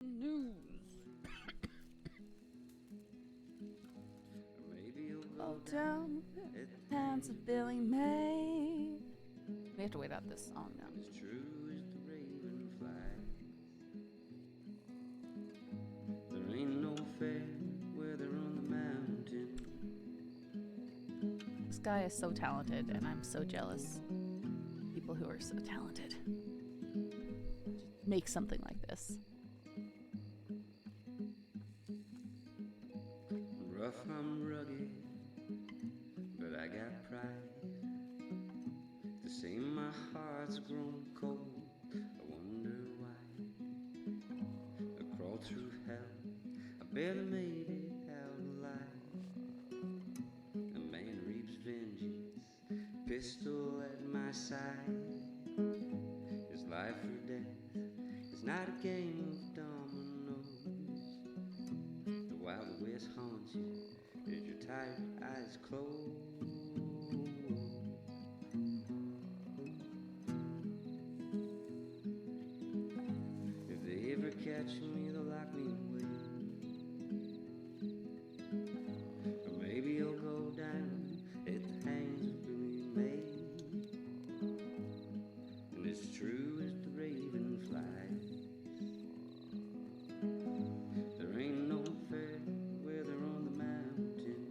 News. Fall down with the hands of Billy May. We have to wait out this song now. As true as the raven flies, there ain't no fair weather on the mountain. This guy is so talented, and I'm so jealous. People who are so talented make something like this. Rough, I'm rugged, but I got pride. To say my heart's grown cold, I wonder why. I crawled through hell, I barely made it out alive. A man reaps vengeance, pistol at my side. It's life or death, it's not a game of dominoes. The Wild West haunts you as your tired eyes close. If they ever catch me, they'll lock me away. Or maybe I'll go down at the hands of Billy May. And as true as the raven flies, there ain't no fair weather on the mountain.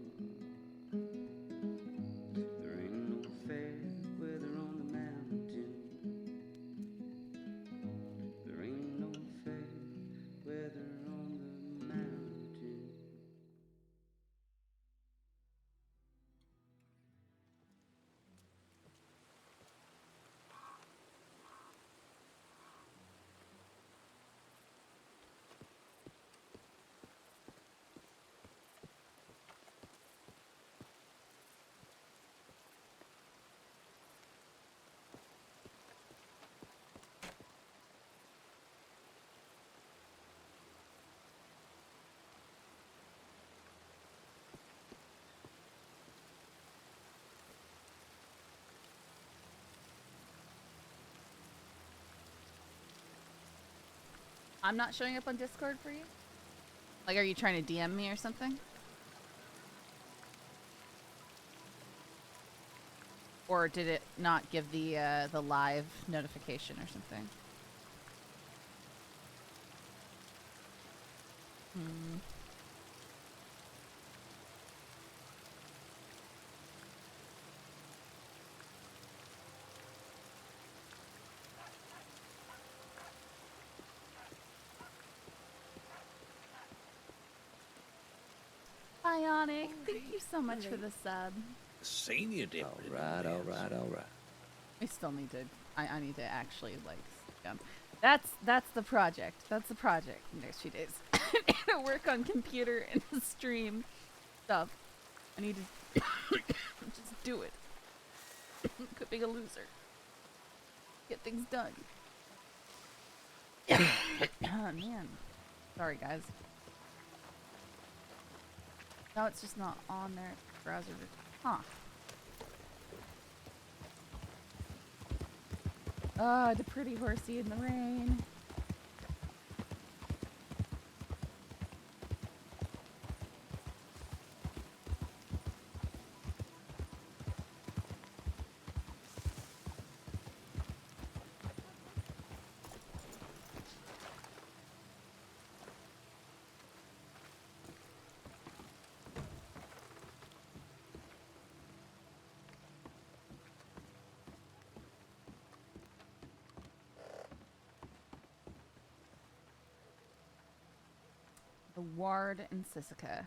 There ain't no fair weather on the mountain. There ain't no fair weather on the mountain. I'm not showing up on Discord for you? Like, are you trying to DM me or something? Or did it not give the live notification or something? Hmm. Ionic, thank you so much for the sub. Seen you different. All right. I still need to. I need to actually like. That's the project. That's the project. Next few days, I need to work on computer and stream stuff. I need to just do it. Quit being a loser. Get things done. Oh man, sorry guys. No, it's just not on their browser. Huh. Oh, the pretty horsey in the rain. Ward and Sisica.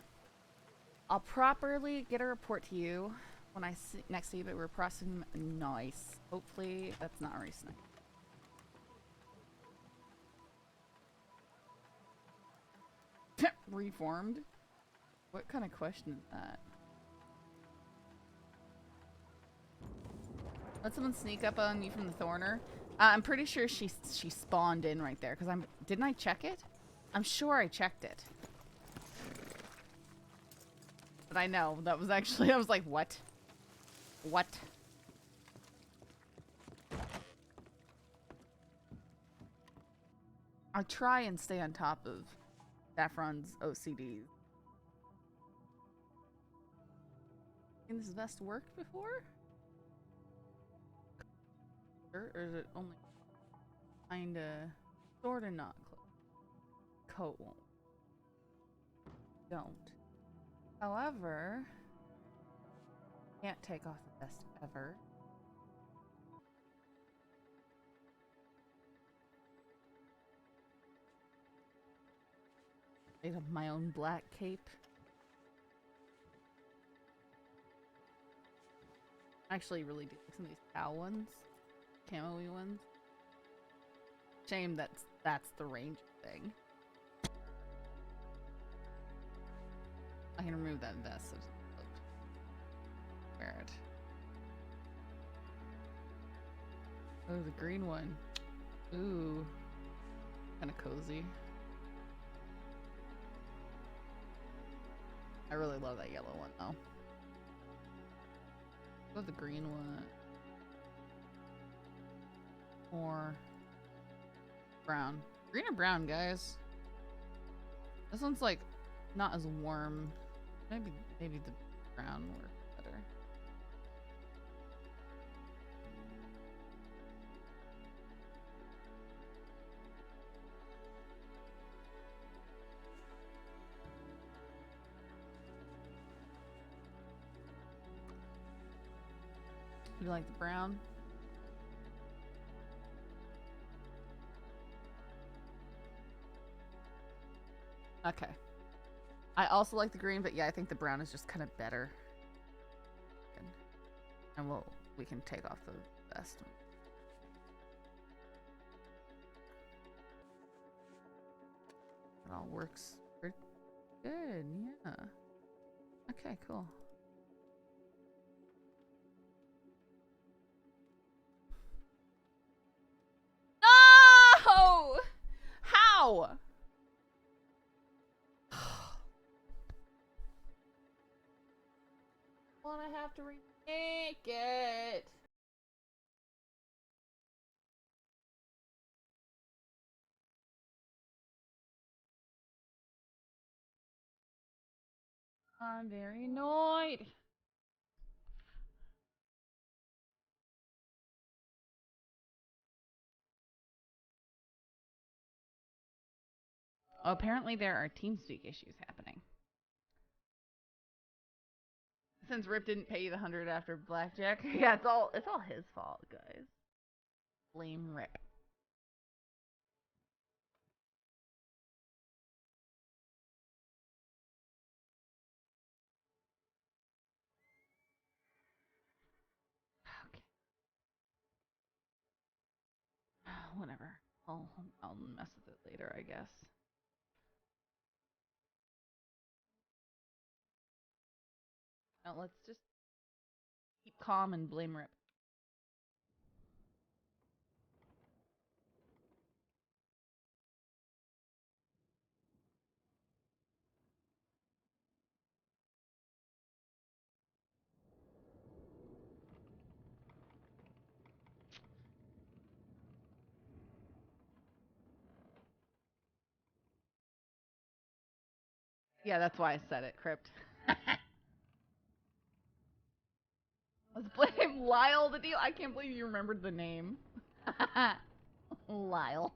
I'll properly get a report to you when I next see you, but we're processing nice. Hopefully that's not recent. Reformed? What kind of question is that? Let someone sneak up on you from the Thorner. I'm pretty sure she spawned in right there because didn't I check it? I'm sure I checked it. But I know, that was actually, I was like, what? What? I try and stay on top of Saffron's OCDs. Think this vest worked before? Or is it only kinda, sorta not close? Coat won't. Don't. However, can't take off the vest ever. Made up my own black cape. I actually really do like some of these cow ones, camo-y ones. Shame that's the range thing. I can remove that vest. So wear it. Oh, the green one. Ooh, kind of cozy. I really love that yellow one though. What the green one? Or brown. Green or brown, guys? This one's like not as warm. Maybe the brown works better. You like the brown? Okay. I also like the green, but yeah, I think the brown is just kind of better. And we can take off the vest. It all works pretty good, yeah. Okay, cool. No! How? Wanna have to remake it. I'm very annoyed. Oh, apparently there are TeamSpeak issues happening. Since Rip didn't pay you the 100 after Blackjack. Yeah, it's all his fault, guys. Blame Rip. Okay. Whatever. I'll mess with it later, I guess. Now let's just keep calm and blame Rip. Yeah, that's why I said it, Crypt. Let's blame Lyle the deal. I can't believe you remembered the name. Lyle.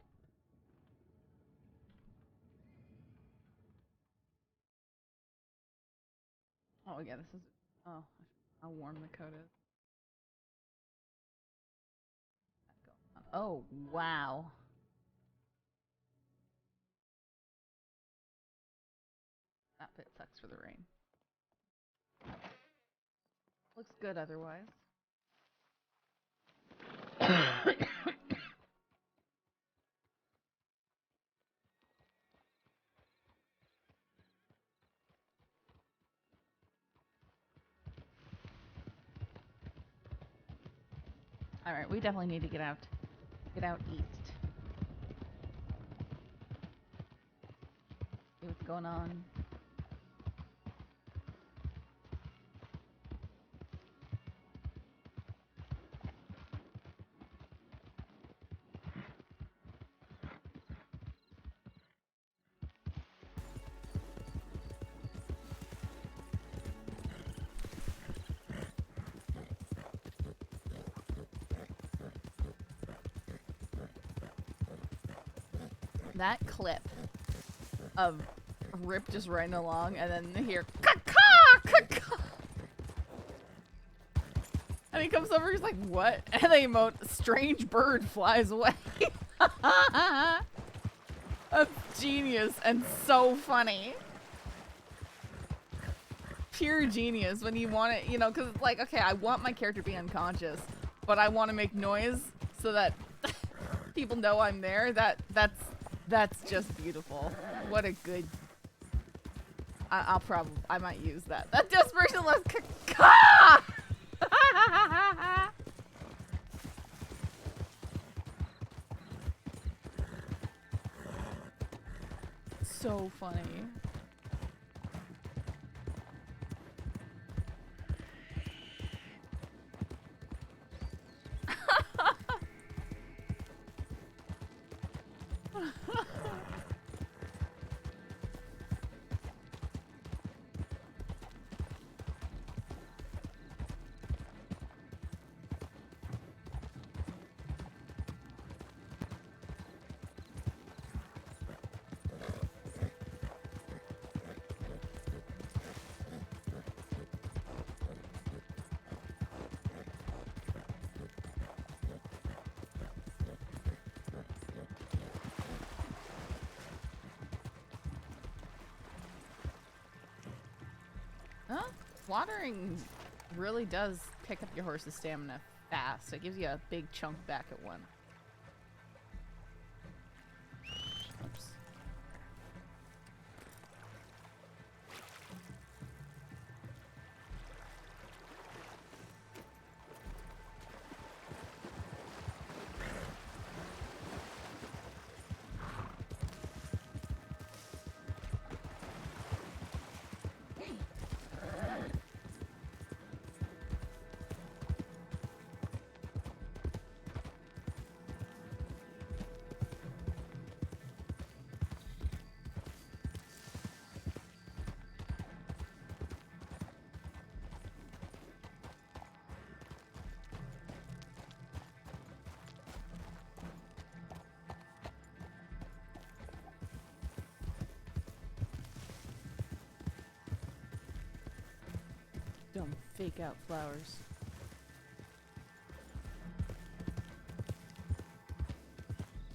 Oh yeah, this is. Oh, how warm the coat is. Oh wow. That bit sucks for the rain. Looks good otherwise. All right, we definitely need to get out east. See what's going on. That clip of Rip just riding along and then hear caw caw. And he comes over, he's like, what? And they emote, strange bird flies away. That's genius and so funny. Pure genius when you want it, you know, because it's like, okay, I want my character to be unconscious, but I want to make noise so that people know I'm there. That's just beautiful. What a good... I might use that. That desperation less caw! So funny. Watering really does pick up your horse's stamina fast. It gives you a big chunk back at one. Oops. Don't fake out flowers.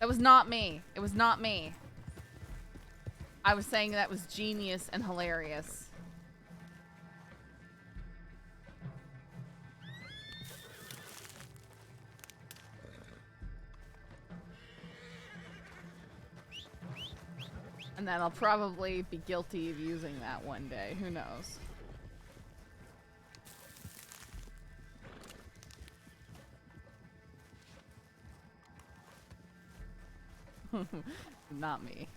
That was not me. It was not me. I was saying that was genius and hilarious. And then I'll probably be guilty of using that one day. Who knows? Not me.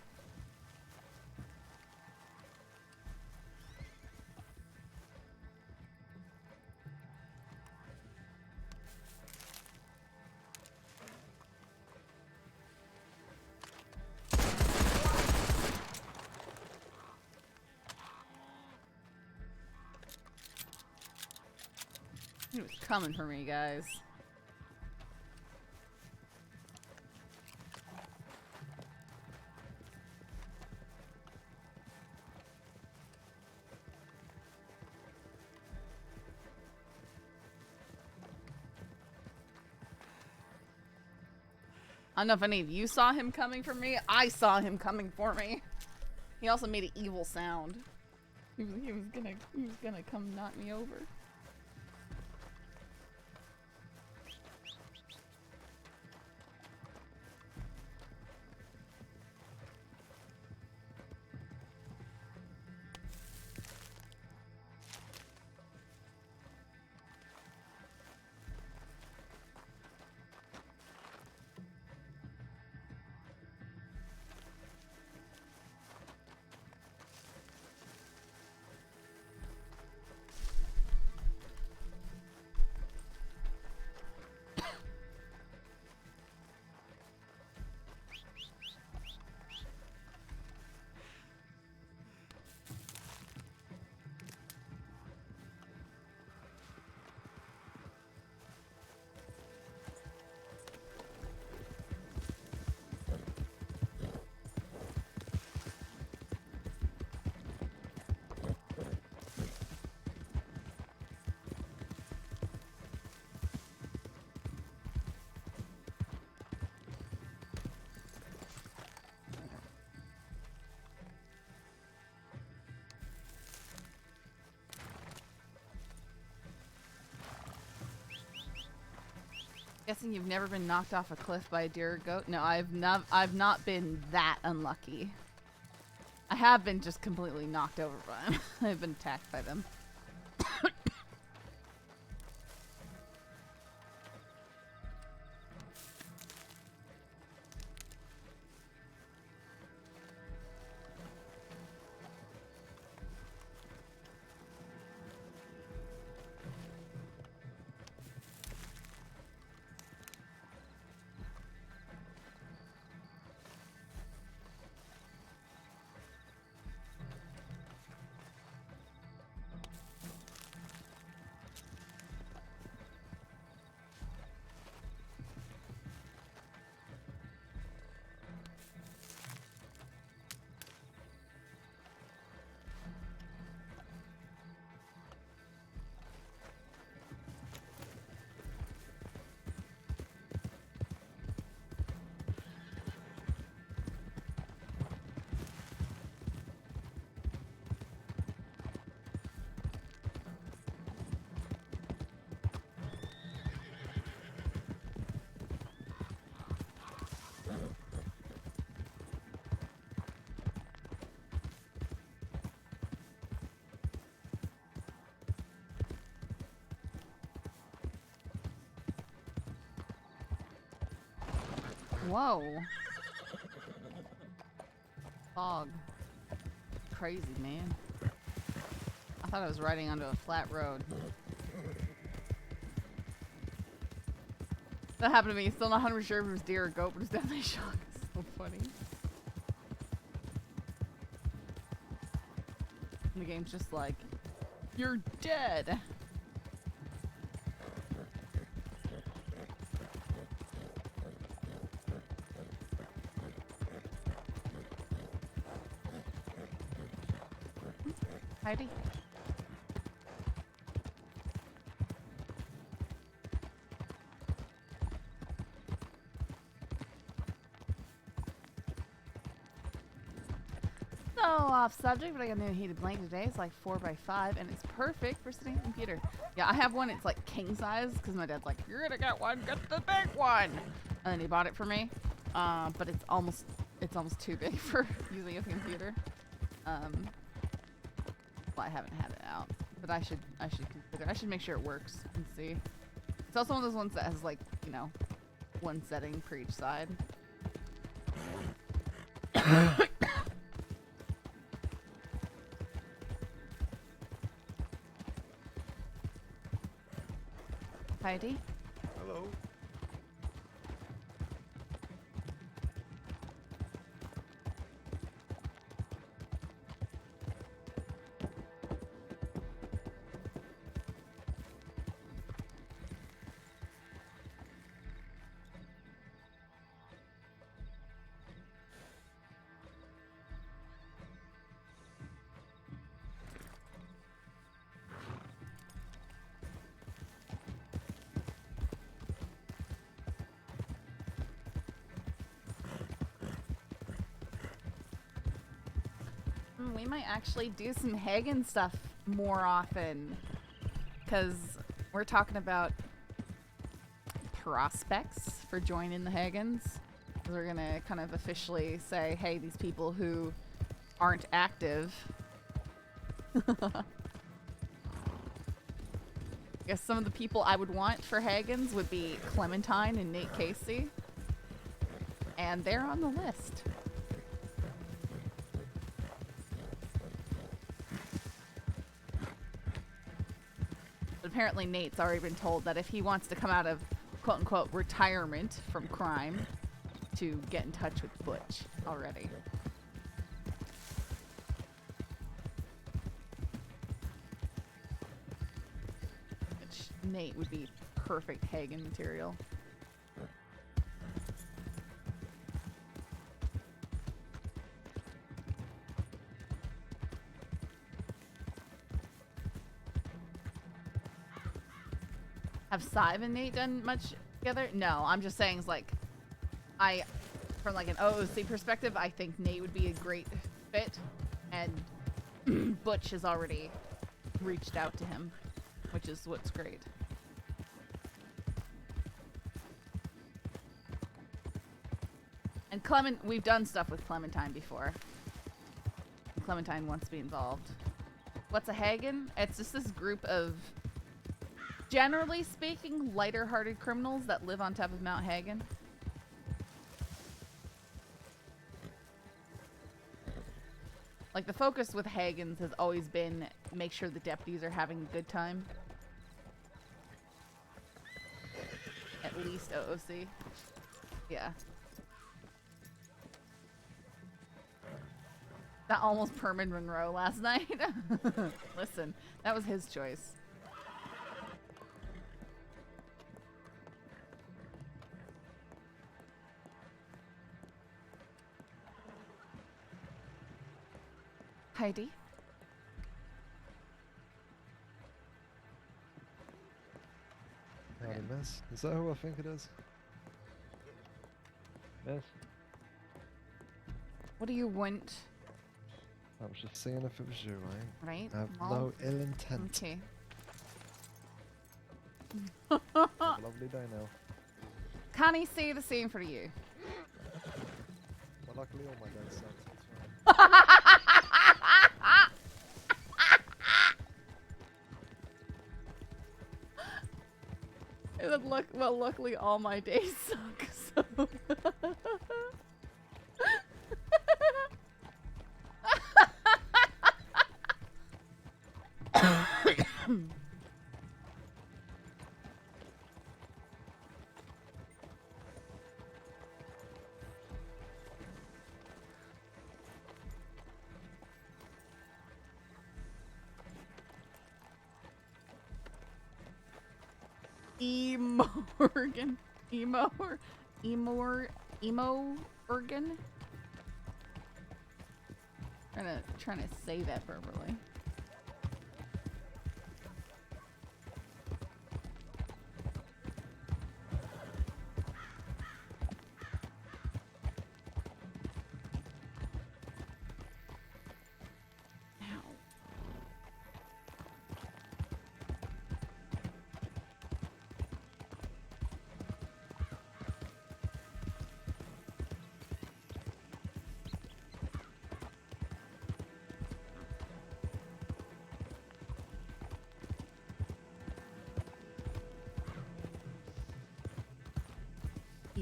He was coming for me, guys. I don't know if any of you saw him coming for me. I saw him coming for me. He also made an evil sound. He was gonna come knock me over. Guessing you've never been knocked off a cliff by a deer or goat? No, I've not been that unlucky. I have been just completely knocked over by them. I've been attacked by them. Whoa. Fog. Crazy, man. I thought I was riding onto a flat road. That happened to me. Still not 100% sure if it was deer or goat, but it was definitely a shock. It's so funny. And the game's just like, you're dead. Heidi? So off subject, but I got a new heated blanket today. It's like 4x5 and it's perfect for sitting on the computer. Yeah, I have one. It's like king size because my dad's like, you're gonna get one, get the big one. And then he bought it for me. But it's almost too big for using a computer. Well, I haven't had it out, but I should consider. I should make sure it works and see. It's also one of those ones that has like, you know, one setting for each side. Heidi? Hello. We might actually do some Hagen stuff more often, because we're talking about prospects for joining the Hagens. We're gonna kind of officially say, hey, these people who aren't active. I guess some of the people I would want for Hagens would be Clementine and Nate Casey, and they're on the list. Apparently Nate's already been told that if he wants to come out of quote-unquote retirement from crime, to get in touch with Butch already. Which Nate would be perfect Hagen material. Have Sive and Nate done much together? No, I'm just saying, it's like, from like an OOC perspective, I think Nate would be a great fit, and Butch has already reached out to him, which is what's great. We've done stuff with Clementine before. Clementine wants to be involved. What's a Hagen? It's just this group of, generally speaking, lighter-hearted criminals that live on top of Mount Hagen. Like, the focus with Hagens has always been make sure the deputies are having a good time. At least OOC. Yeah. That almost permed Monroe last night. Listen, that was his choice. Heidi? Howdy, miss. Is that who I think it is? Miss? What do you want? I was just seeing if it was you, right? Right? I have Well, no ill intent. Okay. Have a lovely day now. Can he say the same for you? Well, luckily all my days suck, so it's fine. Well, luckily all my days suck, so... Emo organ. Trying to say that properly.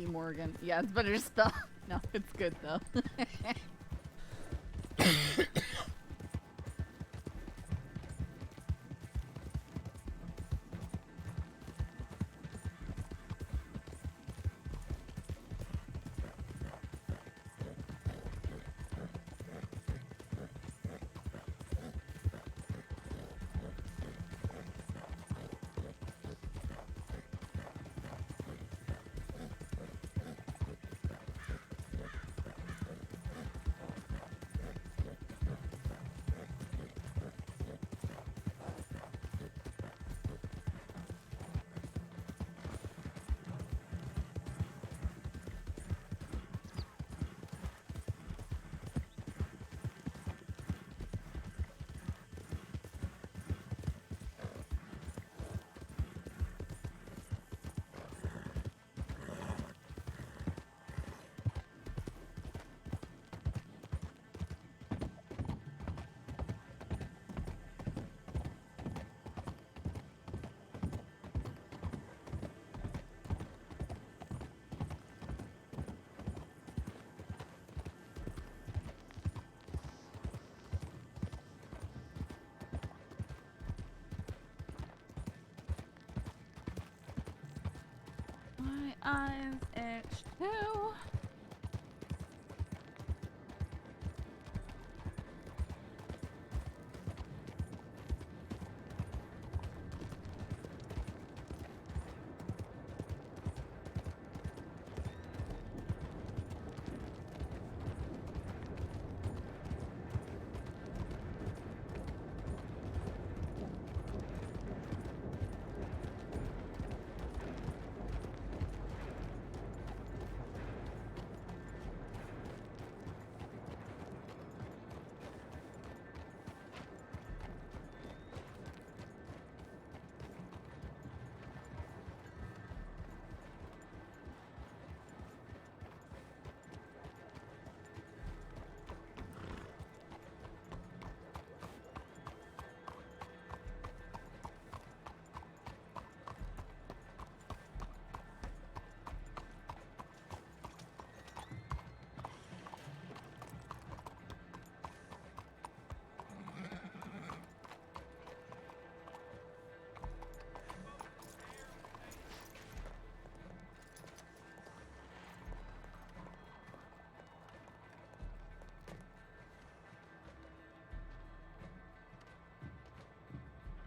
Morgan. Yeah, it's better to spell. No, it's good though. My eyes itch too.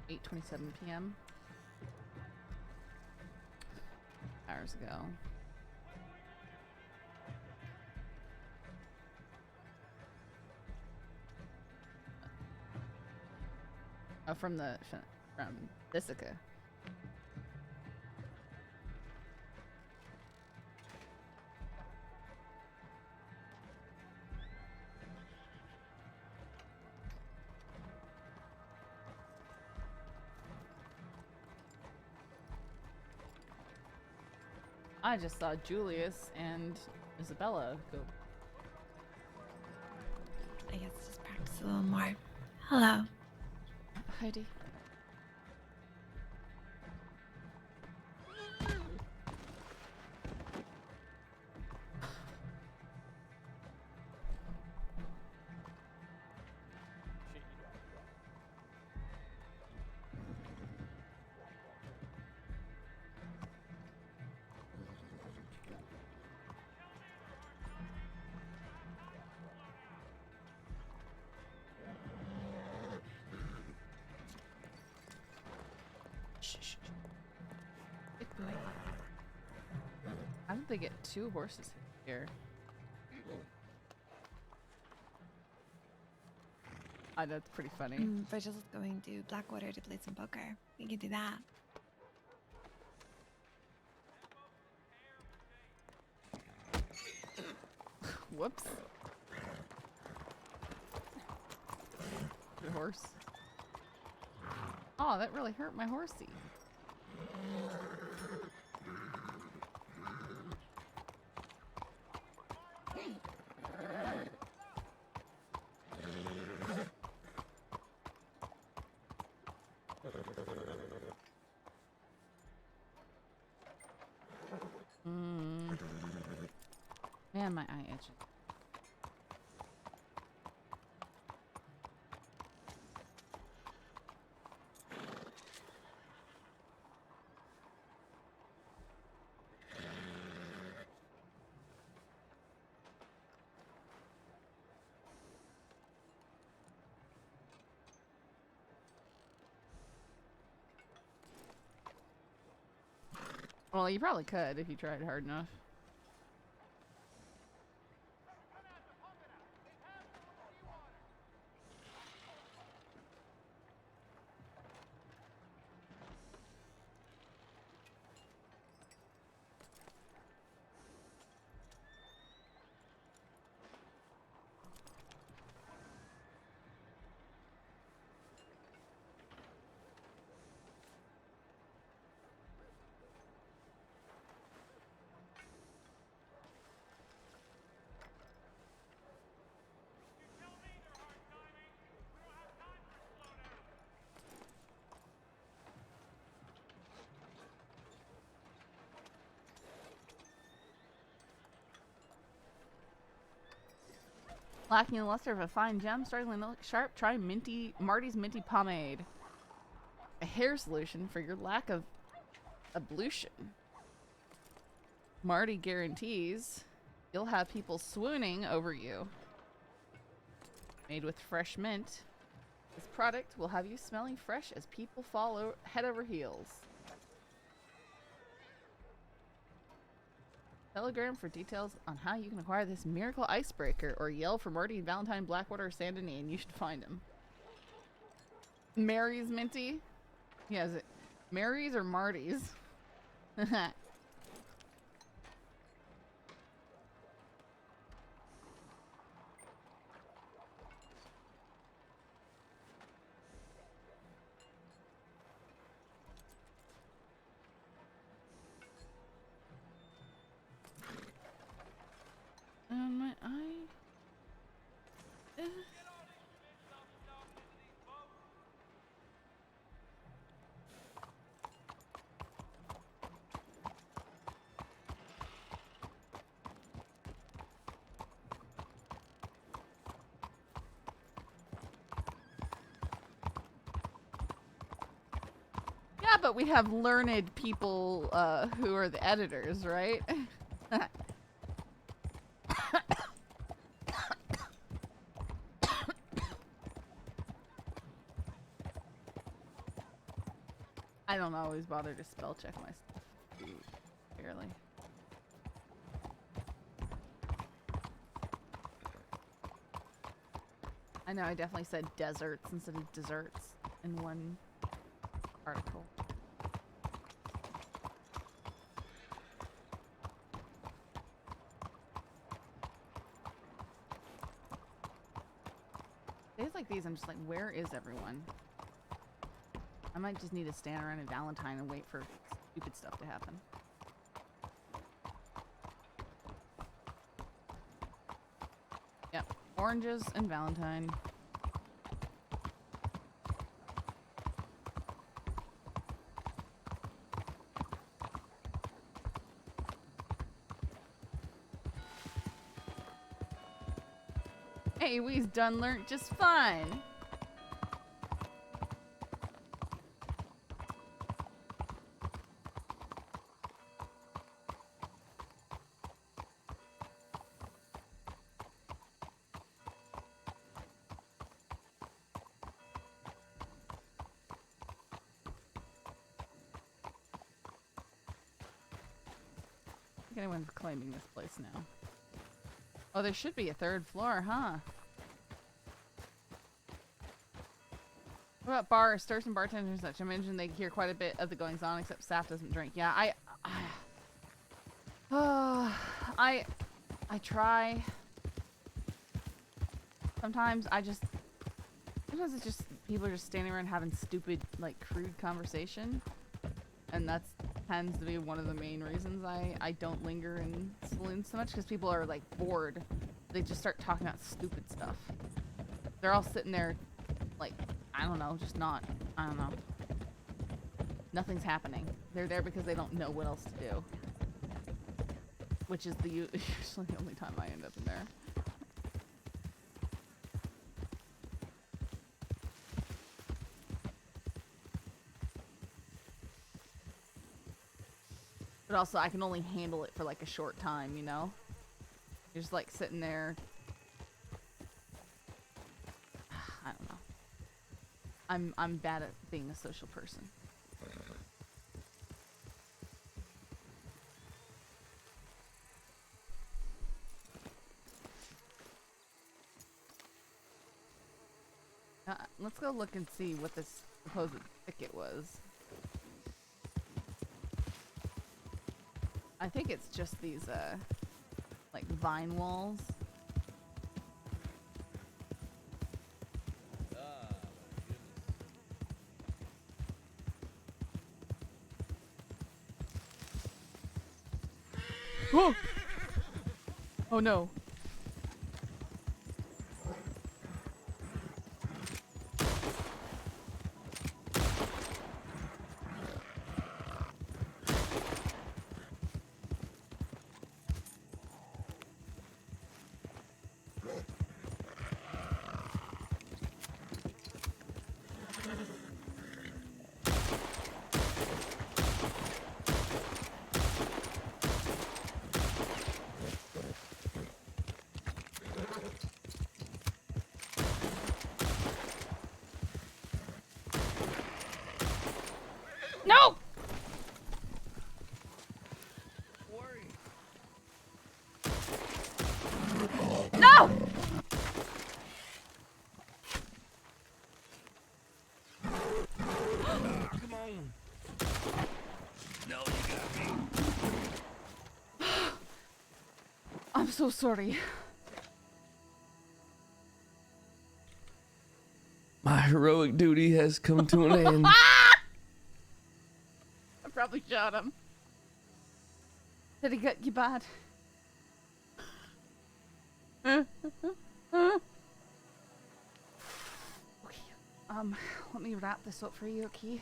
8:27 p.m. Hours ago. Oh, from Ithaca. I just saw Julius and Isabella go. I guess just practice a little more. Hello. Heidi. How did they get 2 horses here? That's pretty funny. We're just going to Blackwater to play some poker. We can do that. Whoops. Good horse. Oh, that really hurt my horsey. Man, my eye itches. Well, you probably could if you tried hard enough. Lacking the luster of a fine gem, startlingly sharp, try Marty's Minty Pomade. A hair solution for your lack of ablution. Marty guarantees you'll have people swooning over you. Made with fresh mint, this product will have you smelling fresh as people fall head over heels. Telegram for details on how you can acquire this miracle icebreaker, or yell for Marty and Valentine, Blackwater, or Saint Denis, and you should find him. Mary's Minty? Yeah, is it Mary's or Marty's? My eye. Yeah, but we have learned people who are the editors, right? I don't always bother to spell check my stuff too fairly. I know I definitely said deserts instead of desserts in one article. Days like these, I'm just like, where is everyone? I might just need to stand around at Valentine and wait for stupid stuff to happen. Yep, oranges and Valentine. Hey, we's done learnt just fine. I think anyone's claiming this place now. Oh, there should be a third floor, huh? What about bars, stores, and bartenders and such? I mentioned they hear quite a bit of the goings on, except Saff doesn't drink. Yeah, I try. Sometimes it's just people are just standing around having stupid, like, crude conversation, and that tends to be one of the main reasons I don't linger in saloons so much, because people are, like, bored. They just start talking about stupid stuff. They're all sitting there, like, I don't know, just not, I don't know. Nothing's happening. They're there because they don't know what else to do. Which is usually the only time I end up in there. But also, I can only handle it for like a short time, you know? You're just like sitting there. I don't know. I'm bad at being a social person. Let's go look and see what this supposed thicket was. I think it's just these, like, vine walls. Whoa! Oh no. No! No! Come on. No, you got me. I'm so sorry. My heroic duty has come to an end. I probably shot him. Did he get you bad? Okay. Let me wrap this up for you, okay?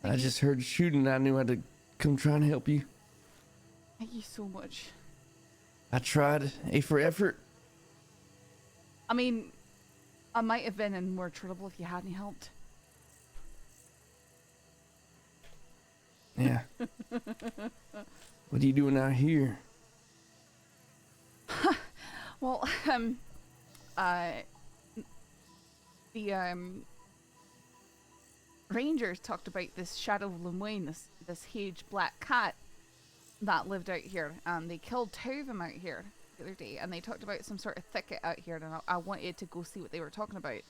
I just heard shooting. I knew I had to come try and help you. Thank you so much. I tried. A for effort. I mean, I might have been in more trouble if you hadn't helped. Yeah. What are you doing out here? Well, the rangers talked about this Shadow of Lemoyne, this huge black cat that lived out here, and they killed 2 of them out here the other day, and they talked about some sort of thicket out here, and I wanted to go see what they were talking about.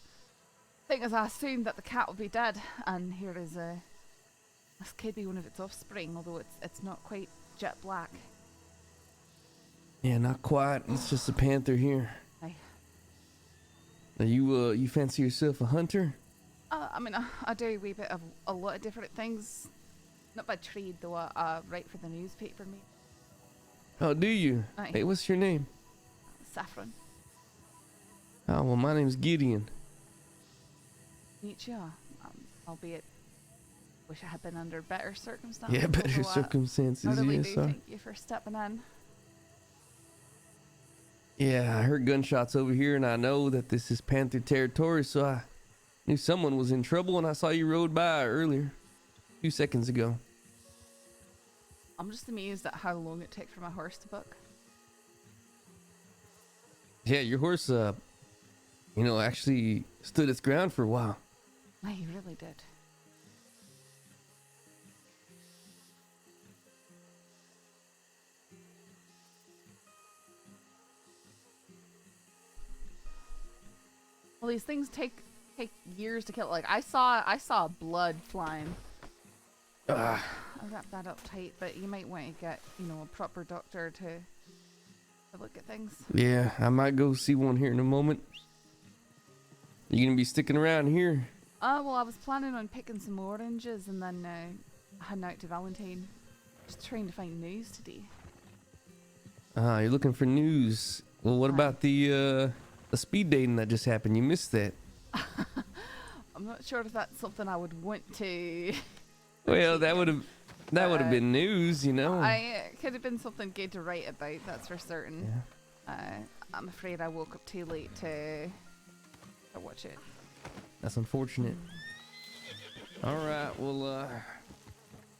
Thing is, I assumed that the cat would be dead, and here is this could be one of its offspring, although it's not quite jet black. Yeah, not quite. It's just a panther here. Aye. Now you fancy yourself a hunter? I mean, I do a wee bit of a lot of different things. Not by trade, though. I write for the newspaper, mate. Oh, do you? Aye. Hey, what's your name? Saffron. Oh, well, my name's Gideon. Meet you, albeit wish I had been under better circumstances. Yeah, better although circumstances. I really Yeah, do sorry. thank you for stepping in. Yeah, I heard gunshots over here, and I know that this is Panther territory, so I knew someone was in trouble, and I saw you rode by earlier, a few seconds ago. I'm just amazed at how long it took for my horse to book. Yeah, your horse, actually stood its ground for a while. I really did. Well, these things take years to kill. Like I saw blood flying. Ah, I'll wrap that up tight, but you might want to get, a proper doctor to look at things. yeah, I might go see one here in a moment. You gonna be sticking around here? Well, I was planning on picking some oranges and then heading out to Valentine. Just trying to find news today. You're looking for news. Well, what Aye. about the speed dating that just happened? You missed that. I'm not sure if that's something I would want to. Well, that would have been news, It could have been something good to write about, that's for certain. Yeah. I'm afraid I woke up too late to watch it. That's unfortunate. All right, well,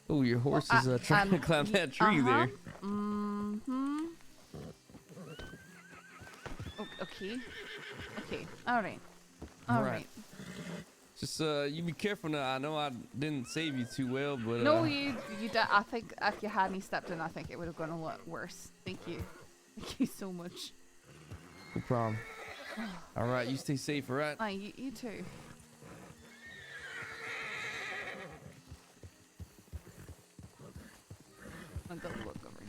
oh, your horse is trying to climb that tree there. Mm-hmm. Okay. All right. Alright. Just you be careful now. I know I didn't save you too well, but No, you did. I think if you hadn't stepped in, I think it would have gone a lot worse. Thank you so much. no problem. All right, you stay safe, all right? Aye, you too. I'm gonna look over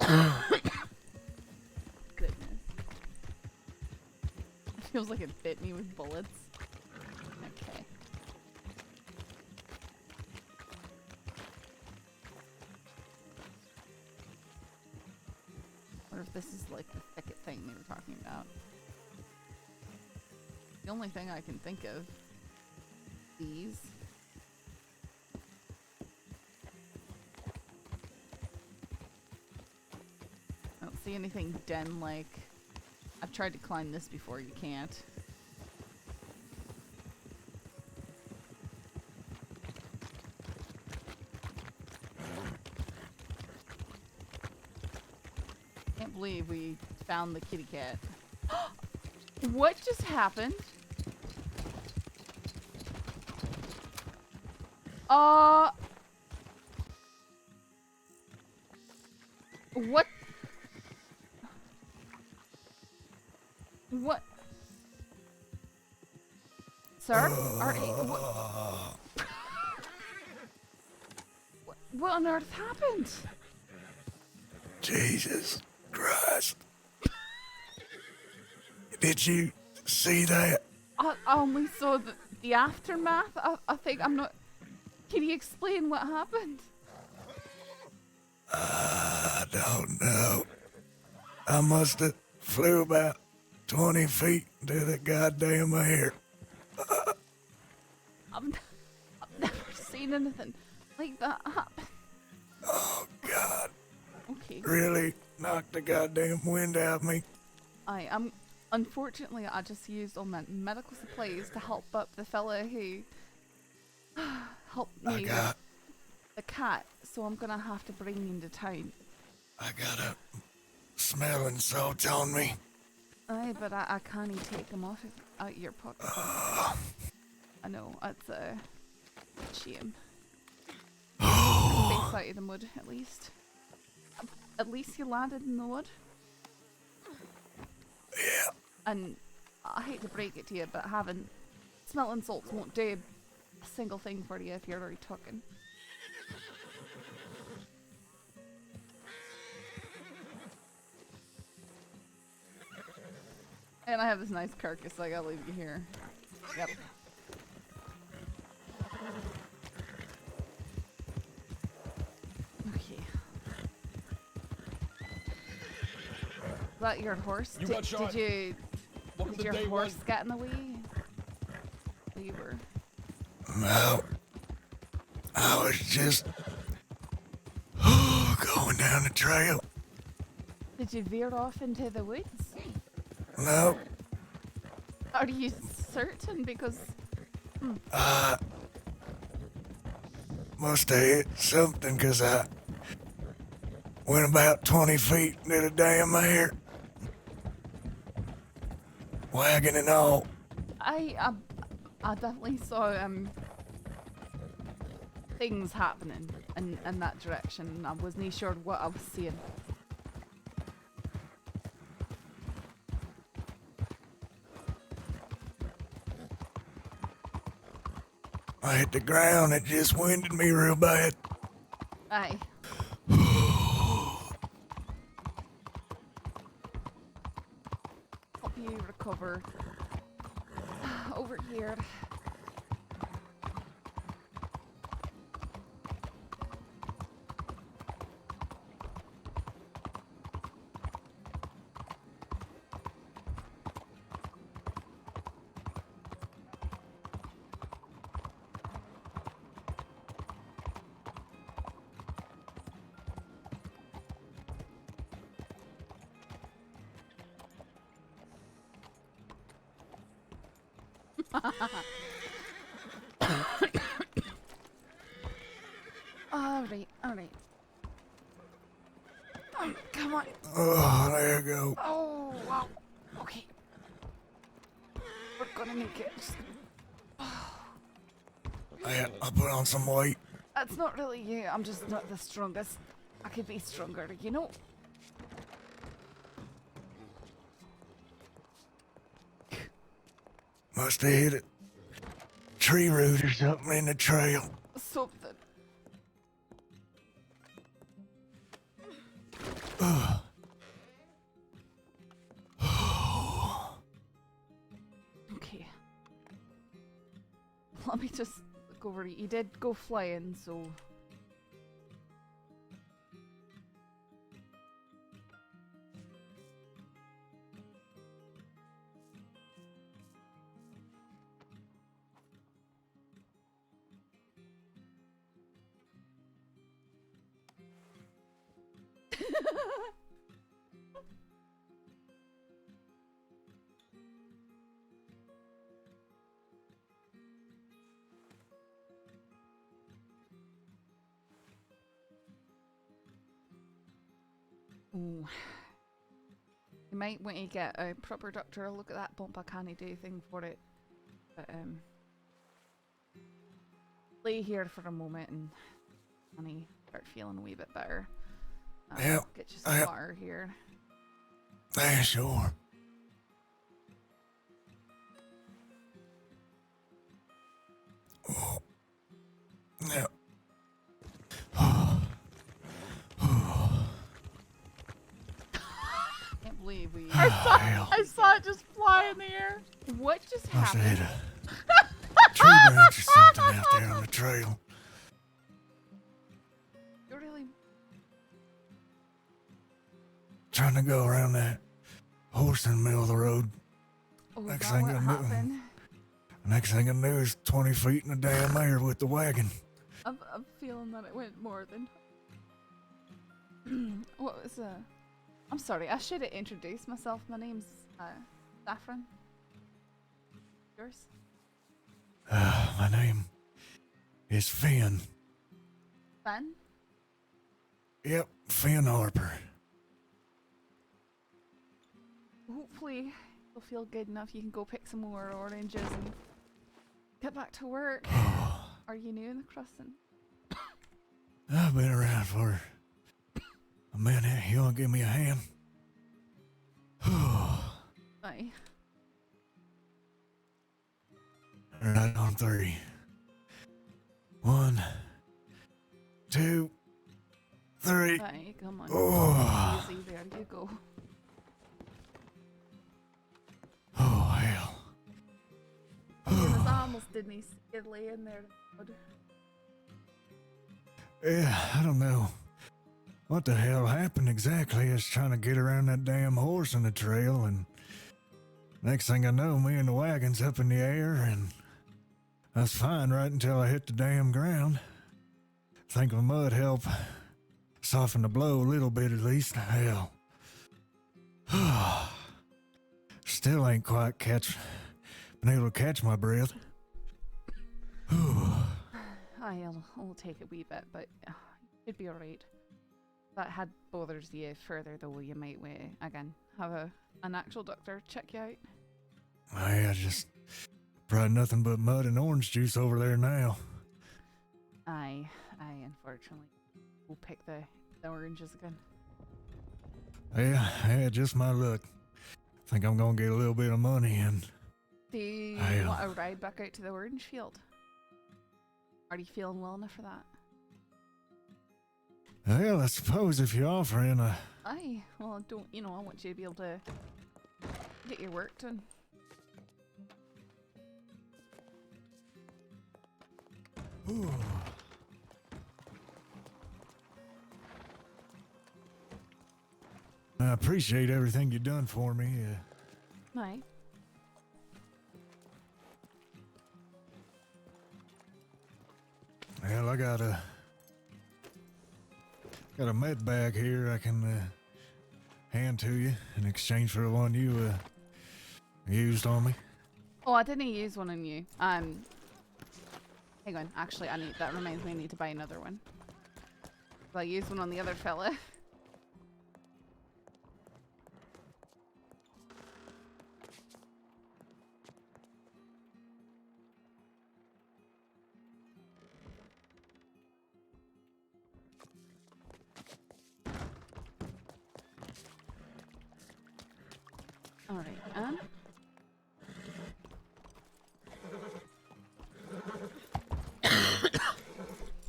here. Goodness. It feels like it bit me with bullets. Okay. Wonder if this is like the thicket thing they were talking about. The only thing I can think of. These. I don't see anything den-like. I've tried to climb this before, you can't. Can't believe we found the kitty cat. What just happened? What? What? Sir? What on earth happened? Jesus Christ. Did you see that? I only saw the aftermath. I think I'm not... Can you explain what happened? I don't know. I must have flew about 20 feet into the goddamn air. I've never seen anything like that happen. Oh, God. Okay. Really knocked the goddamn wind out of me. Unfortunately, I just used all my medical supplies to help up the fella who helped me with the cat, so I'm gonna have to bring him to town. I got a smelling salt on me. Aye, but I can't take them off out your pocket. I know, that's a shame. Face out of the mud, at least. At least you landed in the wood. Yeah. And I hate to break it to you, but having smelling salts won't do a single thing for you if you're already talking. And I have this nice carcass, so I gotta leave you here. Yep. Okay. Is that your horse? You got shot. Did Welcome to your day horse one. get in the way? You were. No. I was just going down the trail. Did you veer off into the woods? No. Are you certain? Because Must have hit something, 'cause I went about 20 feet into the damn air. Wagon and all. I definitely saw things happening in that direction. I wasn't sure what I was seeing. I hit the ground, it just winded me real bad. Aye. Help you recover. Over here. Alright, alright. Oh, come on. Oh, there you go. Oh, wow. Okay. We're gonna make it. I put on some weight. That's not really you. I'm just not the strongest. I could be stronger, you know? Must have hit a tree root or something in the trail. Something. Okay. Let me just look over. You did go flying, so. Ooh. You might want to get a proper doctor a look at that bump. I can't do anything for it. But lay here for a moment and honey, start feeling a wee bit better. Yep, Get you some water here. Yeah, sure. Oh. Yeah. Can't believe we. I saw it just fly in the air. What just must have happened? hit a tree branch or something out there on the trail. You're really. Trying to go around that horse in the middle of the road. Oh, is Next that thing what I knew- happened? Next thing I knew is 20 feet in the damn air with the wagon. I'm feeling that it went more than. What was I'm sorry, I should have introduced myself. My name's Saffron. Yours? My name is Finn. Ben? Yep, Finn Harper. hopefully you'll feel good enough. You can go pick some more oranges and get back to work. Are you new in the crossing? I've been around for a minute. You want to give me a hand? Aye. Right on 3. 1, 2, 3. Aye, come on. Oh. Easy, there you go. Oh, hell. He was almost, didn't he? Skid laying there. Yeah, I don't know what the hell happened exactly. I was trying to get around that damn horse in the trail, and next thing I know, me and the wagon's up in the air, and I was fine right until I hit the damn ground. Think the mud helped soften the blow a little bit at least. Hell. Still ain't quite been able to catch my breath. I'll take a wee bit, but you'd be alright. If that had bothers you further though, you might again have an actual doctor check you out. I just probably nothing but mud and orange juice over there now. I unfortunately will pick the oranges again. Yeah, just my luck. Think I'm gonna get a little bit of money and Do you want to ride back out to the orange field? Are you feeling well enough for that? well, I suppose if you're offering Aye, well, I want you to be able to get your work done. I appreciate everything you've done for me. Aye. Well, I got a med bag here I can hand to you in exchange for the one you used on me. Oh, I didn't use one on you. Hang on. Actually, that reminds me, I need to buy another one. I used one on the other fella.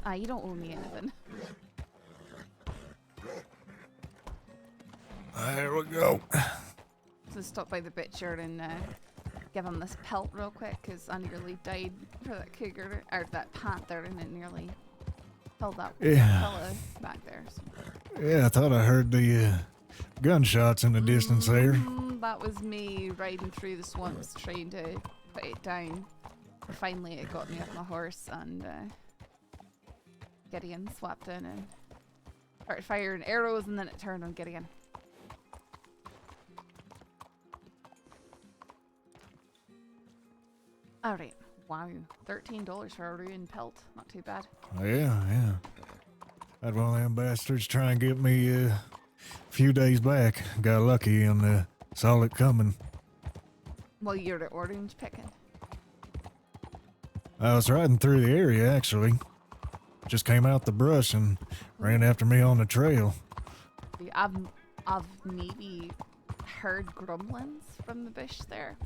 Alright, you don't owe me anything. There we go. So stop by the butcher and give him this pelt real quick, because I nearly died for that cougar, or that panther, and it nearly killed that fella back there. So. Yeah, I thought I heard the gunshots in the distance there. That was me riding through the swamps trying to put it down. Finally, it got me off my horse, and Gideon swapped in and started firing arrows, and then it turned on Gideon. Alright, wow, $13 for a ruined pelt. Not too bad. Yeah. Had one of them bastards try and get me a few days back. Got lucky and saw it coming. Well, you're the orange picking. I was riding through the area, actually. Just came out the brush and ran after me on the trail. I've maybe heard grumblings from the bush there.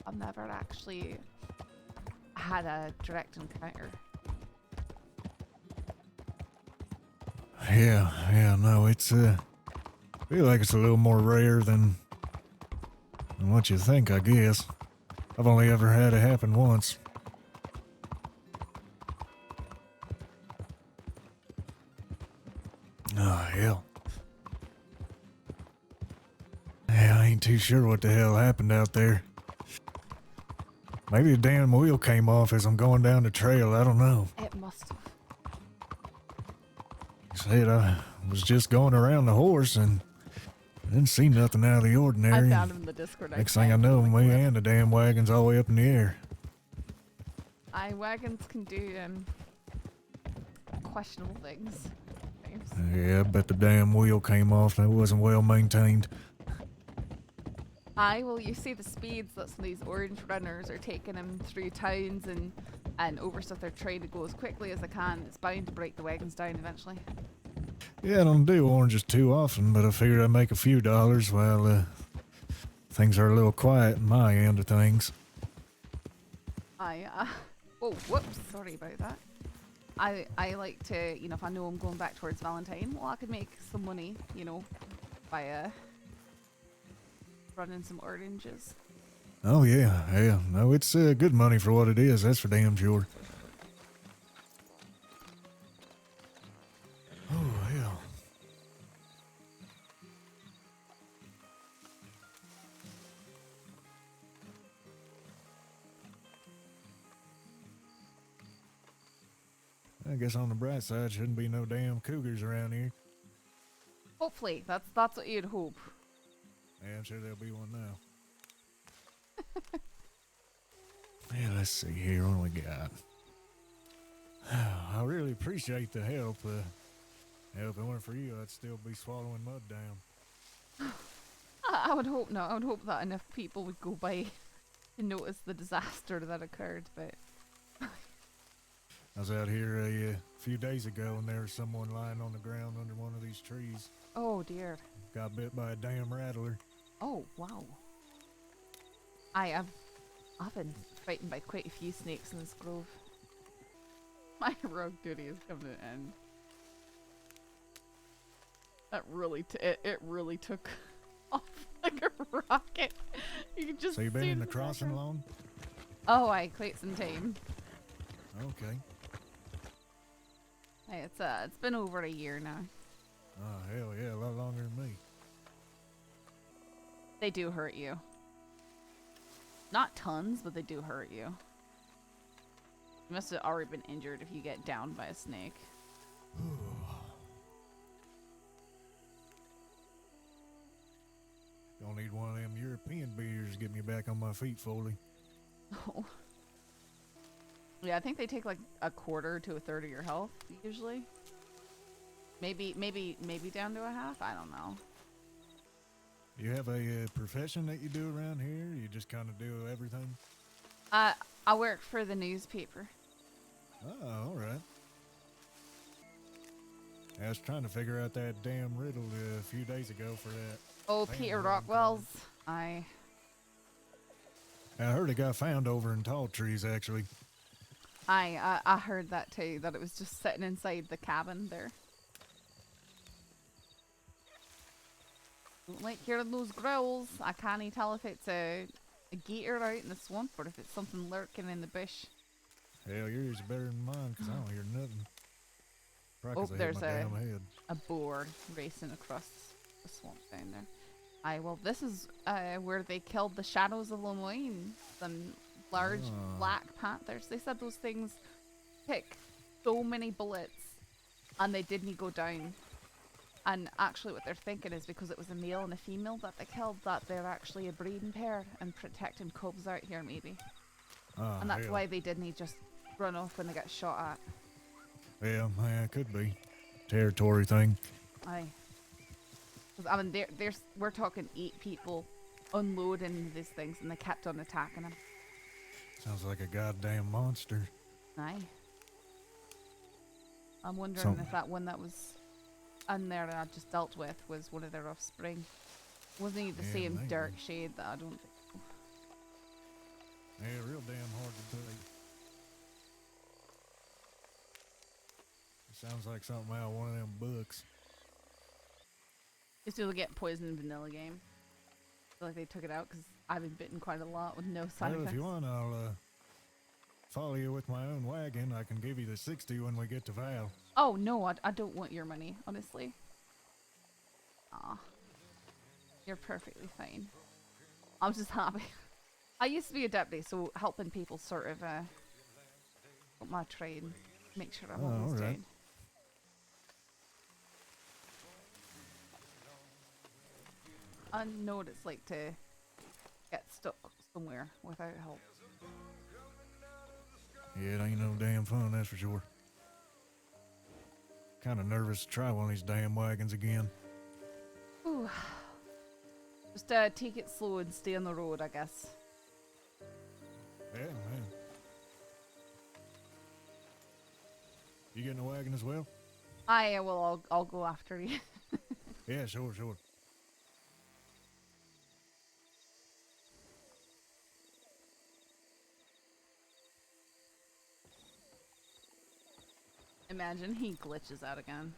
I've never actually had a direct encounter. Yeah, no, it's I feel like it's a little more rare than what you think, I guess. I've only ever had it happen once. Oh, hell. Yeah, I ain't too sure what the hell happened out there. Maybe the damn wheel came off as I'm going down the trail, I don't know. It must have. Said I was just going around the horse and didn't see nothing out of the ordinary. I found him in the Discord. Next thing I know, me and the damn wagon's all the way up in the air. Wagons can do questionable things. Yeah, I bet the damn wheel came off. That wasn't well maintained. Aye, well, you see the speeds that some of these orange runners are taking them through towns and over stuff. They're trying to go as quickly as they can. It's bound to break the wagons down eventually. Yeah, I don't do oranges too often, but I figured I'd make a few dollars while things are a little quiet in my end of things. Aye, oh, whoops, sorry about that. I like to, you know, if I know I'm going back towards Valentine, well, I could make some money, you know, by running some oranges. Oh yeah, yeah. No, it's good money for what it is. That's for damn sure. Oh hell. I guess on the bright side, shouldn't be no damn cougars around here. Hopefully, that's what you'd hope. Yeah, I'm sure there'll be one now. Yeah, let's see here what we got. I really appreciate the help. If it weren't for you, I'd still be swallowing mud down. I would hope not. I would hope that enough people would go by to notice the disaster that occurred, but I was out here a few days ago and there was someone lying on the ground under one of these trees. oh dear. Got bit by a damn rattler. Oh wow. I've been frightened by quite a few snakes in this grove. My rogue duty is coming to an end. That really it really took off like a rocket. You could just So you been see in the it crossing background. long? Oh, I quite some time. Okay. Hey, it's been over a year now. Oh, hell yeah, a lot longer than me. They do hurt you. Not tons, but they do hurt you. You must have already been injured if you get downed by a snake. Don't need one of them European beers to get me back on my feet fully. Oh. Yeah, I think they take like a quarter to a third of your health usually. Maybe down to a half. I don't know. You have a profession that you do around here? You just kind of do everything? I work for the newspaper. Oh, all right. I was trying to figure out that damn riddle a few days ago for that. Oh, thing Peter around Rockwell's. I heard it got found over in tall trees, actually. I heard that too. That it was just sitting inside the cabin there. Don't like hearing those growls. I can't tell if it's a gator out in the swamp or if it's something lurking in the bush. Hell, yours is better than mine, because I don't hear nothing. Probably Oh, 'cause I hit there's my damn head. a boar racing across the swamp down there. Well, this is where they killed the shadows of Lemoyne. Some large Ah. black panthers. They said those things pick so many bullets and they didn't go down. And actually what they're thinking is because it was a male and a female that they killed, that they're actually a breeding pair and protecting cubs out here maybe. Ah, And that's hell. why they didn't just run off when they got shot at. Yeah, it could be. Territory thing. Aye. 'Cause, I mean, we're talking 8 people unloading these things, and they kept on attacking them. Sounds like a goddamn monster. Aye. I'm wondering Some- if that one that was in there that I just dealt with was one of their offspring. Wasn't he the Yeah, same maybe. dark shade that I don't think so. Yeah, real damn hard to believe. It sounds like something out of one of them books. You still get poison vanilla game. I feel like they took it out because I've been bitten quite a lot with no side Well, effects. if you want, I'll follow you with my own wagon. I can give you the 60 when we get to Val. Oh no, I don't want your money, honestly. Aw. You're perfectly fine. I'm just happy. I used to be a deputy, so helping people sort of my trade, make sure I'm Oh, always alright. doing. I know what it's like to get stuck somewhere without help. Yeah, it ain't no damn fun, that's for sure. Kind of nervous to try one of these damn wagons again. Ooh. Just take it slow and stay on the road, I guess. Yeah, man. You get in the wagon as well? I will. I'll go after you. Yeah, sure, sure. Imagine he glitches out again.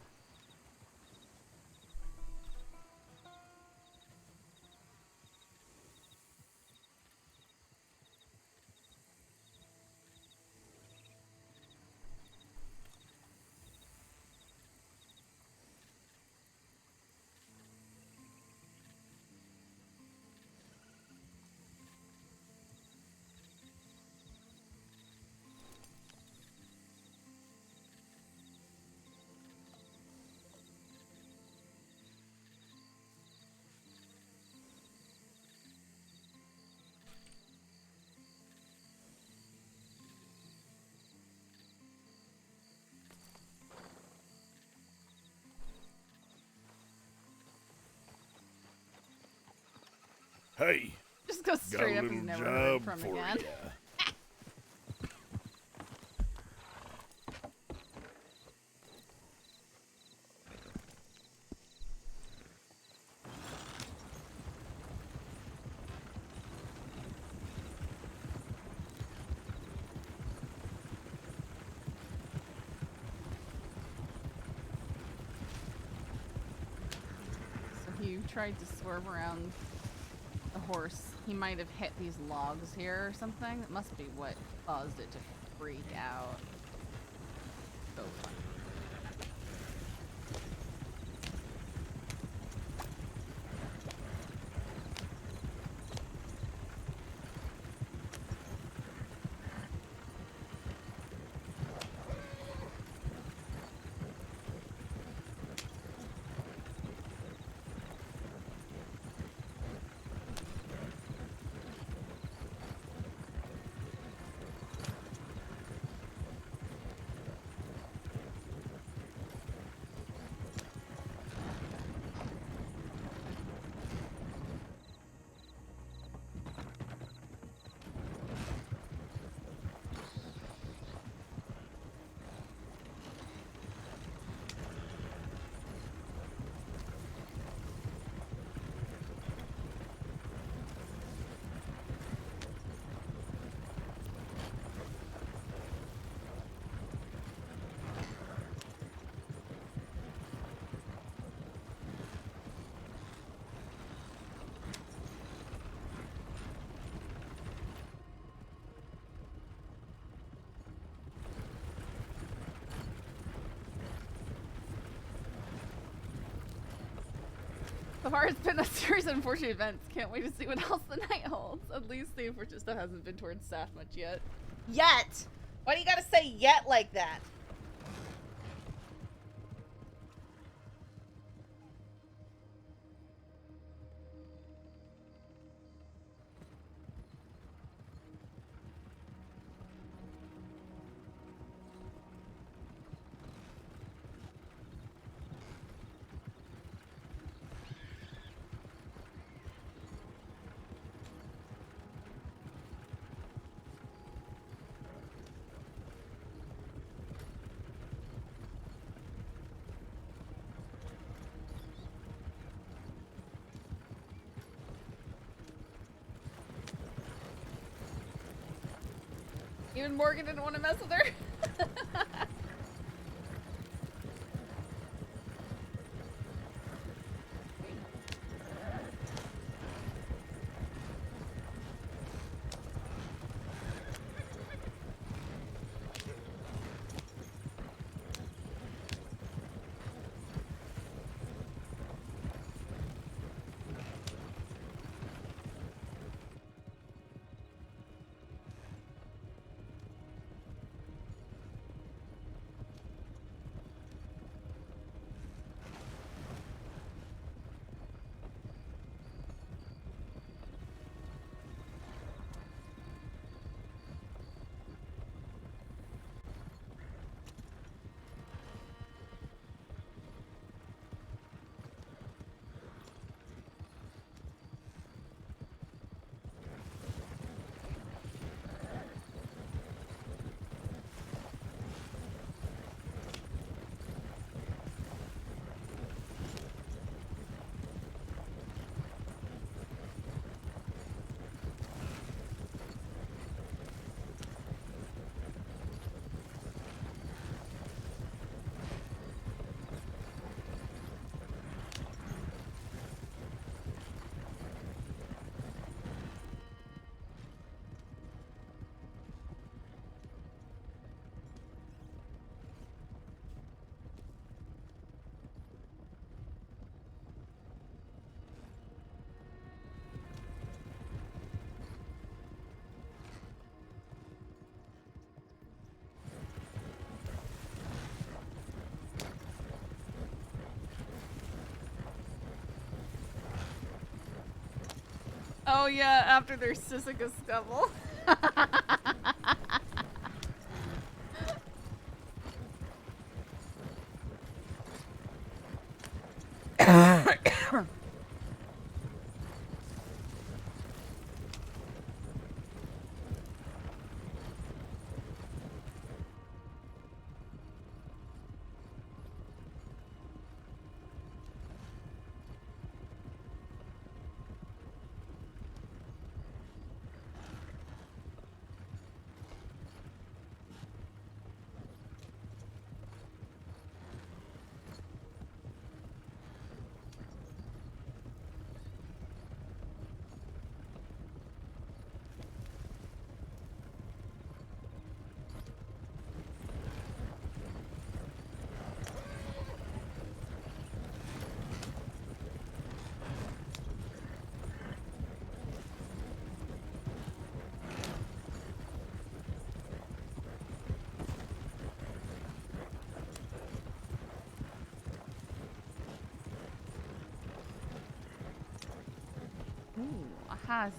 Hey, Just go straight up. He's never heard from again. So he tried to swerve around the horse. He might have hit these logs here or something. That must be what caused it to freak out. So funny. So far, it's been a series of unfortunate events. Can't wait to see what else the night holds. At least the unfortunate stuff hasn't been towards staff much yet. Yet! Why do you gotta say yet like that? Even Morgan didn't want to mess with her. Oh yeah, after their Sisyphus scuffle. Ooh, a has.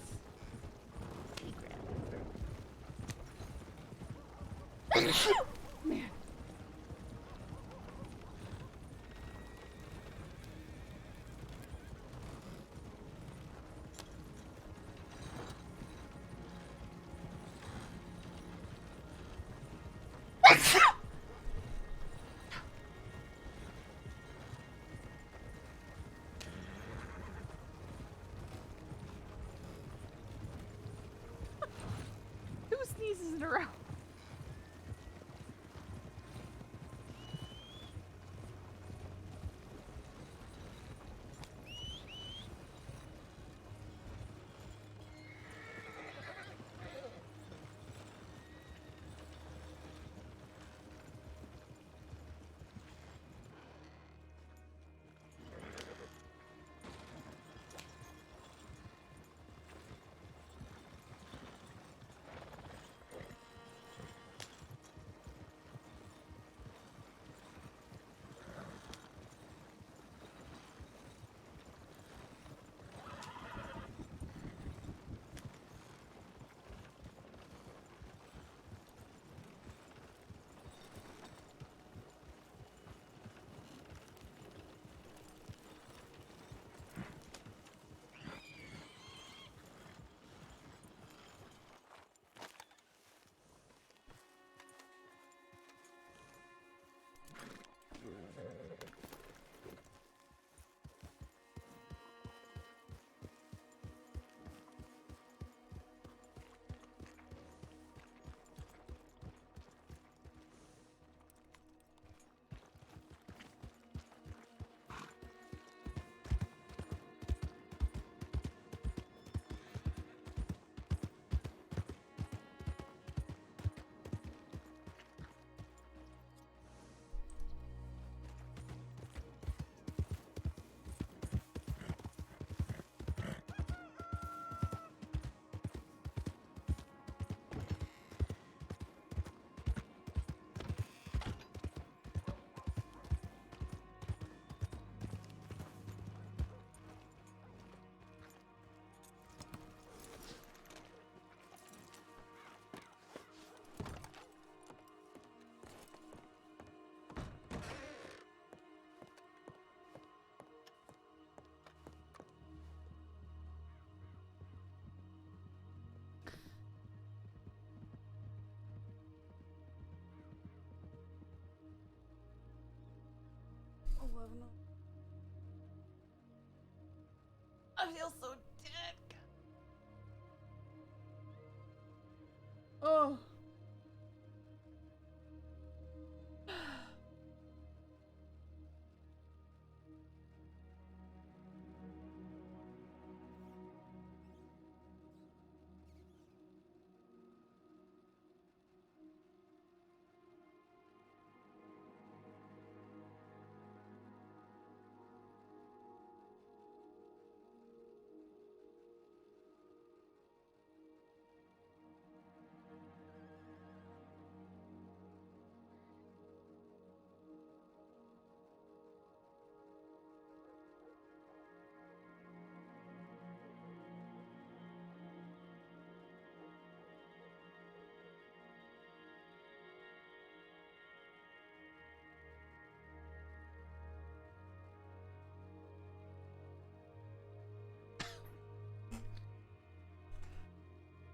Man. Who sneezes in a row? I feel so dead. Oh.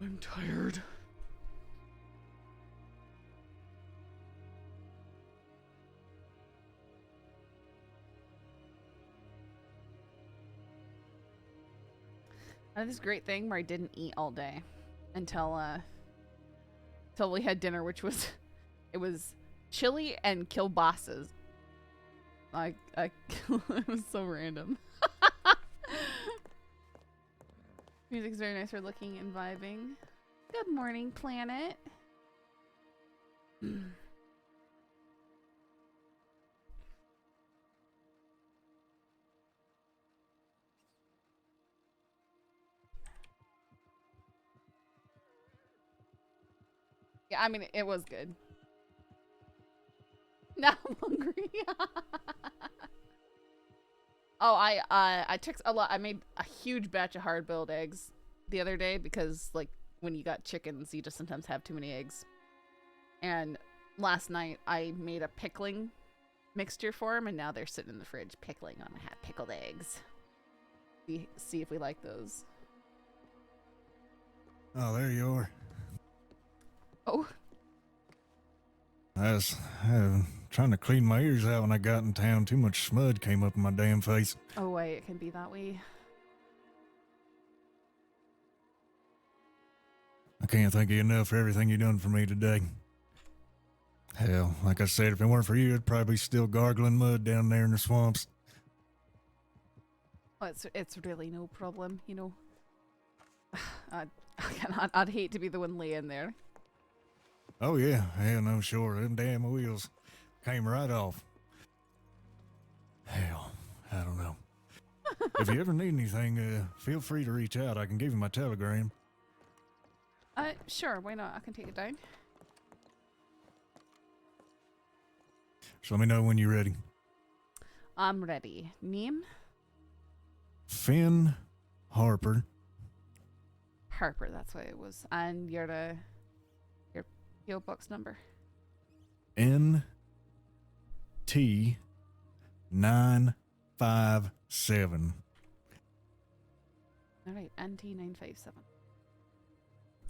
I'm tired. I had this great thing where I didn't eat all day until we had dinner, which was it was chili and kielbasa's. It was so random. Music's very nice for looking and vibing. Good morning, planet. Yeah, I mean, it was good. Now I'm hungry. Oh, I took a lot. I made a huge batch of hard-boiled eggs the other day because, like, when you got chickens, you just sometimes have too many eggs. And last night, I made a pickling mixture for them, and now they're sitting in the fridge pickling on pickled eggs. See if we like those. Oh, there you are. Oh. I was trying to clean my ears out when I got in town. Too much smud came up in my damn face. Oh, wait, it can be that way. I can't thank you enough for everything you done for me today. Hell, like I said, if it weren't for you, I'd probably be still gargling mud down there in the swamps. Well, it's really no problem, you know. I'd hate to be the one laying there. Oh yeah, hell no, sure. Them damn wheels came right off. Hell, I don't know. If you ever need anything, feel free to reach out. I can give you my telegram. Sure, why not? I can take it down. So let me know when you're ready. I'm ready. Name? Finn Harper. Harper, that's what it was. And your PO box number? NT957. Alright, NT957.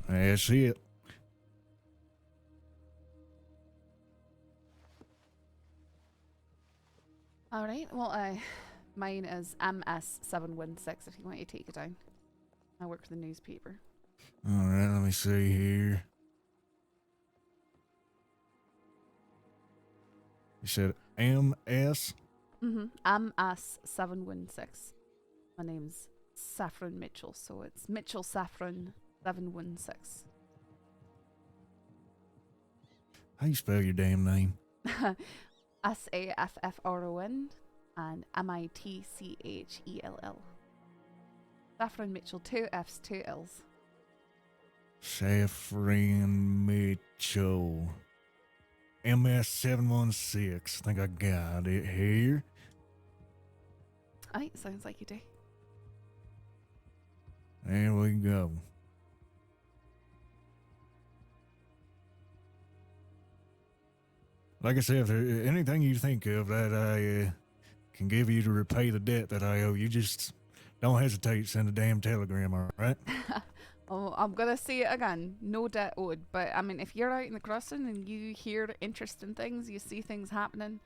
That's it. Alright, well, mine is MS716 if you want to take it down. I work for the newspaper. Alright, let me see here. You said MS? Mm-hmm. MS716. My name's Saffron Mitchell, so it's Mitchell Saffron 716. How you spell your damn name? Saffron and Mitchell. Saffron Mitchell, 2 F's, 2 L's. Saffron Mitchell. MS716. I think I got it here. Aye, sounds like you do. There we go. Like I said, if there's anything you think of that I can give you to repay the debt that I owe you, just don't hesitate to send a damn telegram, all right? Oh, I'm gonna say it again. No debt owed. But I mean, if you're out in the crossing and you hear interesting things, you see things happening,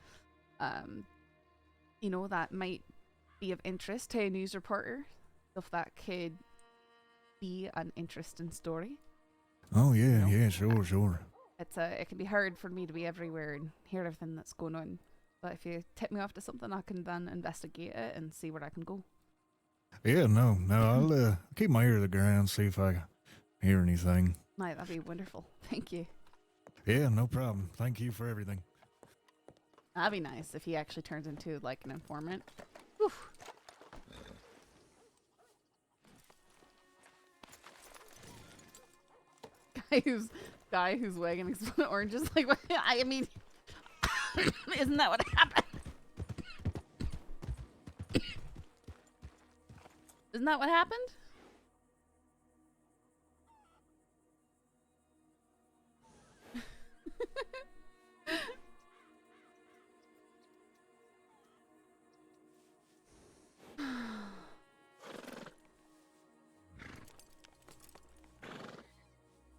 you know, that might be of interest to a news reporter, if that could be an interesting story. Oh yeah, You know? yeah, sure. It can be hard for me to be everywhere and hear everything that's going on. But if you tip me off to something, I can then investigate it and see where I can go. Yeah, no, I'll keep my ear to the ground, see if I hear anything. Right, that'd be wonderful. Thank you. Yeah, no problem. Thank you for everything. That'd be nice if he actually turns into like an informant. Oof. Guy who's wagging exploding oranges. Like, I mean, isn't that what happened? Isn't that what happened?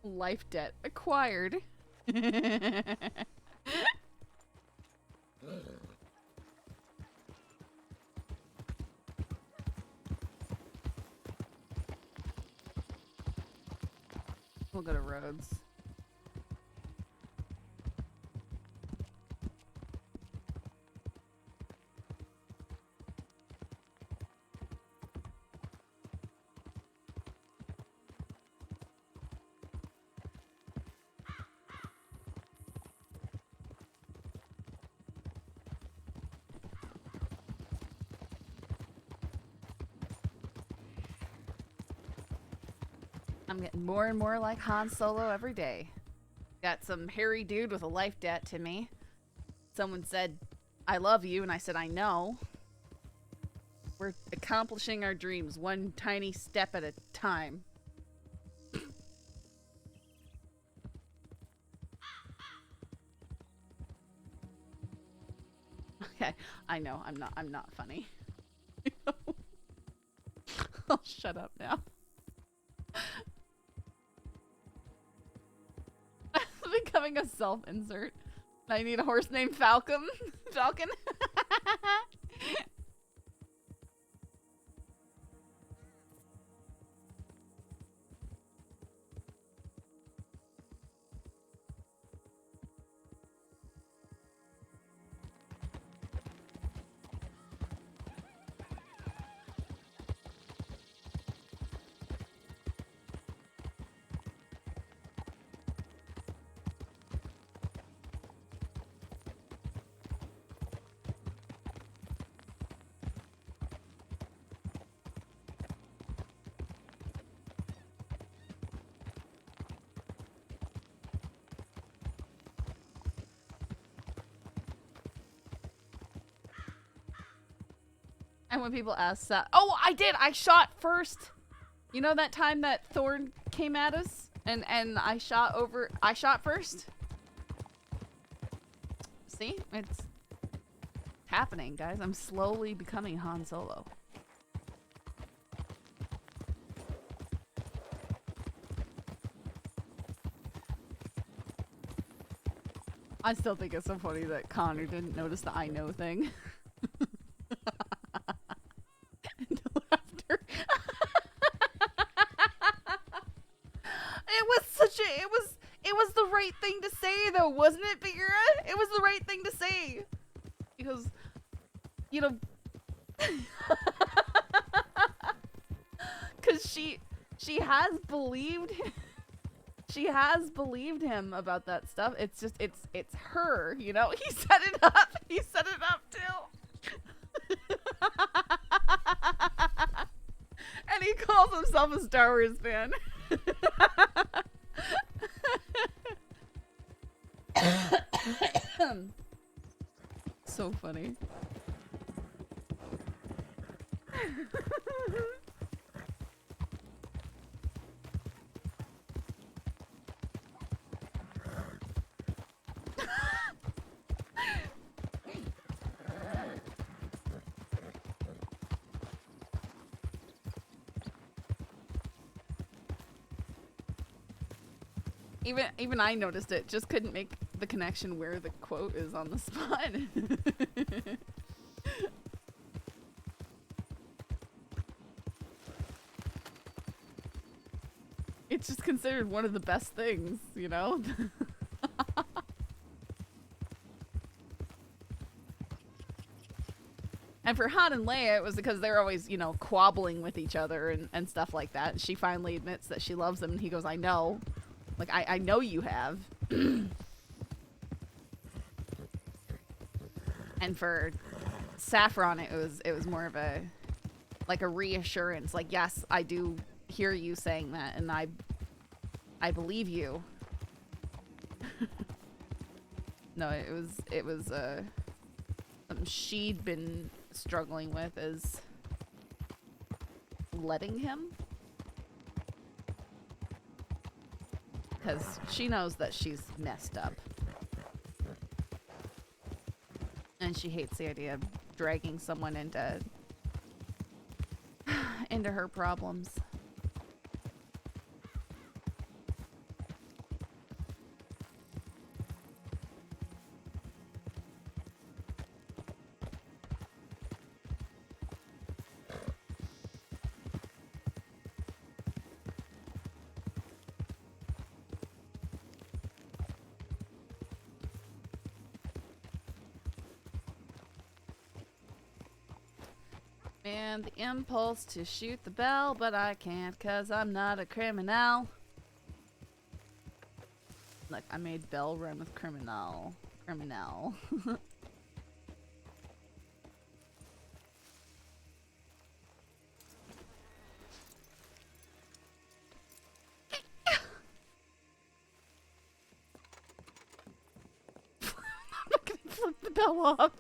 Life debt acquired. We'll go to Rhodes. I'm getting more and more like Han Solo every day. Got some hairy dude with a life debt to me. Someone said, I love you, and I said, I know. We're accomplishing our dreams one tiny step at a time. Okay, I know, I'm not funny. I'll shut up now. Becoming a self-insert. I need a horse named Falcon. Falcon. And when people ask that, oh, I did. I shot first. You know that time that Thorn came at us and I shot first? See? It's happening, guys. I'm slowly becoming Han Solo. I still think it's so funny that Connor didn't notice the I know thing. Until after. It was the right thing to say though, wasn't it, Bagheera? It was the right thing to say. Because, you know, because she has believed him. She has believed him about that stuff. It's just, it's her, you know? He set it up. He set it up too. And he calls himself a Star Wars fan. So funny. Even I noticed it, just couldn't make the connection where the quote is on the spot. It's just considered one of the best things, you know? And for Han and Leia, it was because they're always, you know, quabbling with each other and stuff like that. And she finally admits that she loves him, and he goes, I know. Like, I know you have. And for Saffron, it was more of a, like, a reassurance. Like, yes, I do hear you saying that, and I believe you. No, it was something she'd been struggling with, is letting him. Because she knows that she's messed up. And she hates the idea of dragging someone into her problems. And the impulse to shoot the bell, but I can't cause I'm not a criminal. Look, I made bell run with criminal. Criminal. I'm not gonna flip the bell off.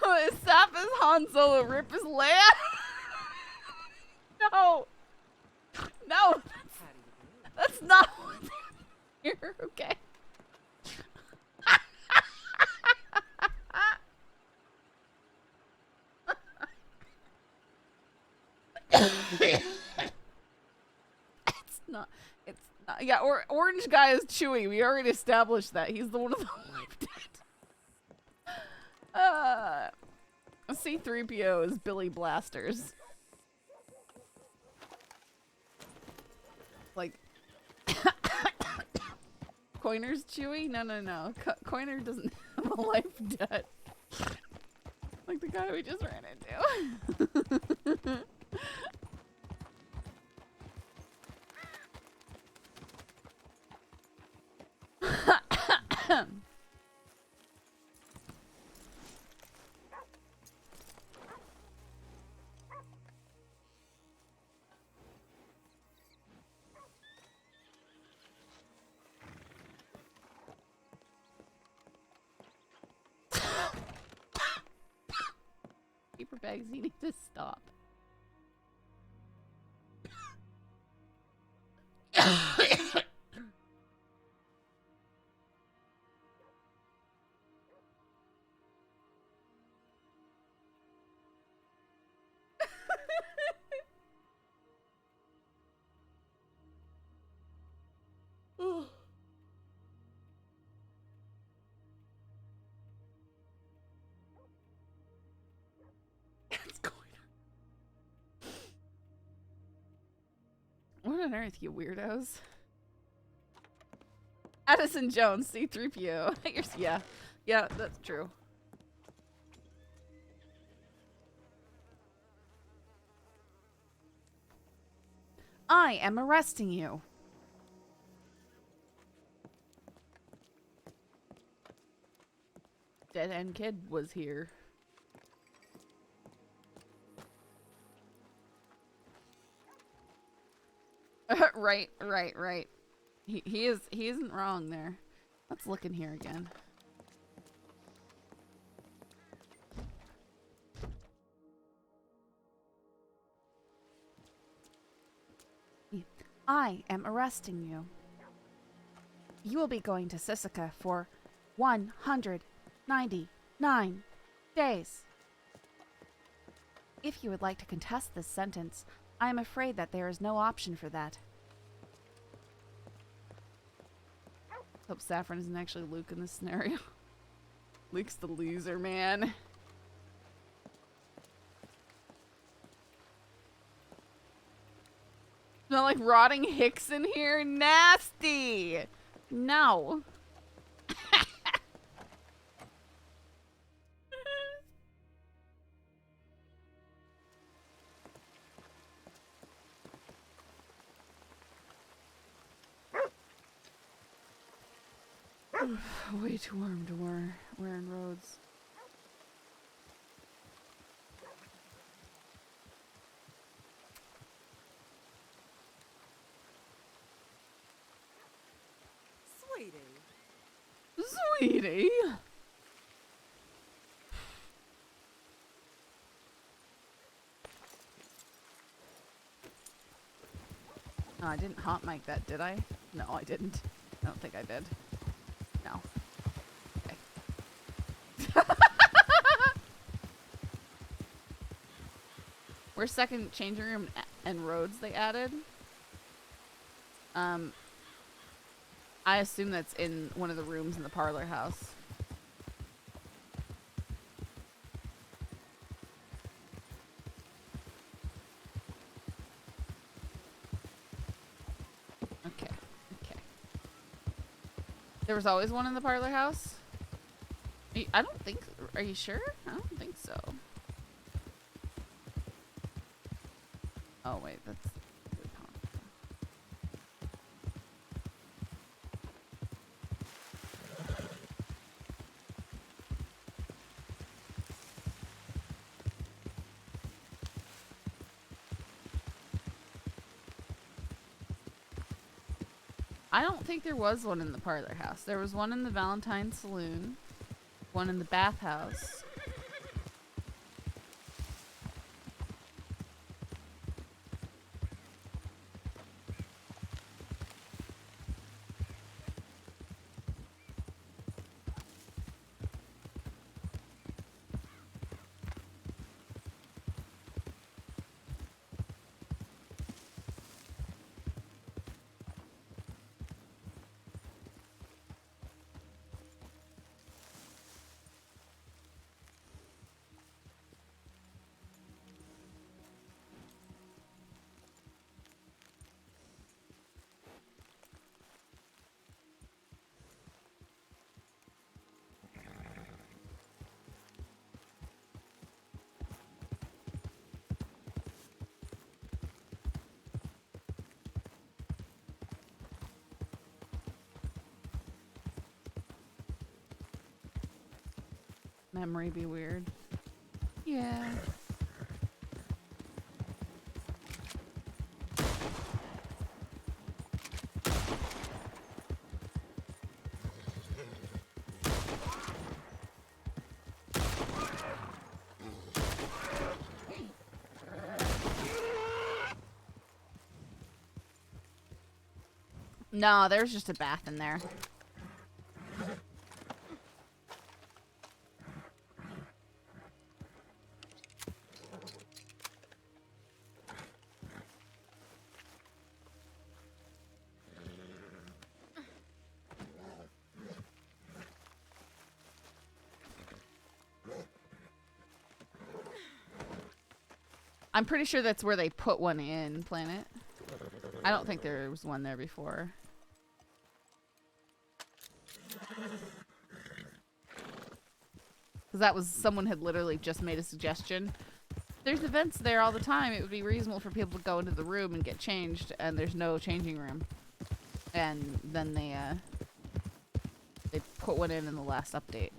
Oh, Sap is Han Solo, rip his land. No. No. That's not what's here, okay? It's not, yeah, orange guy is Chewy. We already established that. He's the one of the life dead. C-3PO is Billy Blasters. Like, Coiner's Chewy? No. Coiner doesn't have a life debt. Like the guy we just ran into. Paper bags, you need to stop. What on earth, you weirdos? Addison Jones, C-3PO. Yeah, that's true. I am arresting you. Dead End Kid was here. Right. He isn't wrong there. Let's look in here again. I am arresting you. You will be going to Sisika for 199 days. If you would like to contest this sentence, I am afraid that there is no option for that. Hope Saffron isn't actually Luke in this scenario. Luke's the loser, man. Smell like rotting hicks in here? Nasty! No. Way too warm to wear in roads. Sweetie. Oh, I didn't hot mic that, did I? No, I didn't. I don't think I did. No. Okay. Where's second changing room and roads they added? I assume that's in one of the rooms in the parlor house. Okay. There was always one in the parlor house? I don't think. Are you sure? I don't think so. Oh wait, that's. I don't think there was one in the parlor house. There was one in the Valentine saloon, one in the bathhouse. Memory be weird. Yeah. No, there's just a bath in there. I'm pretty sure that's where they put one in, Planet. I don't think there was one there before. Because that was, someone had literally just made a suggestion. There's events there all the time. It would be reasonable for people to go into the room and get changed, and there's no changing room. And then they put one in the last update.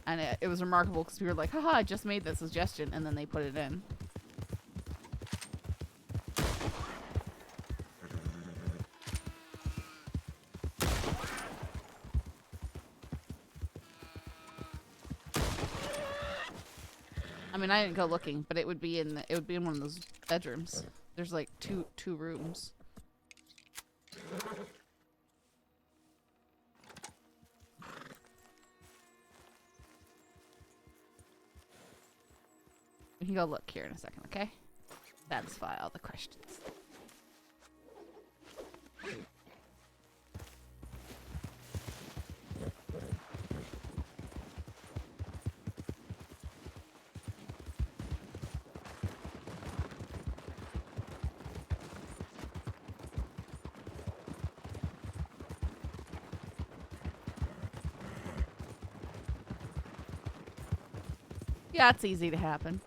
And it was remarkable because we were like, haha, I just made that suggestion, and then they put it in. I mean, I didn't go looking, but it would be in one of those bedrooms. There's like two rooms. We can go look here in a second, okay? Satisfy all the questions. Yeah, it's easy to happen.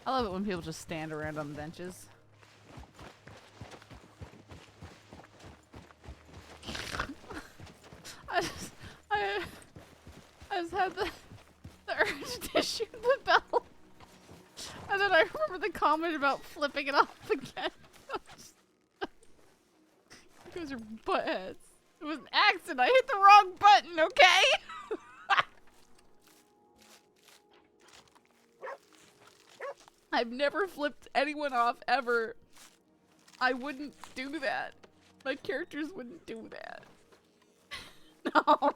I love it when people just stand around on the benches. I just had the urge to shoot the bell. And then I remember the comment about flipping it off again. You guys are buttheads. It was an accident. I hit the wrong button, okay? I've never flipped anyone off ever. I wouldn't do that. My characters wouldn't do that. No.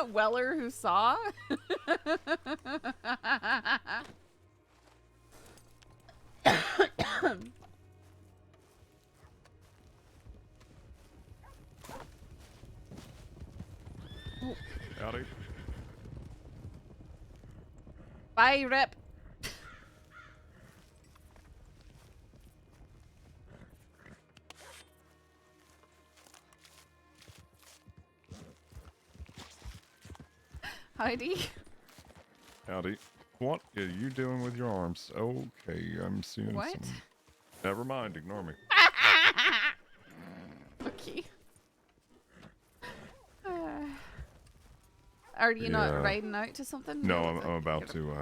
Weller who saw? Howdy. Bye, Rep. Heidi. Howdy. What are you doing with your arms? Okay, I'm seeing What? some... Never mind, ignore me. Okay. Are you not Yeah. riding out to something? No, Or is I'm it- about to.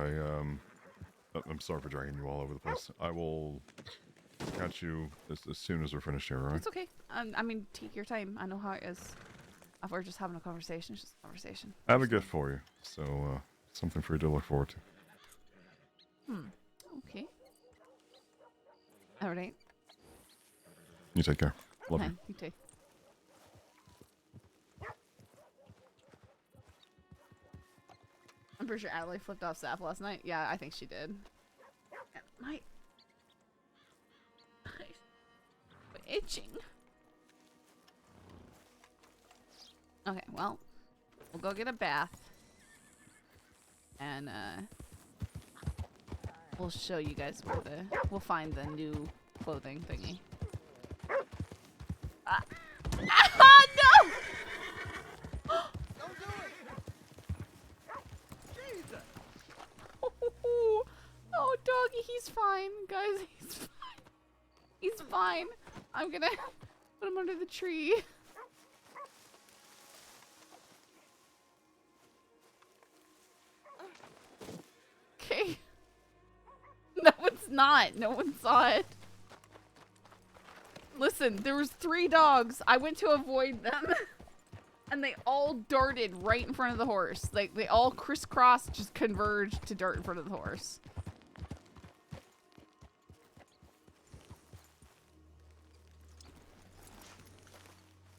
I'm sorry for dragging you all over the place. I will catch you as soon as we're finished here, all right? It's okay. I mean, take your time. I know how it is. If we're just having a conversation, it's just a conversation. I have a gift for you, so something for you to look forward to. Okay. All right. You take care. Love Hi, you. you too. I'm pretty sure Adelaide flipped off Saf last night. Yeah, I think she did. My itching. Okay, well, we'll go get a bath, and we'll show you guys where we'll find the new clothing thingy. Ah, no! Oh, doggy, he's fine, guys. He's fine. He's fine. I'm gonna put him under the tree. Okay. No, it's not. No one saw it. Listen, there was 3 dogs. I went to avoid them. And they all darted right in front of the horse. Like, they all crisscrossed, just converged to dart in front of the horse.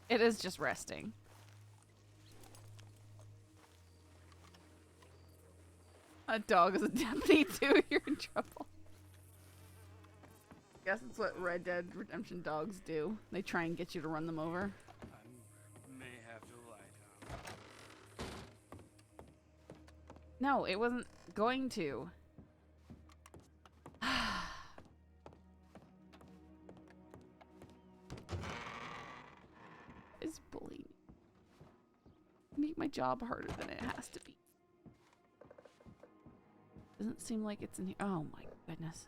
It is just resting. A dog is a deputy too. You're in trouble. Guess that's what Red Dead Redemption dogs do. They try and get you to run them over. May have to lie down. No, it wasn't going to. Is bullying. Make my job harder than it has to be. Doesn't seem like it's in here. Oh my goodness.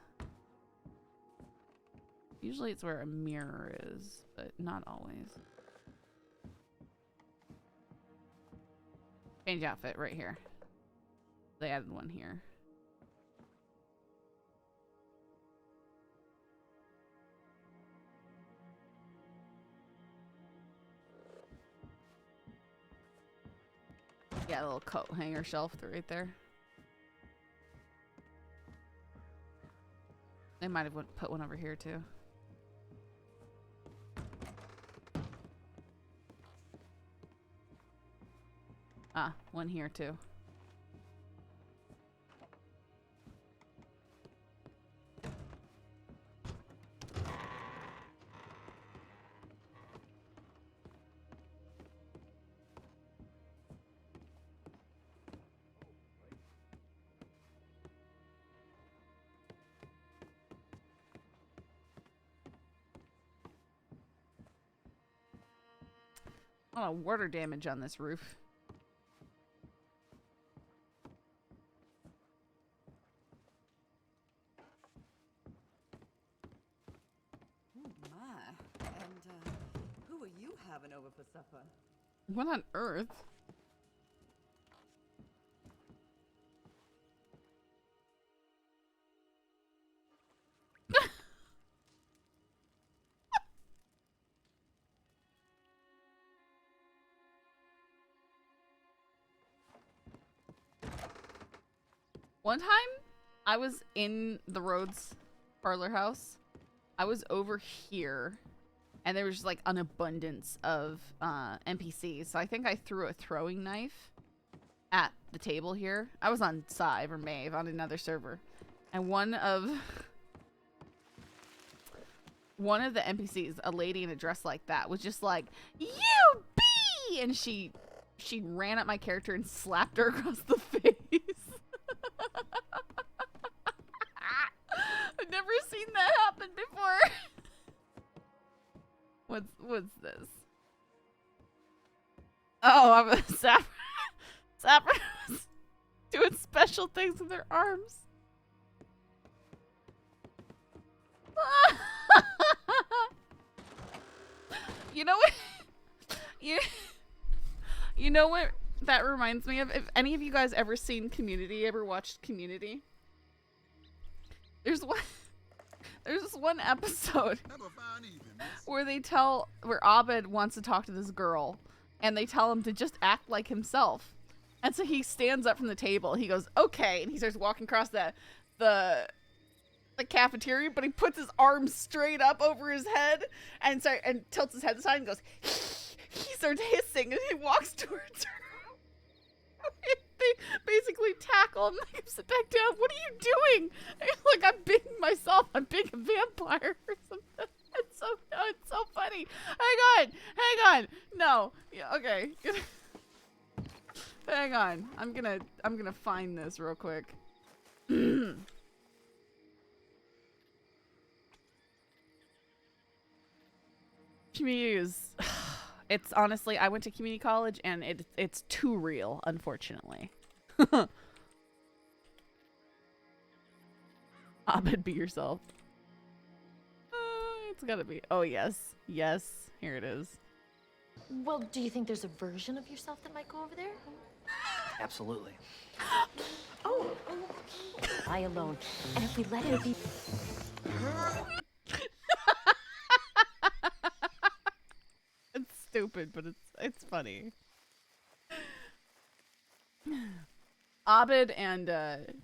Usually it's where a mirror is, but not always. Change outfit right here. They added one here. Yeah, a little coat hanger shelf right there. They might have put one over here too. Ah, one here too. Oh, water damage on this roof. My. And who are you having over for supper? What on earth? One time, I was in the Rhodes parlor house. I was over here, and there was just like an abundance of NPCs. So I think I threw a throwing knife at the table here. I was on Sive or Mave on another server, and one of the NPCs, a lady in a dress like that, was just like, "You bee!" and she ran at my character and slapped her across the face. I've never seen that happen before. What's this? Oh, I'm a Saffron was doing special things with their arms. You know what? You know what that reminds me of? If any of you guys ever seen Community, ever watched Community? There's this one episode where Abed wants to talk to this girl, and they tell him to just act like himself. And so he stands up from the table. He goes, "Okay," and he starts walking across the cafeteria, but he puts his arms straight up over his head and tilts his head aside and goes, he starts hissing, and he walks towards her. They basically tackle him, make him sit back down. "What are you doing?" And he's like, "I'm being myself. I'm being a vampire," or something. It's so funny. Hang on. No. Yeah, okay. Hang on. I'm gonna find this real quick. Community is, it's honestly, I went to community college and it's too real, unfortunately. Abed, be yourself. It's gotta be. Oh, yes. Here it is. Well, do you think there's a version of yourself that might go over there? Absolutely. Oh, I alone. And if we let it be... It's stupid, but it's funny. Abed and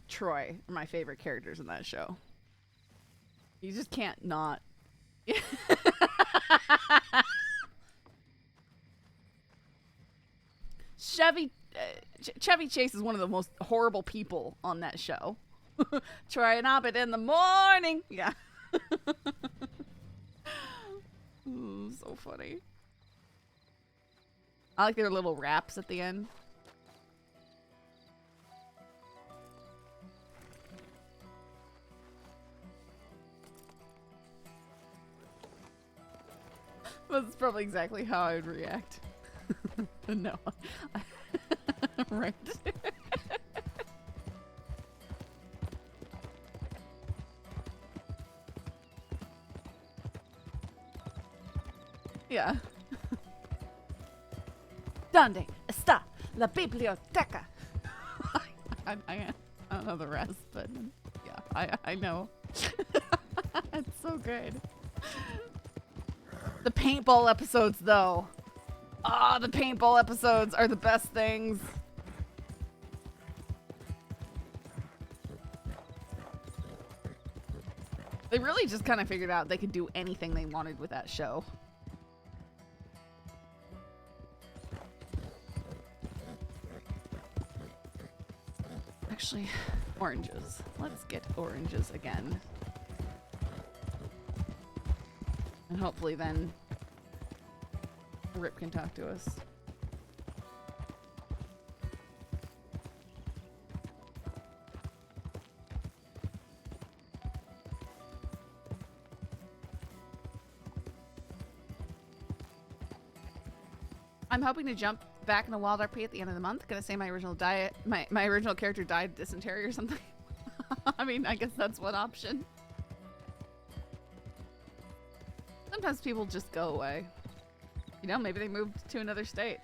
Troy are my favorite characters in that show. You just can't not. Chevy Chase is one of the most horrible people on that show. Troy and Abed in the morning. Yeah. Ooh, so funny. I like their little raps at the end. That's probably exactly how I would react. No. Right. Yeah. Donde está la biblioteca? I don't know the rest, but yeah, I know. It's so good. The paintball episodes, though. Ah, the paintball episodes are the best things. They really just kind of figured out they could do anything they wanted with that show. Actually, oranges. Let's get oranges again. And hopefully then Rip can talk to us. I'm hoping to jump back into WildRP at the end of the month. Gonna say my original my original character died of dysentery or something. I mean, I guess that's one option. Sometimes people just go away. You know, maybe they moved to another state.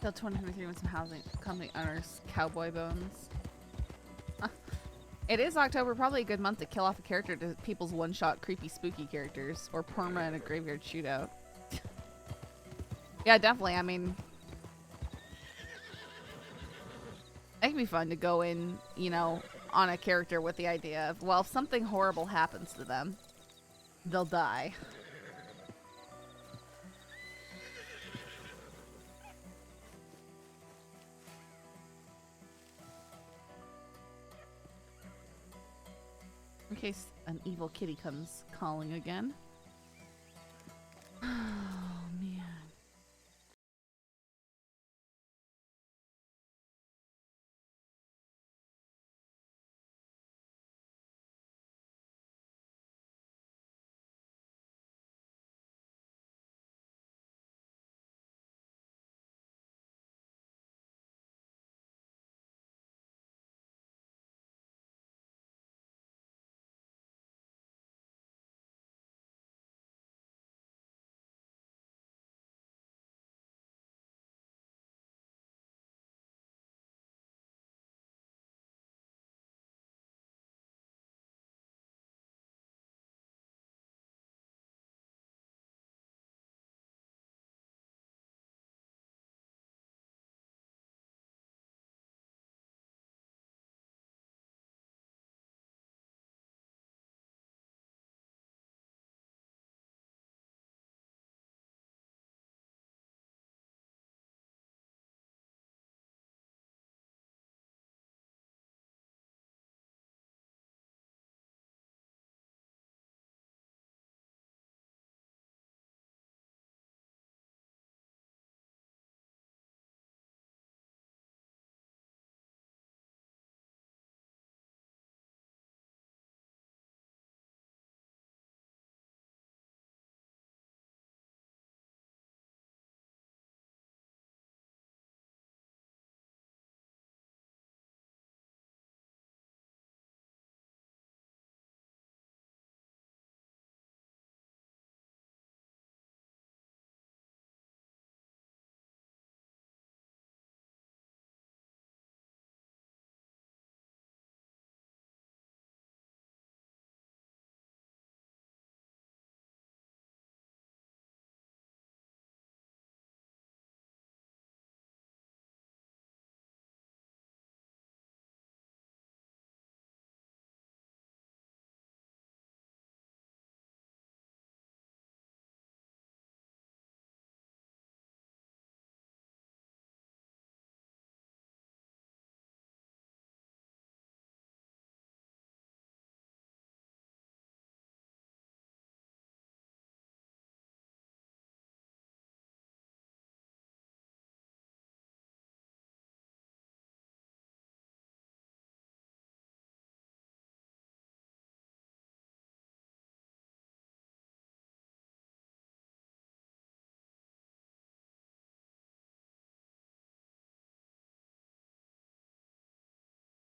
Till 2023 when some housing company unearths cowboy bones. It is October, probably a good month to kill off a character to people's one-shot creepy spooky characters or perma in a graveyard shootout. Yeah, definitely. I mean, it can be fun to go in, you know, on a character with the idea of, well, if something horrible happens to them, they'll die. In case an evil kitty comes calling again. Oh, man.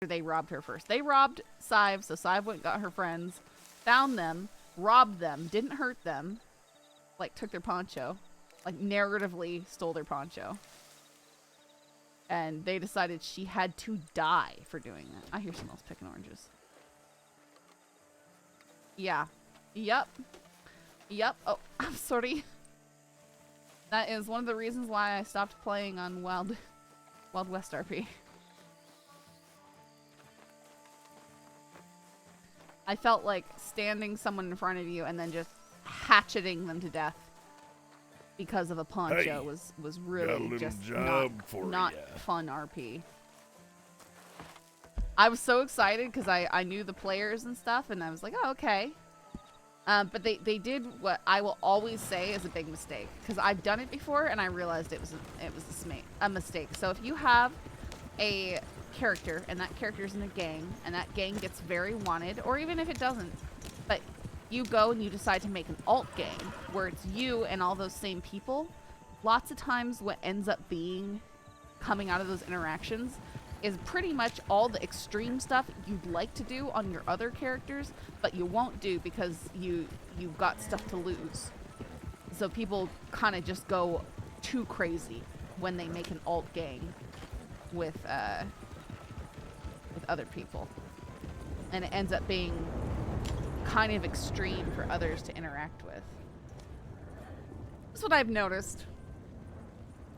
They robbed her first. They robbed Sive, so Sive went and got her friends, found them, robbed them, didn't hurt them, like took their poncho, like narratively stole their poncho. And they decided she had to die for doing that. I hear someone else picking oranges. Yeah. Yep. Yep. Oh, I'm sorry. That is one of the reasons why I stopped playing on Wild West RP. I felt like standing someone in front of you and then just hatcheting them to death because of a poncho was really just not fun RP. I was so excited because I knew the players and stuff, and I was like, oh, okay. But they did what I will always say is a big mistake, because I've done it before and I realized it was a mistake. So if you have a character and that character's in a gang and that gang gets very wanted, or even if it doesn't, but you go and you decide to make an alt gang where it's you and all those same people, lots of times what ends up being coming out of those interactions is pretty much all the extreme stuff you'd like to do on your other characters, but you won't do because you've got stuff to lose. So people kind of just go too crazy when they make an alt gang with other people, and it ends up being kind of extreme for others to interact with. That's what I've noticed.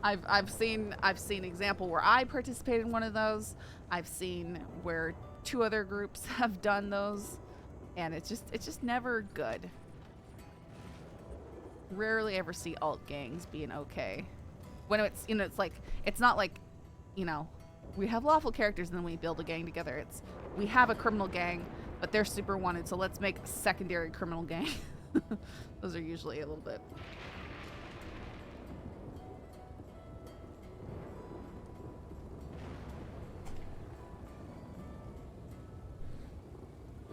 I've seen example where I participated in one of those. I've seen where 2 other groups have done those, and it's just never good. Rarely ever see alt gangs being okay. When it's, you know, it's like, it's not like, you know, we have lawful characters and then we build a gang together. It's, we have a criminal gang, but they're super wanted, so let's make a secondary criminal gang. Those are usually a little bit.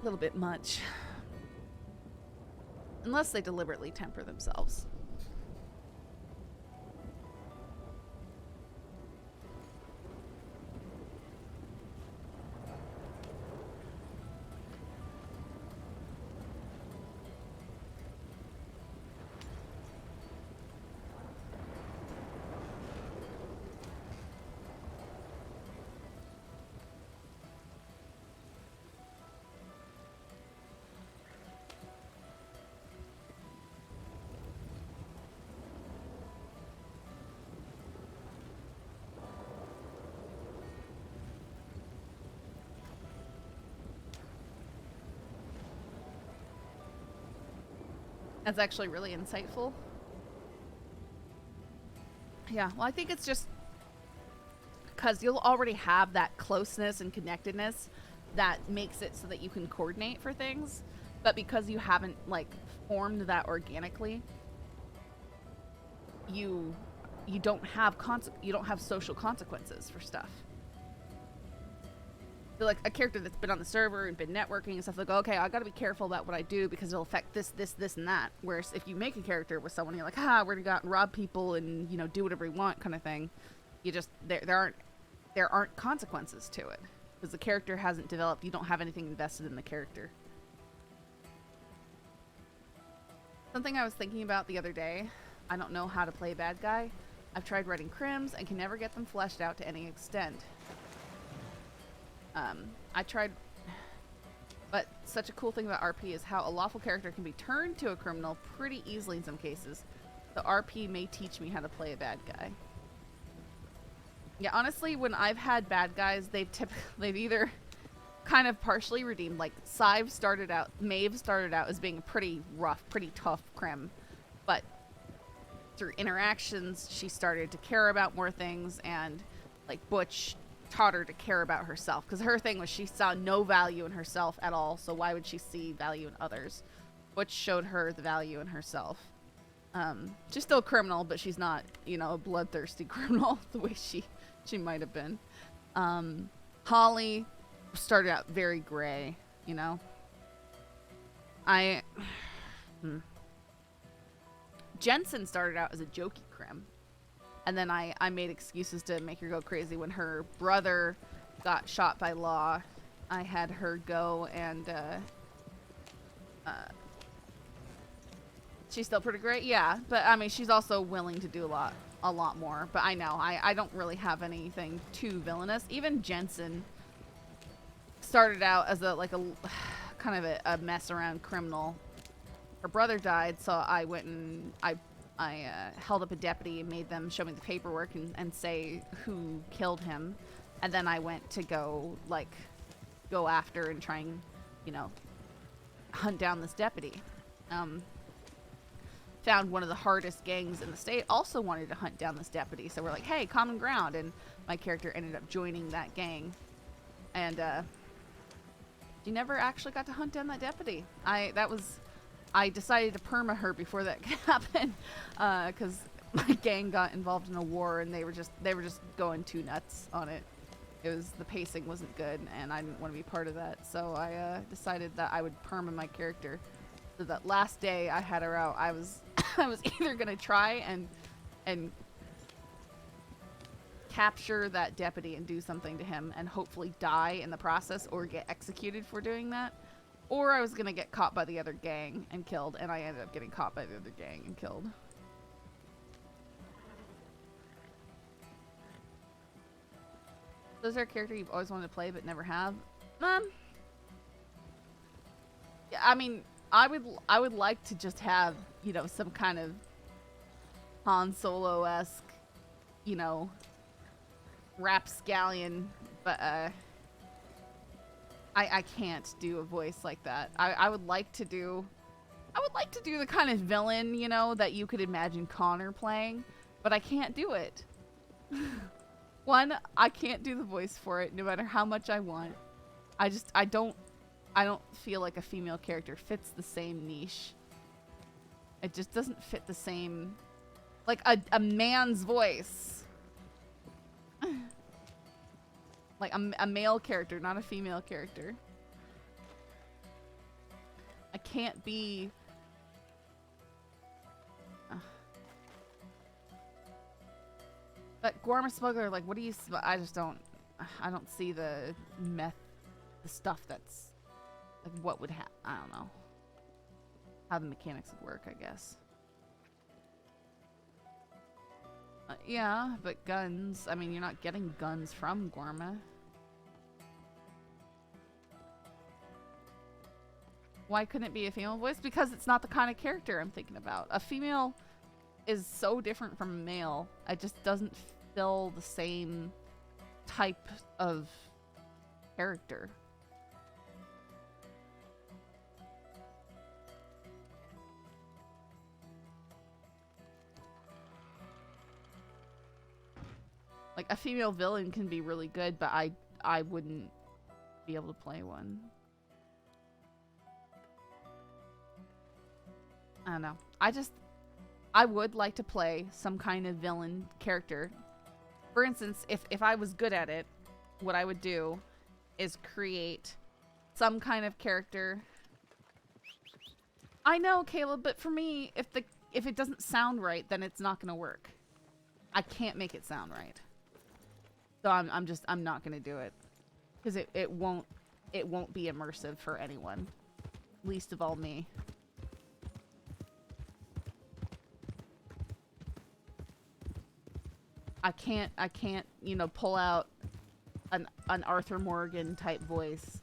A little bit much. Unless they deliberately temper themselves. That's actually really insightful. Yeah, well, I think it's just because you'll already have that closeness and connectedness that makes it so that you can coordinate for things. But because you haven't, like, formed that organically, you don't have social consequences for stuff. Like a character that's been on the server and been networking and stuff, like, okay, I gotta be careful about what I do because it'll affect this, and that. Whereas if you make a character with someone, you're like, we're gonna go out and rob people and, you know, do whatever we want kind of thing. You just, there aren't consequences to it because the character hasn't developed. You don't have anything invested in the character. Something I was thinking about the other day, I don't know how to play a bad guy. I've tried writing crims and can never get them fleshed out to any extent. I tried, but such a cool thing about RP is how a lawful character can be turned to a criminal pretty easily in some cases. The RP may teach me how to play a bad guy. Yeah, honestly, when I've had bad guys, they've either kind of partially redeemed. Like Maeve started out as being a pretty rough, pretty tough crim, but through interactions, she started to care about more things, and like Butch taught her to care about herself, because her thing was she saw no value in herself at all, so why would she see value in others? Butch showed her the value in herself. She's still a criminal, but she's not, you know, a bloodthirsty criminal the way she might have been. Holly started out very gray, you know. Jensen started out as a jokey crim. And then I made excuses to make her go crazy. When her brother got shot by law, I had her go and she's still pretty great, yeah. But I mean, she's also willing to do a lot more. But I know I don't really have anything too villainous. Even Jensen started out as a kind of a mess around criminal. Her brother died, so I went and I held up a deputy and made them show me the paperwork and say who killed him. And then I went to go after and try and, you know, hunt down this deputy. Found one of the hardest gangs in the state also wanted to hunt down this deputy. So we're like, hey, common ground. And my character ended up joining that gang. And she never actually got to hunt down that deputy. I decided to perma her before that happened, because my gang got involved in a war and they were just going too nuts on it. The pacing wasn't good and I didn't want to be part of that. So I decided that I would perma my character. So that last day I had her out, I was either gonna try and capture that deputy and do something to him and hopefully die in the process or get executed for doing that. Or I was gonna get caught by the other gang and killed, and I ended up getting caught by the other gang and killed. Is there a character you've always wanted to play but never have? Yeah, I mean, I would like to just have, you know, some kind of Han Solo-esque, you know, rapscallion, but I can't do a voice like that. I would like to do the kind of villain, you know, that you could imagine Connor playing, but I can't do it. One, I can't do the voice for it no matter how much I want. I don't feel like a female character fits the same niche. It just doesn't fit the same, like a man's voice. Like a male character, not a female character. I can't be... But Gorma Smuggler, like, what do you... I just don't... I don't see the stuff that's... Like, what would happen? I don't know. How the mechanics would work, I guess. Yeah, but guns... I mean, you're not getting guns from Gorma. Why couldn't it be a female voice? Because it's not the kind of character I'm thinking about. A female is so different from a male. It just doesn't fill the same type of character. Like, a female villain can be really good, but I wouldn't be able to play one. I don't know. I would like to play some kind of villain character. For instance, if I was good at it, what I would do is create some kind of character. I know, Caleb, but for me, if it doesn't sound right, then it's not gonna work. I can't make it sound right. So I'm not gonna do it. Because it won't be immersive for anyone. Least of all me. I can't, you know, pull out an Arthur Morgan type voice.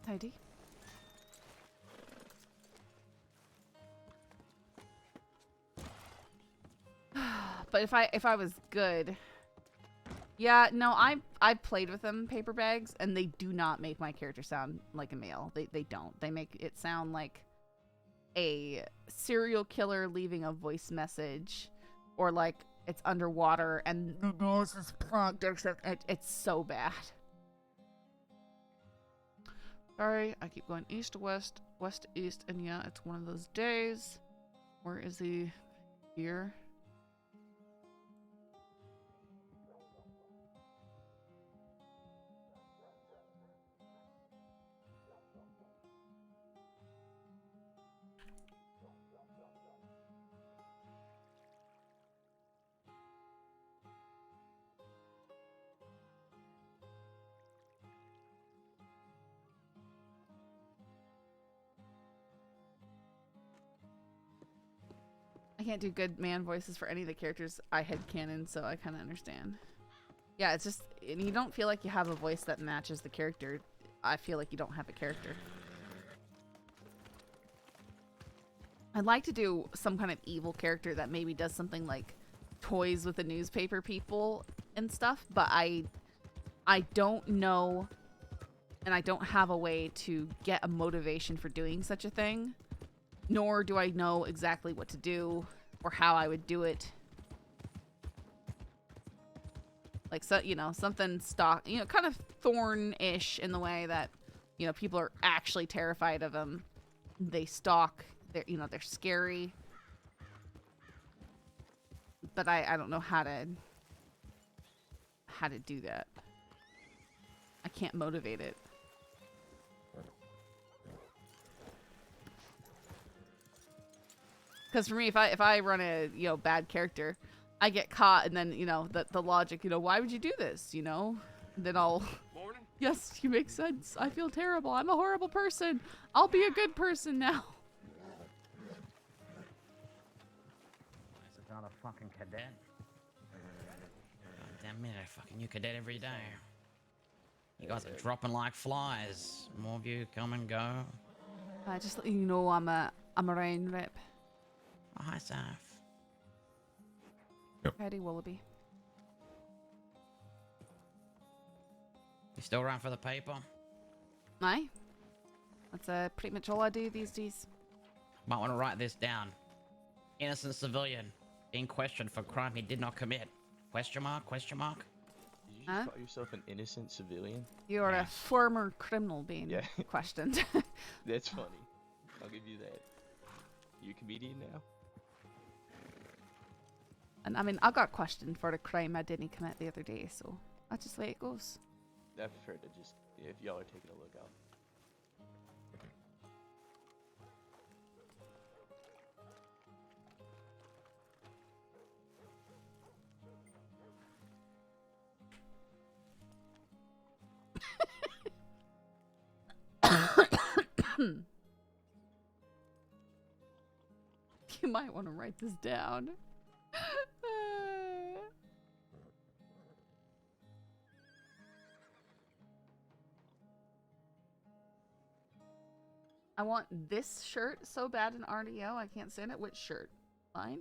Heidi? But if I was good... Yeah, no, I've played with them, paper bags, and they do not make my character sound like a male. They don't. They make it sound like a serial killer leaving a voice message, or like it's underwater and the nose is plugged. It's so bad. Sorry, I keep going east to west, west to east, and yeah, it's one of those days. Where is he? Here. I can't do good man voices for any of the characters I headcanon, so I kind of understand. Yeah, it's just, and you don't feel like you have a voice that matches the character. I feel like you don't have a character. I'd like to do some kind of evil character that maybe does something like toys with the newspaper people and stuff, but I don't know, and I don't have a way to get a motivation for doing such a thing. Nor do I know exactly what to do or how I would do it. Like, so, you know, something stock, you know, kind of Thorn-ish in the way that, you know, people are actually terrified of them. They stalk, they're, you know, they're scary. But I don't know how to do that. I can't motivate it. Because for me, if I run a, you know, bad character, I get caught, and then, you know, the logic, you know, why would you do this, you know? And then I'll Yes, you make sense. I feel terrible. I'm a horrible person. I'll be a good person now. It's not a fucking cadet. Damn minute, I fucking new cadet every day. You guys are dropping like flies. More of you come and go. Just let you know I'm a rain rep. Oh, hi, Saf. Howdy, Wallaby. You still run for the paper? Aye. That's pretty much all I do these days. Might want to write this down. Innocent civilian being questioned for crime he did not commit. Question mark? Question mark? Did you just call yourself an innocent civilian? You're a former criminal being questioned. That's funny. I'll give you that. You a comedian now? And I mean, I got questioned for a crime I didn't commit the other day, so that's just the way it goes. I prefer to just, if y'all are taking a look out. You might want to write this down. I want this shirt so bad in RDO. I can't stand it. Which shirt? Mine?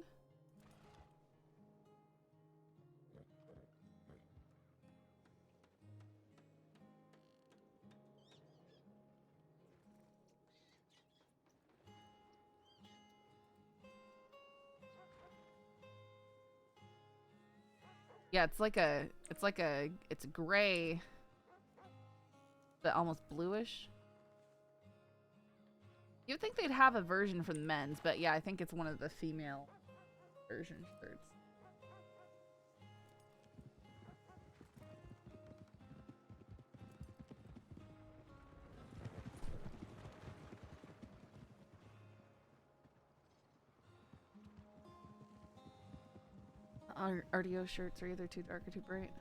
Yeah, it's gray, but almost bluish. You'd think they'd have a version for the men's, but yeah, I think it's one of the female version shirts. Our RDO shirts are either too dark or too bright.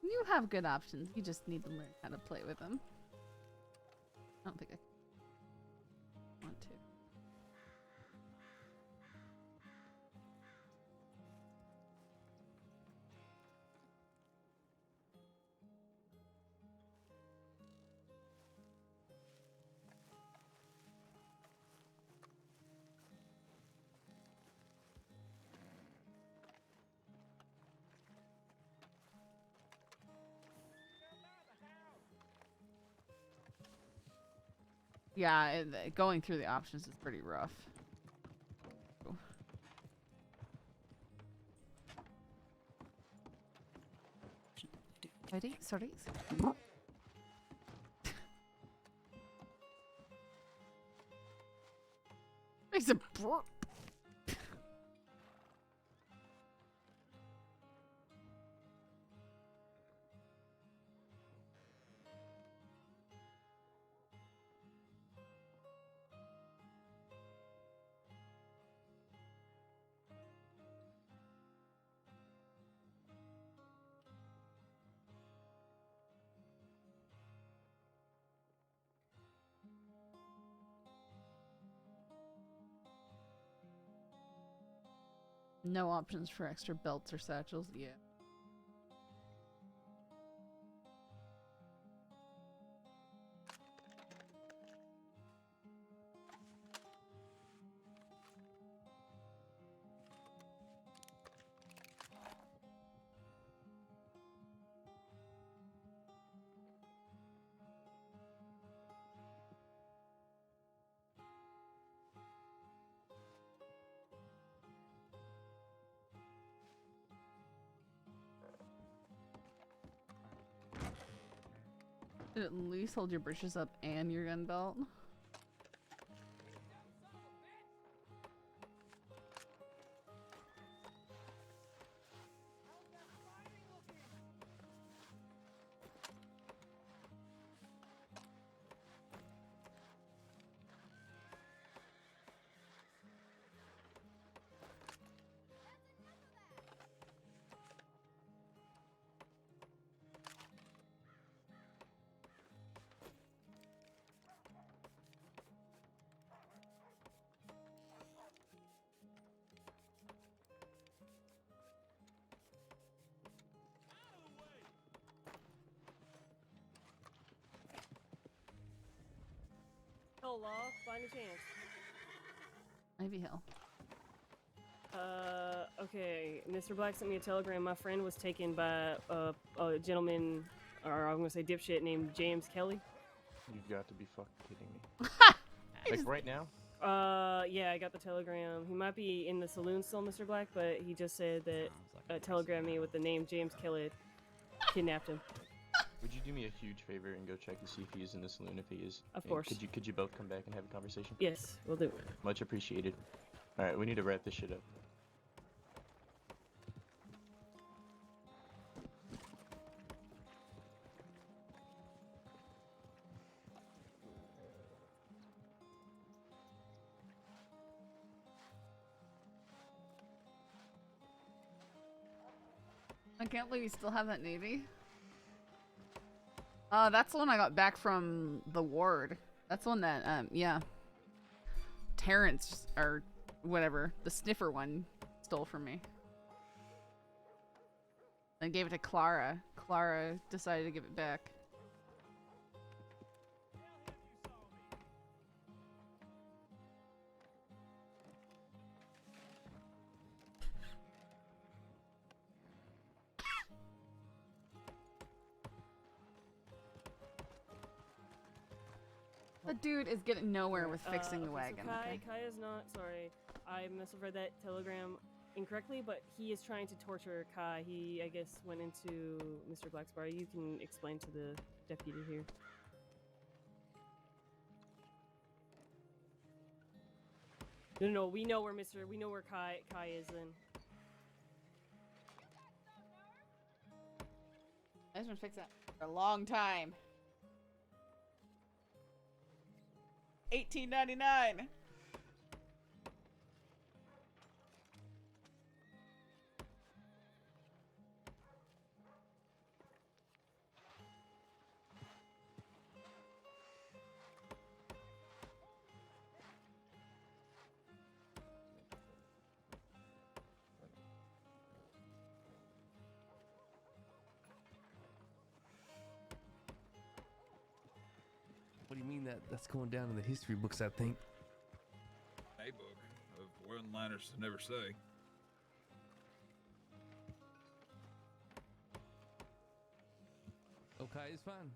You have good options. You just need to learn how to play with them. I don't think I want to. Yeah, going through the options is pretty rough. Ready? Sorry. Makes a burp. No options for extra belts or satchels. Yeah. Should at least hold your britches up and your gun belt. Law, by any chance? Ivy Hill. Okay. Mr. Black sent me a telegram. My friend was taken by a gentleman, or I'm gonna say dipshit, named James Kelly. You've got to be fucking kidding me. Like right now? Yeah, I got the telegram. He might be in the saloon still, Mr. Black, but he just said that telegrammed me with the name James Kelly had kidnapped him. Would you do me a huge favor and go check to see if he is in the saloon? If he is, Of and course. Could you both come back and have a conversation? Yes, we'll do. Much appreciated. All right, we need to wrap this shit up. I can't believe you still have that Navy. That's the one I got back from the ward. That's the one that, yeah. Terrence, or whatever, the sniffer one, stole from me. Then gave it to Clara. Clara decided to give it back. The dude is getting nowhere with fixing the Okay, wagon. So Okay. Kai is not, sorry, I must have read that telegram incorrectly, but he is trying to torture Kai. He, I guess, went into Mr. Black's bar. You can explain to the deputy here. No, we know where Kai is then. I just want to fix that for a long time. $18.99. What do you mean that's going down in the history books, I think? A book of one-liners to never say. Okay, it's fine.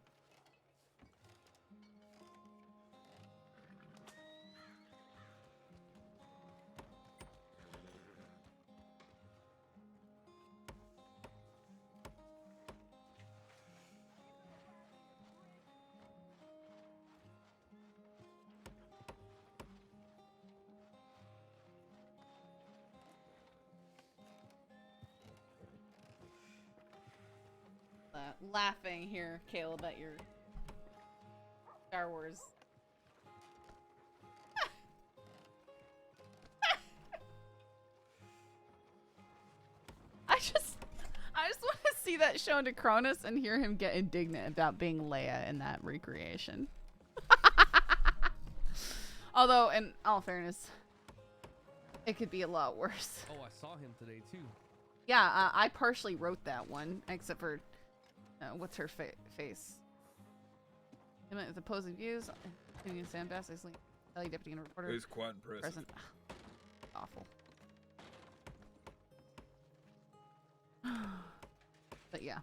Laughing here, Caleb, at your Star Wars. I just want to see that shown to Cronus and hear him get indignant about being Leia in that recreation. Although, in all fairness, it could be a lot worse. Oh, I saw him today too. Yeah, I partially wrote that one, except for what's her face? The opposing views. Gideon Sandbass, LA deputy and reporter. It was quite impressive. Present. Awful. But yeah.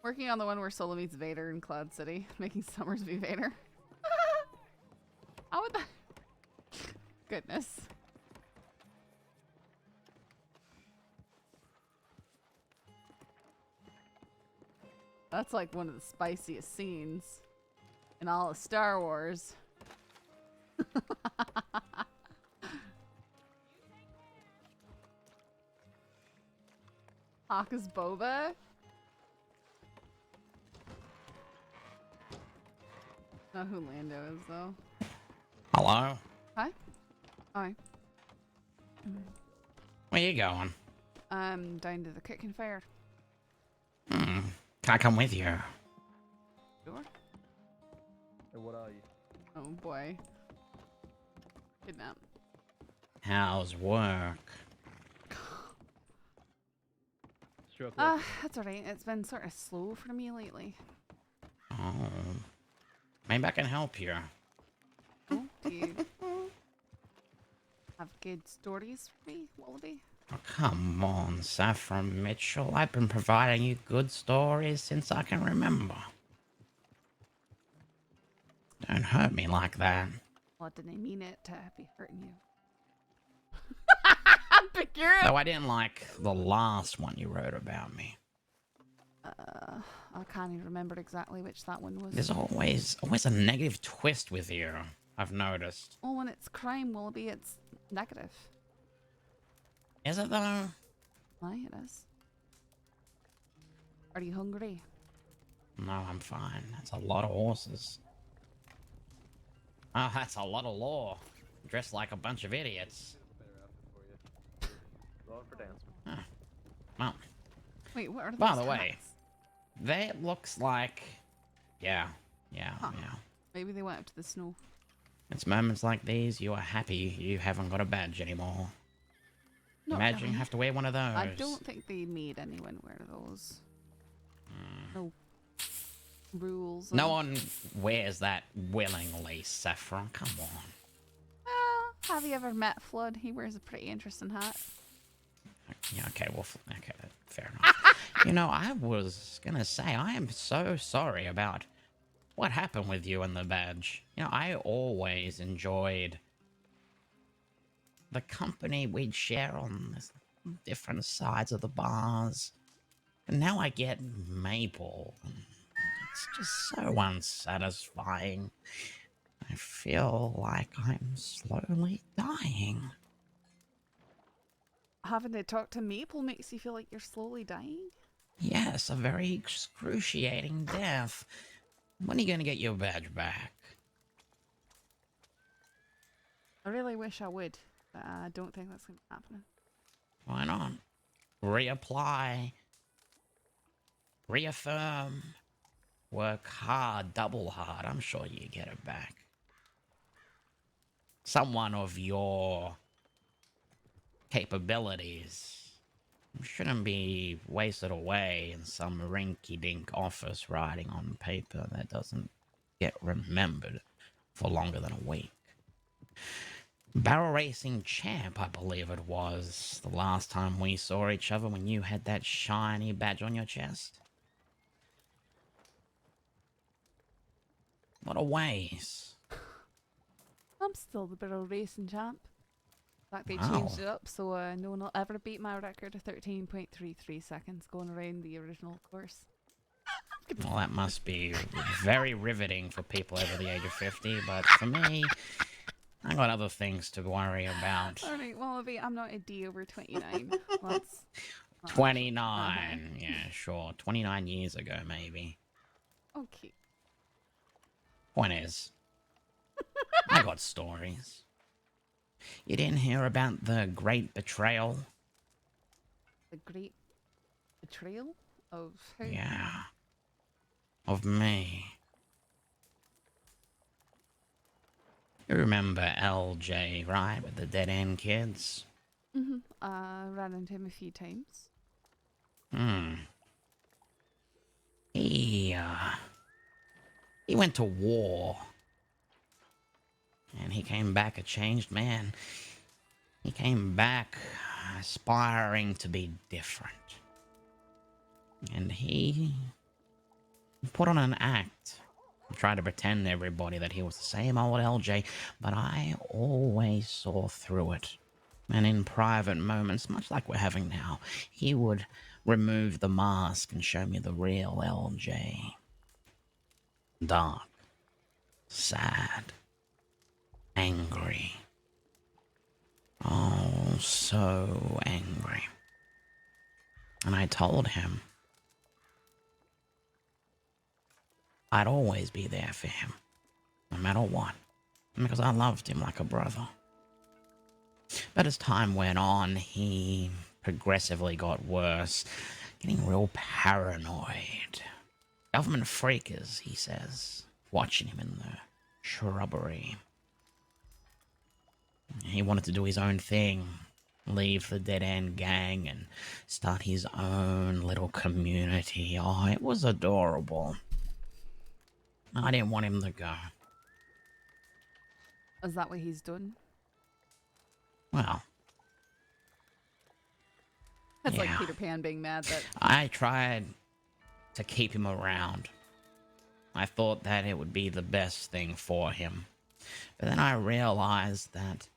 Working on the one where Solo meets Vader in Cloud City, making Summers be Vader. How would that? goodness. That's like one of the spiciest scenes in all of Star Wars. Hawk's Boba? Not who Lando is, though. Hello? Hi. Hi. Where you going? I'm down to the cooking fire. Can I come with you? Sure. And what are you? Oh boy. Kidnap. How's work? That's alright. It's been sort of slow for me lately. Oh. Maybe I can help you. Oh, do you have good stories for me, Wallaby? Oh, come on, Saffron Mitchell. I've been providing you good stories since I can remember. Don't hurt me like that. Well, I didn't mean it to be hurting you. Though I didn't like the last one you wrote about me. I can't even remember exactly which that one was. There's always a negative twist with you, I've noticed. Well, when it's crime, Wallaby, it's negative. Is it though? Aye, it is. Are you hungry? No, I'm fine. That's a lot of horses. Oh, that's a lot of law. Dressed like a bunch of idiots. Going for dance. Huh. Well. Wait, what are those By the way, hats? that looks like... Yeah. Huh. Maybe they went up to the snow. It's moments like these you are happy you haven't got a badge anymore. Not Imagine really. you have to wear one of those. I don't think they made anyone wear those. No rules. No one wears that willingly, Saffron. Come on. Well, have you ever met Flood? He wears a pretty interesting hat. Yeah, okay, well, okay, fair enough. You know, I was gonna say, I am so sorry about what happened with you and the badge. You know, I always enjoyed the company we'd share on the different sides of the bars. And now I get Maple. It's just so unsatisfying. I feel like I'm slowly dying. Having to talk to Maple makes you feel like you're slowly dying? Yes, a very excruciating death. When are you gonna get your badge back? I really wish I would, but I don't think that's going to be happening. Why not? Reapply. Reaffirm. Work hard, double hard. I'm sure you get it back. Someone of your capabilities shouldn't be wasted away in some rinky-dink office writing on paper that doesn't get remembered for longer than a week. Barrel racing champ, I believe it was, the last time we saw each other when you had that shiny badge on your chest. What a waste. I'm still the barrel racing champ. In fact, they Wow. changed it up so no one will ever beat my record of 13.33 seconds going around the original course. Well, that must be very riveting for people over the age of 50, but for me, I got other things to worry about. Alright, Wallaby, I'm not a D over 29. Let's 29, yeah, sure. 29 years ago, maybe. Okay. Point is, I got stories. You didn't hear about the great betrayal? The great betrayal of who? Yeah. Of me. You remember LJ, right? With the dead end kids? Mm-hmm. Ran into him a few times. He went to war. And he came back a changed man. He came back aspiring to be different. And he put on an act Tried to pretend to everybody that he was the same old LJ, but I always saw through it. And in private moments, much like we're having now, he would remove the mask and show me the real LJ. Dark, sad, angry. Oh, so angry. And I told him I'd always be there for him, no matter what, because I loved him like a brother. But as time went on, he progressively got worse, getting real paranoid. Government freakers, he says, watching him in the shrubbery. He wanted to do his own thing, leave the Dead End gang and start his own little community. Oh, it was adorable. I didn't want him to go. Is that what he's done? Well, That's yeah. like Peter Pan being mad that... I tried to keep him around. I thought that it would be the best thing for him. But then I realized that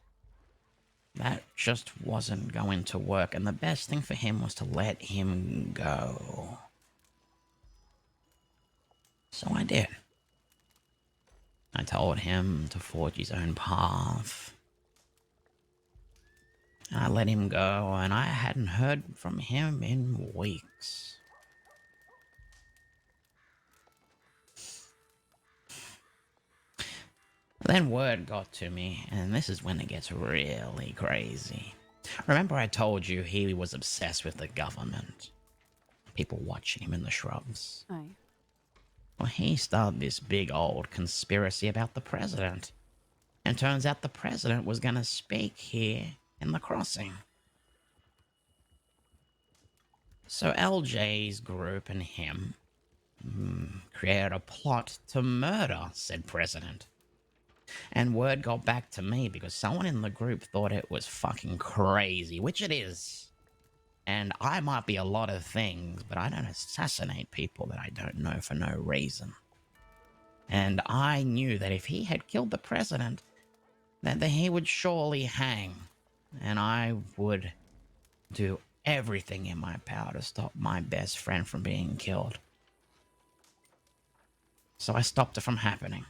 that just wasn't going to work, and the best thing for him was to let him go. So I did. I told him to forge his own path. I let him go, and I hadn't heard from him in weeks. Then word got to me, and this is when it gets really crazy. Remember I told you he was obsessed with the government? People watching him in the shrubs. Aye. Well, he started this big old conspiracy about the president. And turns out the president was going to speak here in the crossing. So LJ's group and him created a plot to murder said president. And word got back to me because someone in the group thought it was fucking crazy, which it is. And I might be a lot of things, but I don't assassinate people that I don't know for no reason. And I knew that if he had killed the president, that he would surely hang. And I would do everything in my power to stop my best friend from being killed. So I stopped it from happening.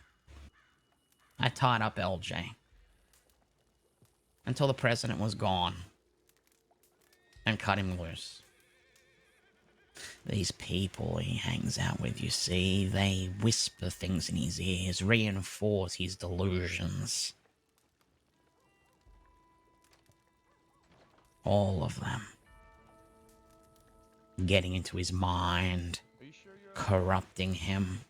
I tied up LJ until the president was gone and cut him loose. These people he hangs out with, you see, they whisper things in his ears, reinforce his delusions. All of them. Getting into his mind, corrupting him.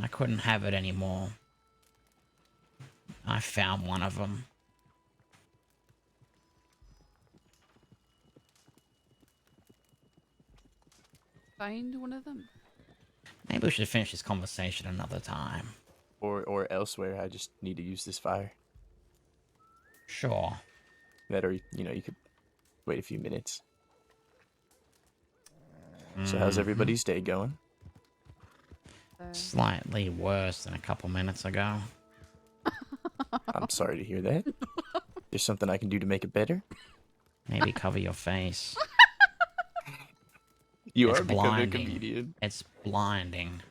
I couldn't have it anymore. I found one of them. Find one of them? Maybe we should finish this conversation another time. Or elsewhere. I just need to use this fire. Sure. That, or, you know, you could wait a few minutes. So how's everybody's day going? Slightly worse than a couple minutes ago. I'm sorry to hear that. There's something I can do to make it better? Maybe cover your face. You It's are becoming a blinding. comedian. It's blinding.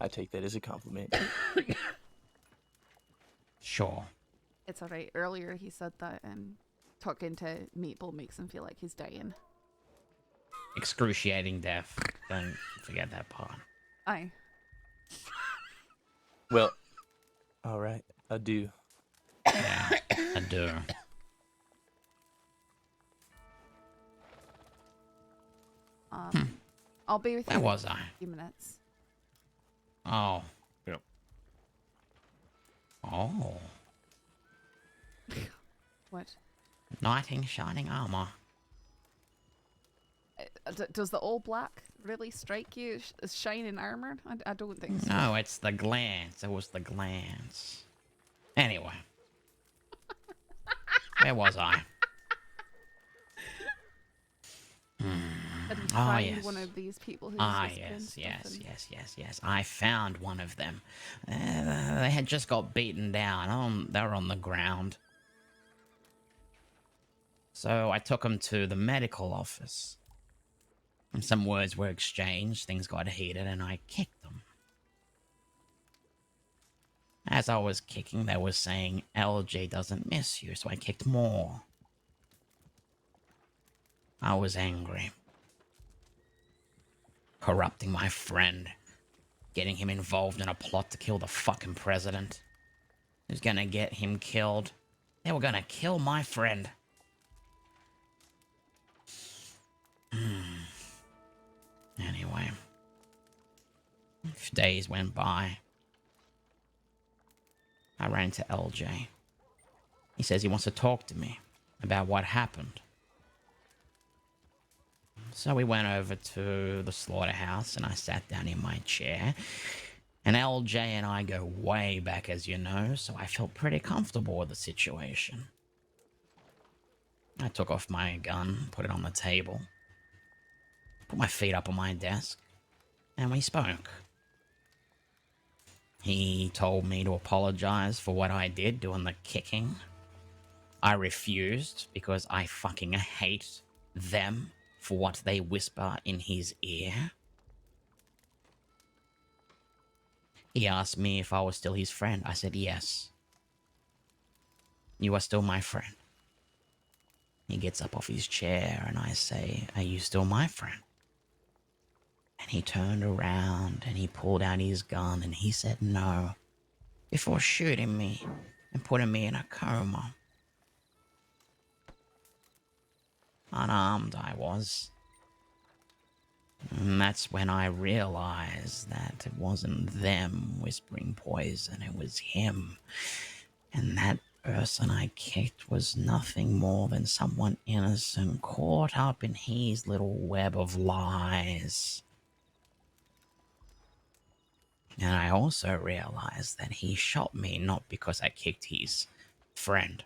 I take that as a compliment. Sure. It's alright. Earlier he said that talking to Maple makes him feel like he's dying. Excruciating death. Don't forget that part. Aye. Well, alright, adieu. Yeah, I do. I'll be with you Where was I? in a few minutes. Oh. Yep. Oh. What? Knight in shining armor. Does the all black really strike you as shining armor? I don't think so. No, it's the glance. It was the glance. Anyway. Where was I? Did we Oh, find yes. one of these people who's Ah, whispering yes, stuff yes. I found one of them. They had just got beaten down. They were on the ground. So I took them to the medical office. And some words were exchanged, things got heated, and I kicked them. As I was kicking, they were saying, LJ doesn't miss you, so I kicked more. I was angry. Corrupting my friend. Getting him involved in a plot to kill the fucking president. Who's gonna get him killed? They were gonna kill my friend. Anyway. Days went by. I ran into LJ. He says he wants to talk to me about what happened. So we went over to the slaughterhouse and I sat down in my chair. And LJ and I go way back, as you know, so I felt pretty comfortable with the situation. I took off my gun, put it on the table, put my feet up on my desk, and we spoke. He told me to apologize for what I did doing the kicking. I refused because I fucking hate them for what they whisper in his ear. He asked me if I was still his friend. I said yes. You are still my friend. He gets up off his chair and I say, are you still my friend? And he turned around and he pulled out his gun and he said no, before shooting me and putting me in a coma. Unarmed I was. And that's when I realized that it wasn't them whispering poison, it was him. And that person I kicked was nothing more than someone innocent caught up in his little web of lies. And I also realized that he shot me not because I kicked his friend,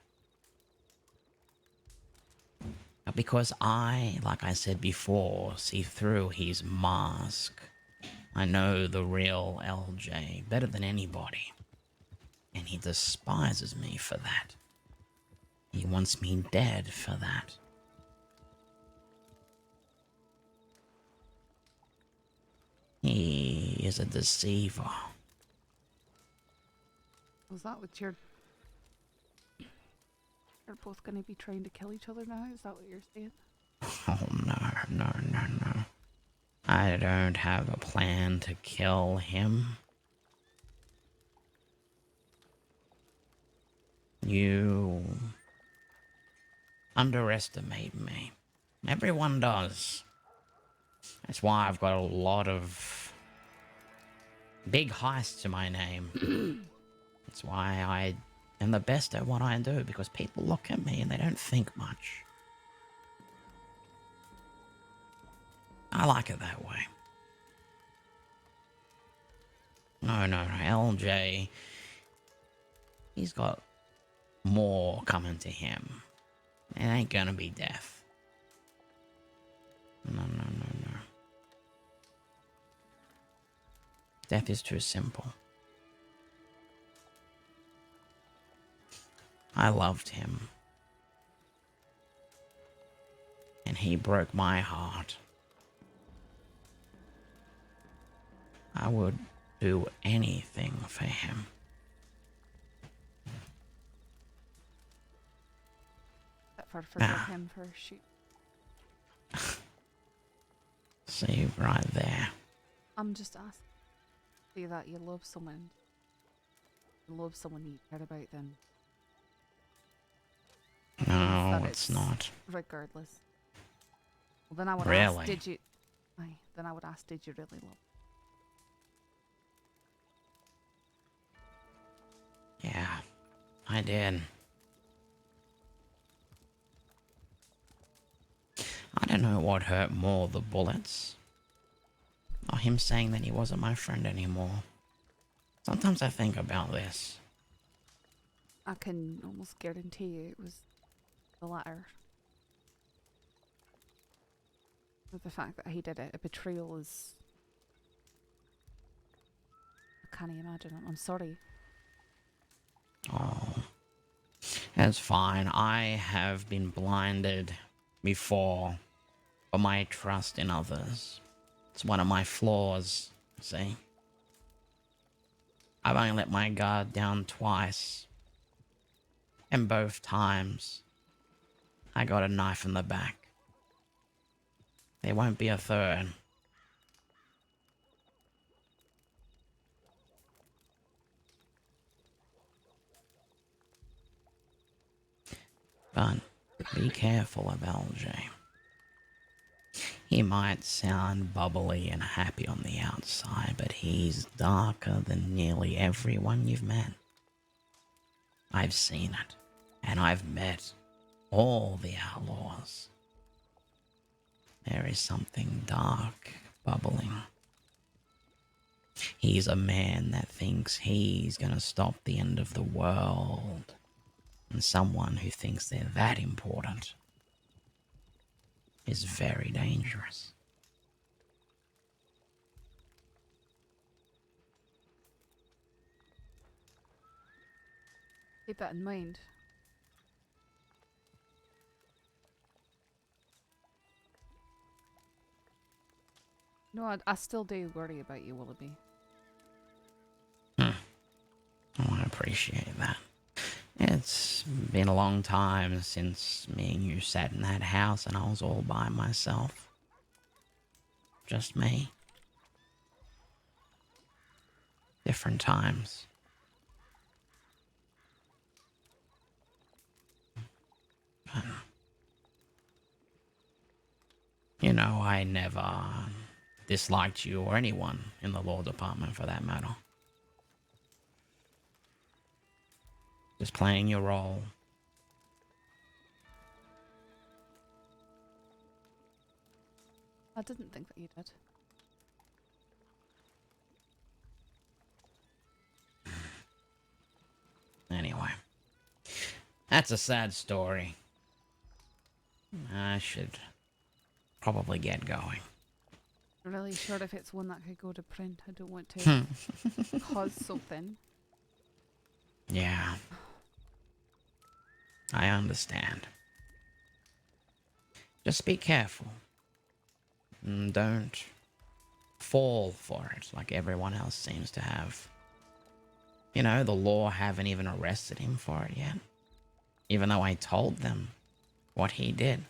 but because I, like I said before, see through his mask. I know the real LJ better than anybody. And he despises me for that. He wants me dead for that. He is a deceiver. Was that what you're both going to be trying to kill each other now? Is that what you're saying? Oh, no. I don't have a plan to kill him. You underestimate me. Everyone does. That's why I've got a lot of big heists to my name. That's why I am the best at what I do, because people look at me and they don't think much. I like it that way. No, LJ, he's got more coming to him. It ain't gonna be death. No. Death is too simple. I loved him. And he broke my heart. I would do anything for him. Except for forgive him for shoot. See, right there. I'm just asking. See that you love someone. You love someone you care about, then. No, it's not. Regardless. Well, then I would Really? ask, did you... Then I would ask, did you really love? Yeah, I did. I don't know what hurt more, the bullets, or him saying that he wasn't my friend anymore. Sometimes I think about this. I can almost guarantee you it was the latter. The fact that he did it, a betrayal is... I can't imagine. I'm sorry. Oh, that's fine. I have been blinded before by my trust in others. It's one of my flaws, see? I've only let my guard down twice. And both times, I got a knife in the back. There won't be a third. But be careful of LJ. He might sound bubbly and happy on the outside, but he's darker than nearly everyone you've met. I've seen it, and I've met all the outlaws. There is something dark bubbling. He's a man that thinks he's gonna stop the end of the world, and someone who thinks they're that important is very dangerous. Keep that in mind. No, I still do worry about you, Wallaby. Oh, I appreciate that. It's been a long time since me and you sat in that house and I was all by myself. Just me. Different times. But, you know, I never disliked you or anyone in the law department for that matter. Just playing your role. I didn't think that you did. Anyway, that's a sad story. I should probably get going. Really sure if it's one that could go to print. I don't want to cause something. Yeah. I understand. Just be careful. And don't fall for it like everyone else seems to have. You know, the law haven't even arrested him for it yet. Even though I told them what he did.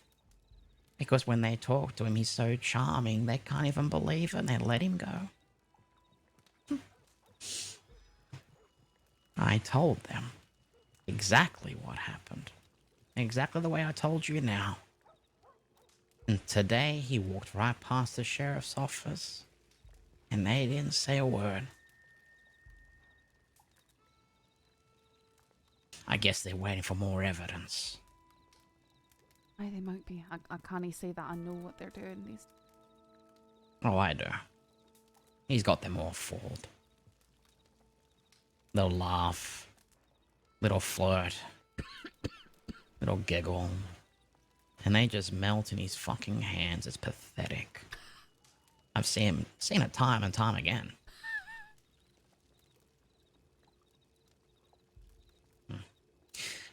Because when they talk to him, he's so charming, they can't even believe it and they let him go. I told them exactly what happened. Exactly the way I told you now. And today, he walked right past the sheriff's office, and they didn't say a word. I guess they're waiting for more evidence. Aye, they might be. I can't say that I know what they're doing. These. Oh, I do. He's got them all fooled. Little laugh. Little flirt. Little giggle. And they just melt in his fucking hands. It's pathetic. I've seen it time and time again.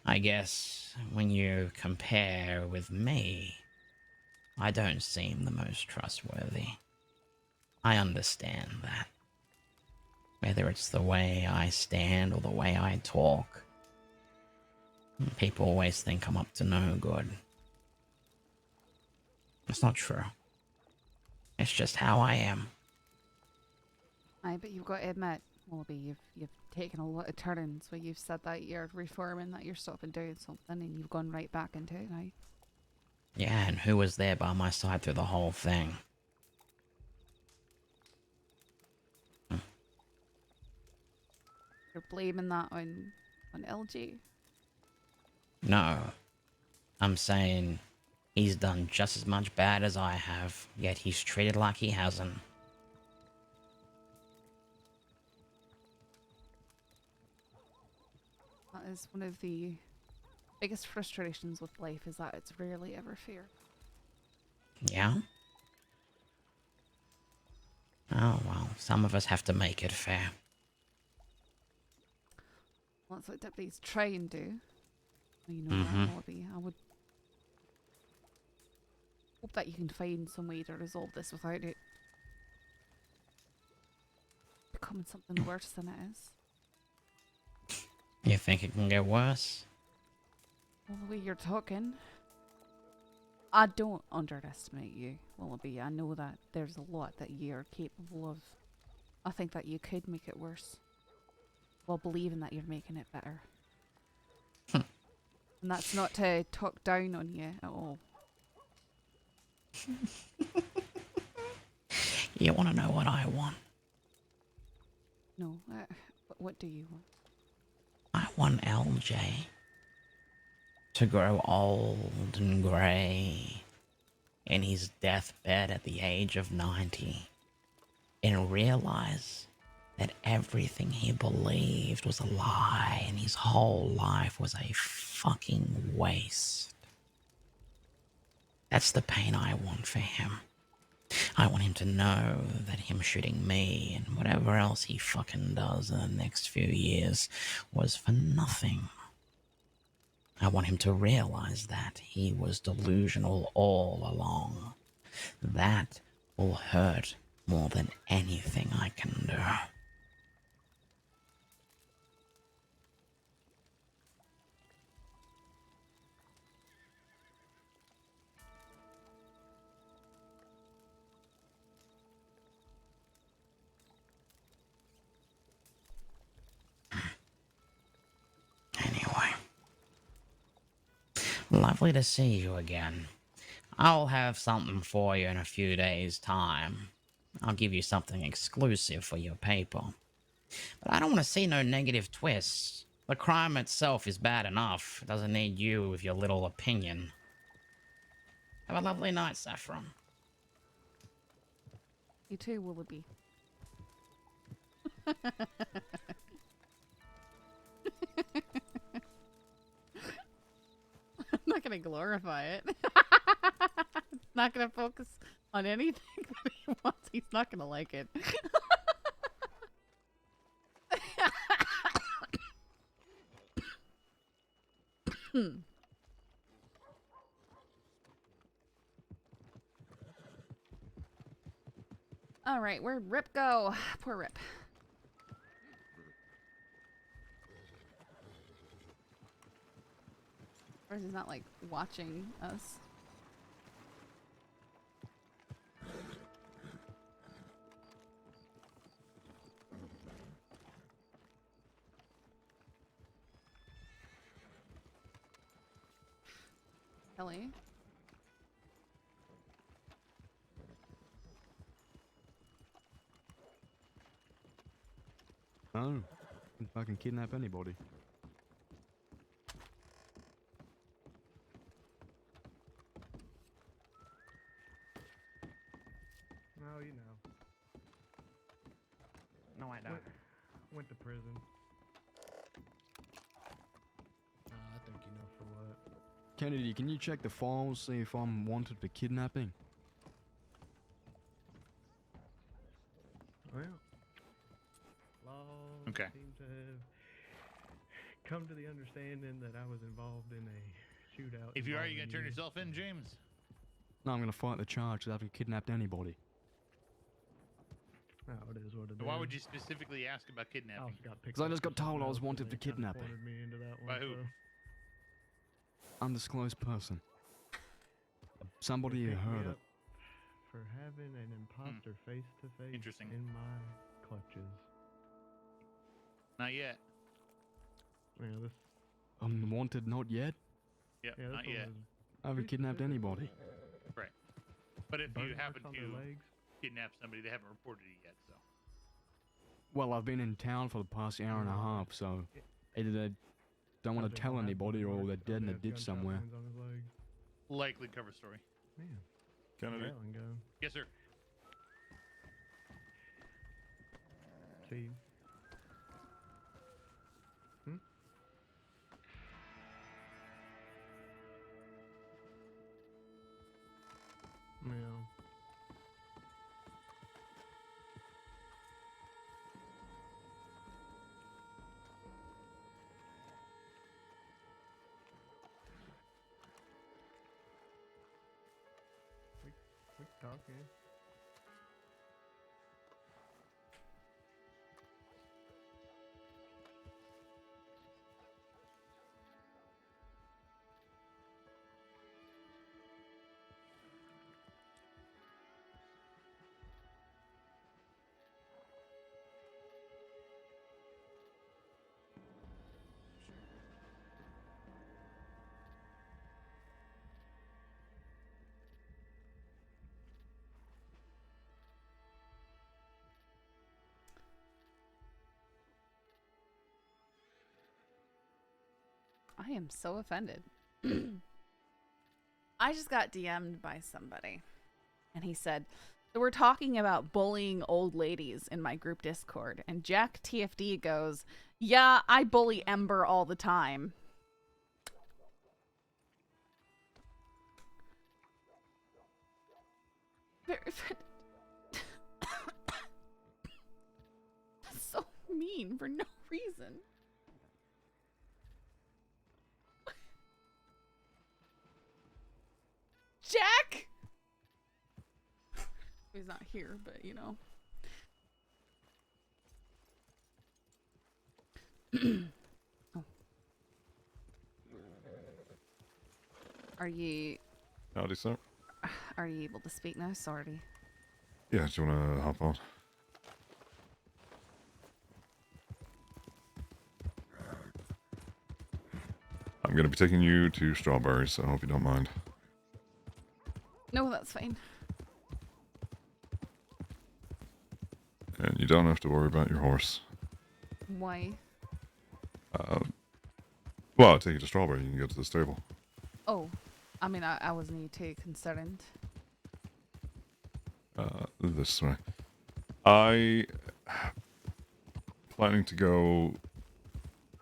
I guess when you compare with me, I don't seem the most trustworthy. I understand that. Whether it's the way I stand or the way I talk, people always think I'm up to no good. It's not true. It's just how I am. Aye, but you've got to admit, Wallaby, you've taken a lot of turns where you've said that you're reforming, that you're stopping doing something, and you've gone right back into it now. Yeah, and who was there by my side through the whole thing? You're blaming that on LG? No. I'm saying he's done just as much bad as I have, yet he's treated like he hasn't. That is one of the biggest frustrations with life, is that it's rarely ever fair. Yeah? Some of us have to make it fair. Well, that's what deputies try and do. You know Mhm. that, Wallaby. I would hope that you can find some way to resolve this without it becoming something worse than it is. You think it can get worse? Well, the way you're talking, I don't underestimate you, Wallaby. I know that there's a lot that you're capable of. I think that you could make it worse while believing that you're making it better. And that's not to talk down on you at all. You want to know what I want? No, what do you want? I want LJ to grow old and grey in his deathbed at the age of 90 and realize that everything he believed was a lie and his whole life was a fucking waste. That's the pain I want for him. I want him to know that him shooting me and whatever else he fucking does in the next few years was for nothing. I want him to realize that he was delusional all along. That will hurt more than anything I can do. Anyway. Lovely to see you again. I'll have something for you in a few days' time. I'll give you something exclusive for your paper. But I don't want to see no negative twists. The crime itself is bad enough. It doesn't need you with your little opinion. Have a lovely night, Saffron. You too, Wallaby. I'm not gonna glorify it. Not gonna focus on anything that he wants. He's not gonna like it. All right, where'd Rip go? Poor Rip. Or is he not like watching us? Ellie? No, can fucking kidnap anybody. No, you know. No, I don't. Went to prison. I think you know for what. Kennedy, can you check the files, see if I'm wanted for kidnapping? Well, law Okay. seems to have come to the understanding that I was involved in a shootout. If you are, you gonna involving turn yourself in, James? No, I'm gonna fight the charge that I haven't kidnapped anybody. Oh, it is what it is. Why would you specifically ask about kidnapping? Because I just got told I was wanted for kidnapping. By who? Undisclosed person. Somebody who heard it. For having an imposter face to face Interesting. in my clutches. Not yet. Yeah, this. I'm wanted, not yet. Yep, Yeah, this not one yet. was I haven't kidnapped anybody. Right. But if burn you marks happen on to their legs. kidnap somebody, they haven't reported it yet, so. Well, I've been in town for the past hour and a half, so either they don't want to tell anybody or they're dead in a ditch somewhere. Likely cover story. Man. Kennedy. Go. Yes, sir. See. Yeah. talking. I am so offended. I just got DM'd by somebody, and he said, so we're talking about bullying old ladies in my group Discord, and Jack TFD goes, yeah, I bully Ember all the time. That's so mean for no reason. Jack! He's not here, but you know. Oh. Are you Howdy, sir. Are you able to speak now? Sorry. Yeah, do you want to hop on? I'm going to be taking you to Strawberry, so I hope you don't mind. No, that's fine. And you don't have to worry about your horse. Why? Well, I'll take you to Strawberry. You can get to the stable. Oh, I mean, I wasn't too concerned. This way. I planning to go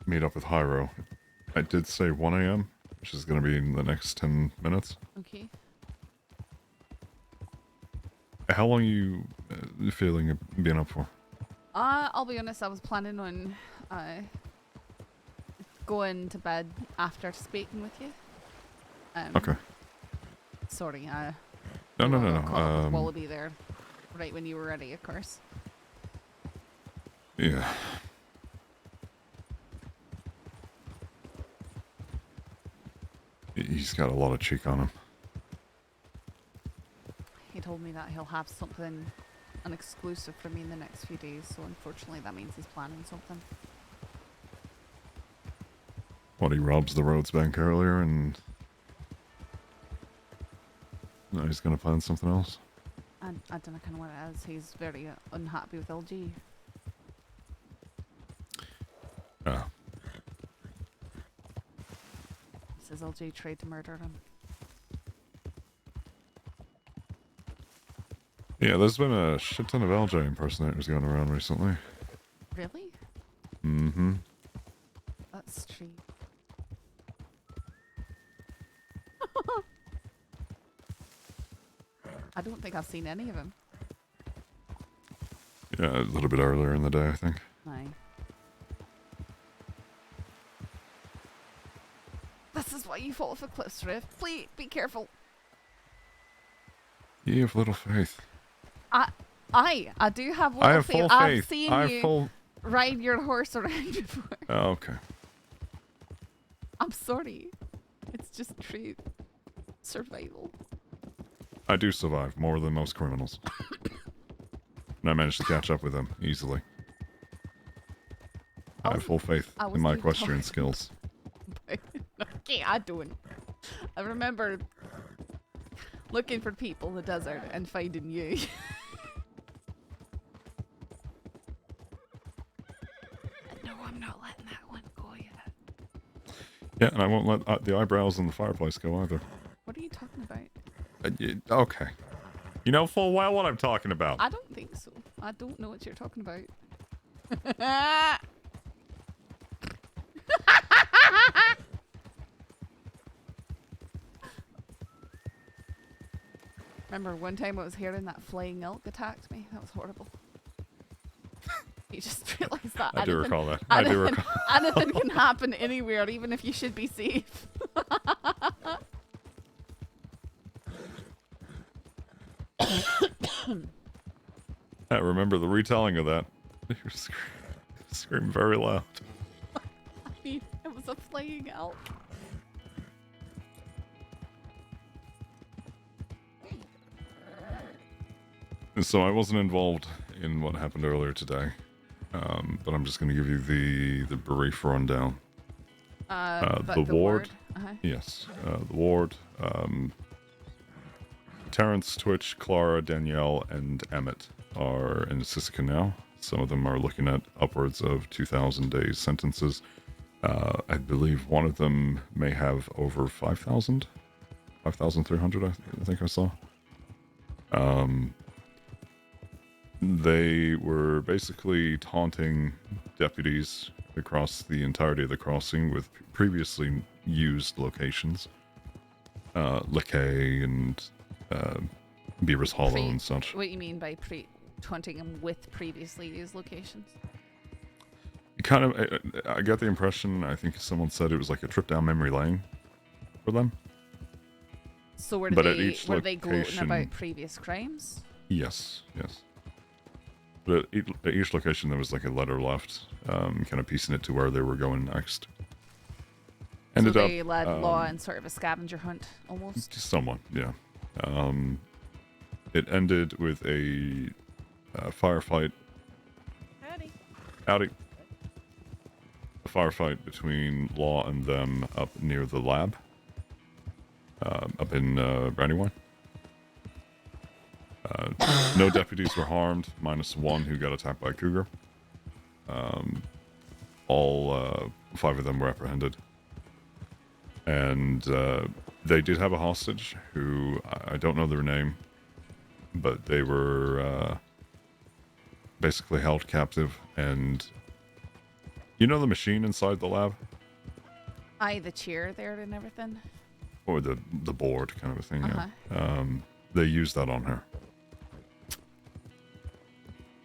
meet up with Hyro. I did say 1 a.m., which is going to be in the next 10 minutes. Okay. How long are you feeling of being up for? I'll be honest, I was planning on going to bed after speaking with you. Okay. Sorry, No. caught up with Wallaby there, right when you were ready, of course. Yeah. He's got a lot of cheek on him. He told me that he'll have something, an exclusive for me in the next few days, so unfortunately that means he's planning something. What, he robs the roads bank earlier and... No, he's gonna plan something else? I don't know kind of what it is. He's very unhappy with LG. Oh. Says LG tried to murder him. Yeah, there's been a shit ton of LJ impersonators going around recently. Really? Mm-hmm. That's true. I don't think I've seen any of them. Yeah, a little bit earlier in the day, I think. Aye. This is why you fall off a cliff, Riff. Please be careful. You have little faith. I do have little I have faith. full I've faith. seen I have you full... ride your horse around before. Oh, okay. I'm sorry. It's just true. Survival. I do survive more than most criminals. And I managed to catch up with them easily. I have full faith in my equestrian skills. Okay, I don't. I remember looking for people in the desert and finding you. No, I'm not letting that one go yet. Yeah, and I won't let the eyebrows in the fireplace go either. What are you talking about? Okay. You know full well what I'm talking about. I don't think so. I don't know what you're talking about. Remember one time I was hearing that flying elk attacked me? That was horrible. You just realised that. I do recall that. I do recall. Anything can happen anywhere, even if you should be safe. I remember the retelling of that. You were screaming very loud. I mean, it was a flaying elk. So I wasn't involved in what happened earlier today, but I'm just going to give you the brief rundown. The ward, yes, the ward. Terrence, Twitch, Clara, Danielle, and Emmett are in Sisika now. Some of them are looking at upwards of 2,000 days sentences. I believe one of them may have over 5,000, 5,300. I think I saw. They were basically taunting deputies across the entirety of the crossing with previously used locations. Lecay and Beaver's Hollow and such. What do you mean by taunting them with previously used locations? Kind of, I got the impression, I think someone said it was like a trip down memory lane for them. So were they gloating about previous crimes? Yes, yes. But at each location there was like a letter left, kind of piecing it to where they were going next. So they led law in sort of a scavenger hunt, almost? Somewhat, yeah. It ended with a firefight. Howdy. A firefight between Law and them up near the lab. Up in Brandywine. No deputies were harmed, minus one who got attacked by a cougar. All 5 of them were apprehended. And they did have a hostage who, I don't know their name, but they were basically held captive. And you know the machine inside the lab? Aye, the chair there and everything? Or the board kind of a thing, yeah. They used that on her.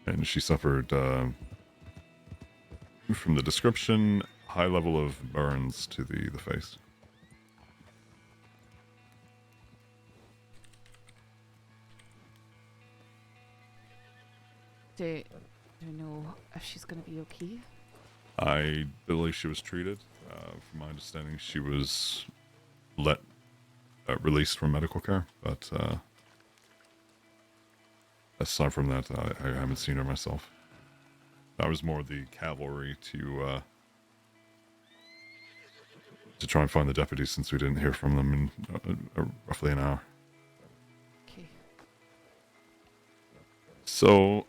And she suffered, from the description, high level of burns to the face. Do you know if she's going to be okay? I believe she was treated. From my understanding, she was released from medical care, but aside from that, I haven't seen her myself. I was more the cavalry to try and find the deputies since we didn't hear from them in roughly an hour. Okay. So,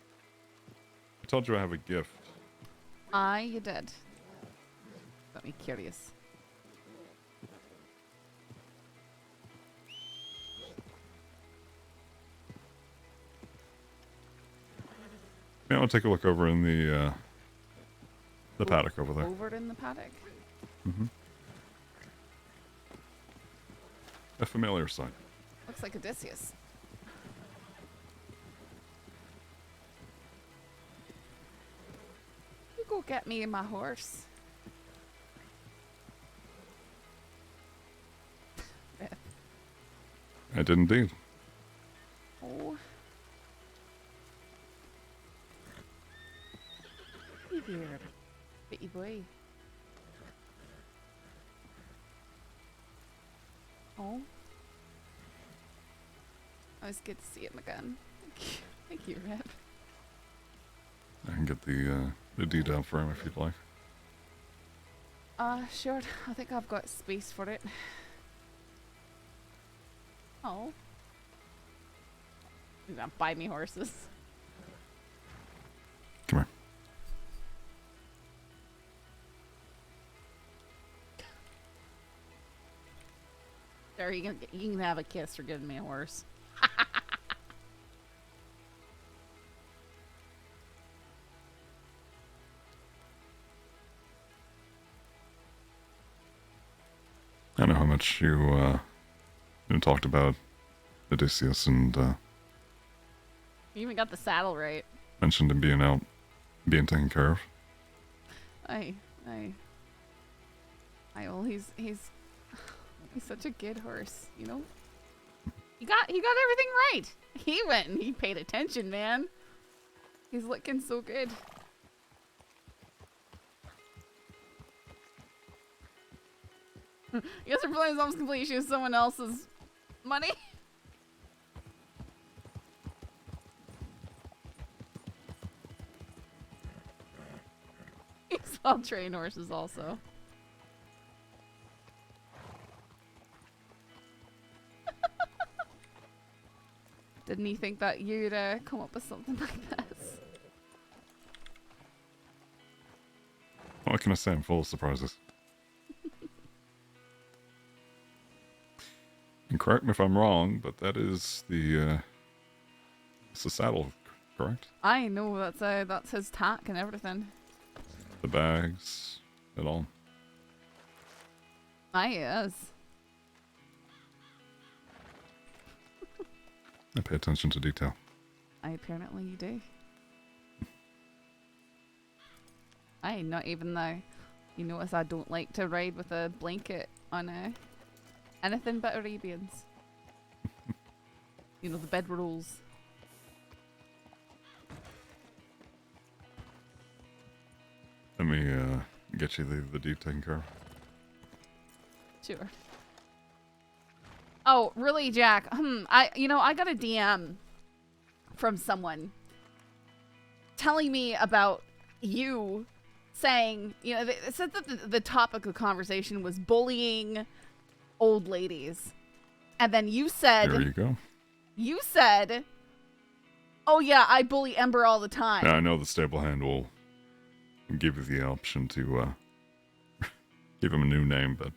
I told you I have a gift. Aye, you did. Got me curious. Yeah, I'll take a look over in the paddock over there. Over in the paddock? Mm-hmm. A familiar sight. Looks like Odysseus. You go get me my horse. I did indeed. Oh. Weird. Bitty boy. Oh. Oh, it's good to see him again. Thank you, Red. I can get the detail for him if you'd like. Sure. I think I've got space for it. Oh. You're gonna buy me horses. Come here. There, you can have a kiss for giving me a horse. I know how much you talked about Odysseus and You even got the saddle right. mentioned him being out, being taken care of. Aye. Well, he's such a good horse, you know. He got everything right. He went and he paid attention, man. He's looking so good. You guys are playing almost complete. She has someone else's money. He saw train horses also. Didn't he think that you'd come up with something like this? What can I say? I'm full of surprises. And correct me if I'm wrong, but that is the it's the saddle, correct? I know that's his tack and everything. The bags, it all. Aye, it is. I pay attention to detail. I apparently you do. Aye, not even though you notice I don't like to ride with a blanket on anything but Arabians. You know, the bed rolls. Let me get you the deed taken care of. Sure. Oh, really, Jack? I got a DM from someone telling me about you saying, they said that the topic of conversation was bullying old ladies. And then you said... There you go. You said, oh yeah, I bully Ember all the time. Yeah, I know the stable hand will give you the option to give him a new name, but...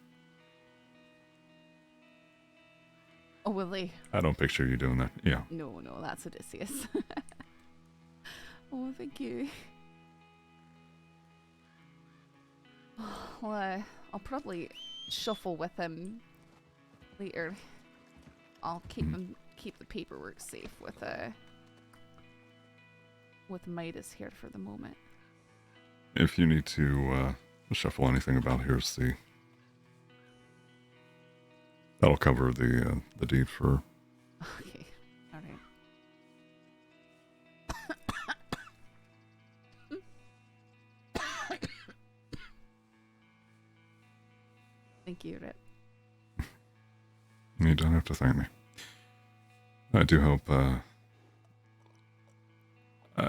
Oh, will they? I don't picture you doing that. Yeah. No, that's Odysseus. Oh, thank you. Well, I'll probably shuffle with him later. I'll keep the paperwork safe with Midas here for the moment. If you need to shuffle anything about, here's the... That'll cover the deed for... Okay, alright. Thank you, Rip. You don't have to thank me. I do hope... I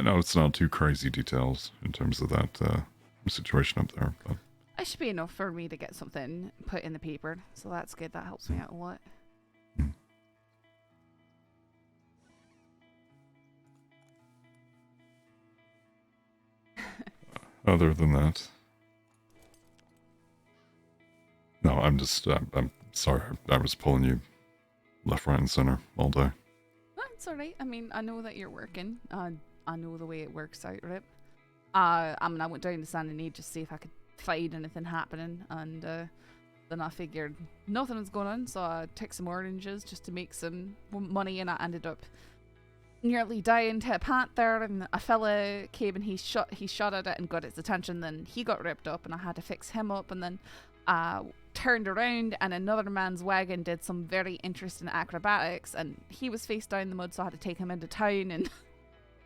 know it's not too crazy details in terms of that situation up there, but... It should be enough for me to get something put in the paper, so that's good. That helps me out a lot. Other than that... No, I'm just... I'm sorry. I was pulling you left, right, and center all day. No, it's alright. I mean, I know that you're working. I know the way it works out, Rip. I went down to San Need just to see if I could find anything happening, and then I figured nothing was going on, so I took some oranges just to make some money, and I ended up nearly dying to a panther, and a fella came and he shot at it and got its attention. Then he got ripped up and I had to fix him up, and then turned around and another man's wagon did some very interesting acrobatics, and he was face down in the mud, so I had to take him into town and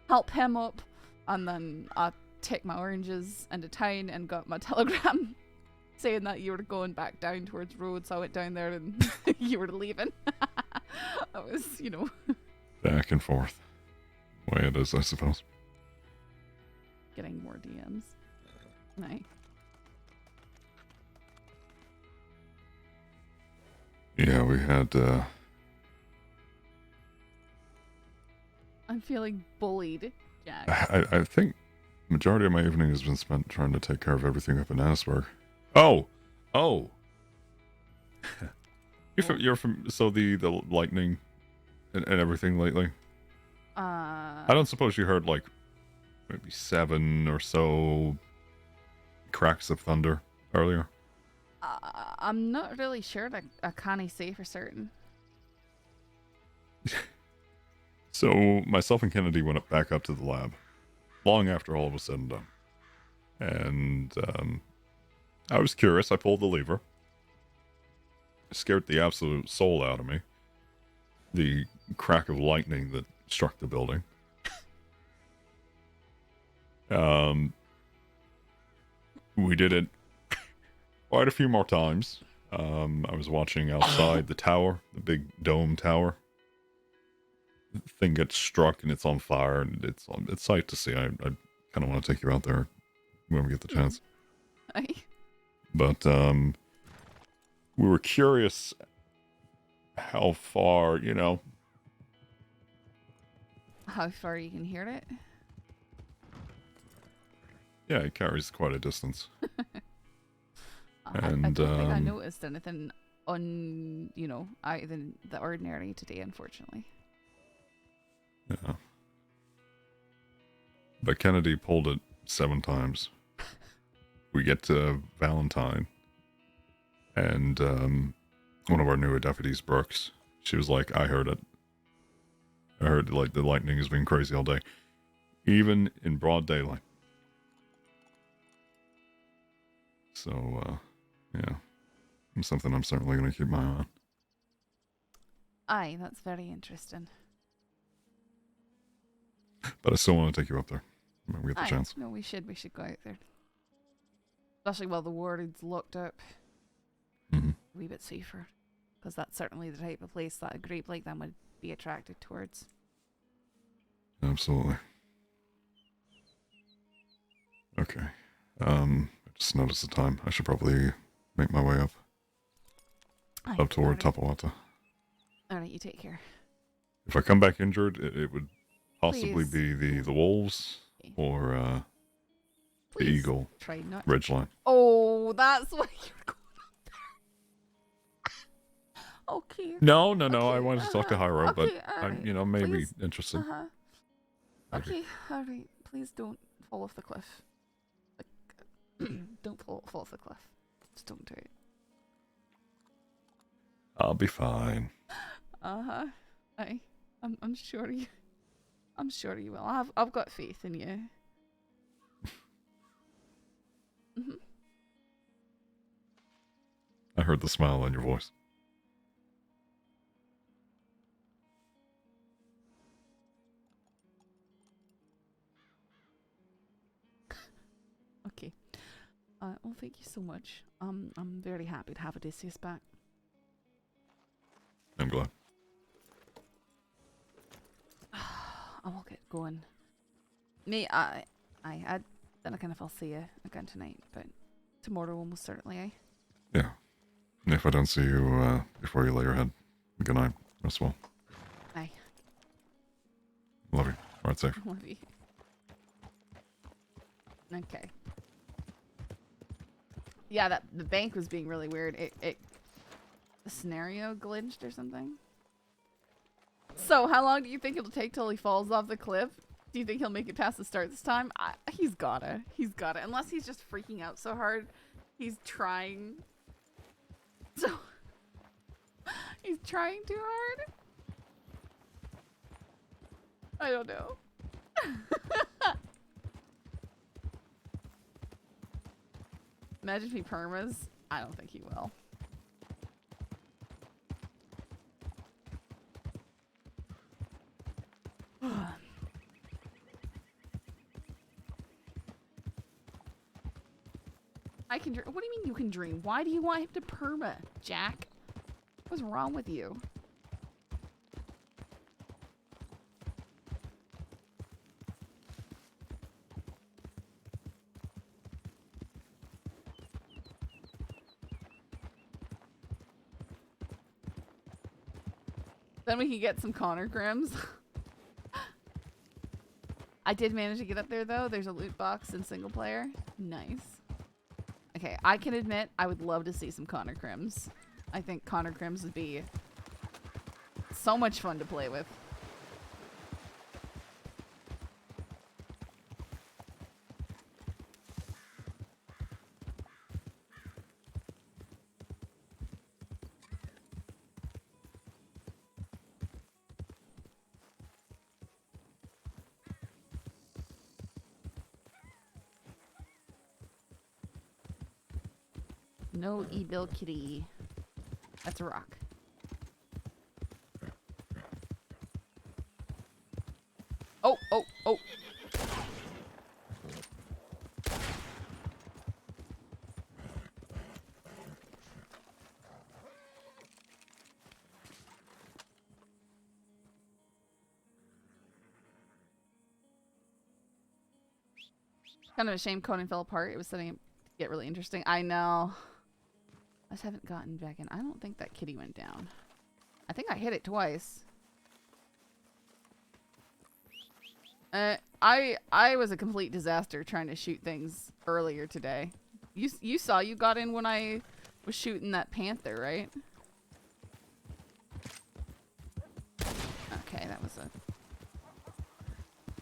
help him up. And then I took my oranges into town and got my telegram saying that you were going back down towards road, so I went down there and you were leaving. I was, Back and forth. Way it is, I suppose. Getting more DMs. Nice. Yeah, we had... I'm feeling bullied, Jack. I think majority of my evening has been spent trying to take care of everything up in Annisburg. Oh! You're from... So the lightning and everything lately? I don't suppose you heard, like, maybe 7 or so cracks of thunder earlier? I'm not really sure. I can't say for certain. So myself and Kennedy went back up to the lab long after all was said and done. And I was curious. I pulled the lever. It scared the absolute soul out of me. The crack of lightning that struck the building. We did it quite a few more times. I was watching outside the tower, the big dome tower. The thing gets struck and it's on fire, and it's sight to see. I kind of want to take you out there when we get the chance. But we were curious how far, you know. How far you can hear it? Yeah, it carries quite a distance. I don't think I noticed anything out than the ordinary today, unfortunately. Yeah. But Kennedy pulled it 7 times. We get to Valentine, and one of our newer deputies, Brooks, she was like, I heard it. I heard like the lightning has been crazy all day. Even in broad daylight. So, yeah. It's something I'm certainly going to keep my eye on. Aye, that's very interesting. But I still want to take you up there when we get the chance. No, we should go out there. Especially while the ward's locked up. Mm-hmm. A wee bit safer. Because that's certainly the type of place that a group like them would be attracted towards. Absolutely. Okay. I just noticed the time. I should probably make my way up. Up toward Tapawata. Alright, you take care. If I come back injured, it would possibly Please. be the wolves or the eagle Try not to. ridgeline. Oh, that's why you're going up there. Okay. No. I wanted to talk to Hyro, but alright, I'm maybe please. interested. Okay, alright. Please don't fall off the cliff. Like, don't fall off the cliff. Just don't do it. I'll be fine. I'm sure you. I'm sure you will. I've got faith in you. I heard the smile on your voice. Okay. Well, thank you so much. I'm very happy to have Odysseus back. I'm glad. I will get going. Me, then again, if I'll see you again tonight, but tomorrow almost certainly, eh? Yeah. And if I don't see you before you lay your head, good night. Rest well. Aye. Love you. Ride safe. Love you. Okay. Yeah, the bank was being really weird. The scenario glitched or something. So, how long do you think it'll take till he falls off the cliff? Do you think he'll make it past the start this time? He's gotta. Unless he's just freaking out so hard. He's trying. So, he's trying too hard? I don't know. Imagine if he permas. I don't think he will. I can dream. What do you mean you can dream? Why do you want him to perma, Jack? What's wrong with you? Then we can get some Connor Grims. I did manage to get up there though. There's a loot box in single player. Nice. Okay, I can admit I would love to see some Connor Crims. I think Connor Crims would be so much fun to play with. No evil kitty. That's a rock. Kind of a shame Conan fell apart. It was starting to get really interesting. I know. I just haven't gotten back in. I don't think that kitty went down. I think I hit it twice. I was a complete disaster trying to shoot things earlier today. You saw you got in when I was shooting that panther, right? Okay, that was a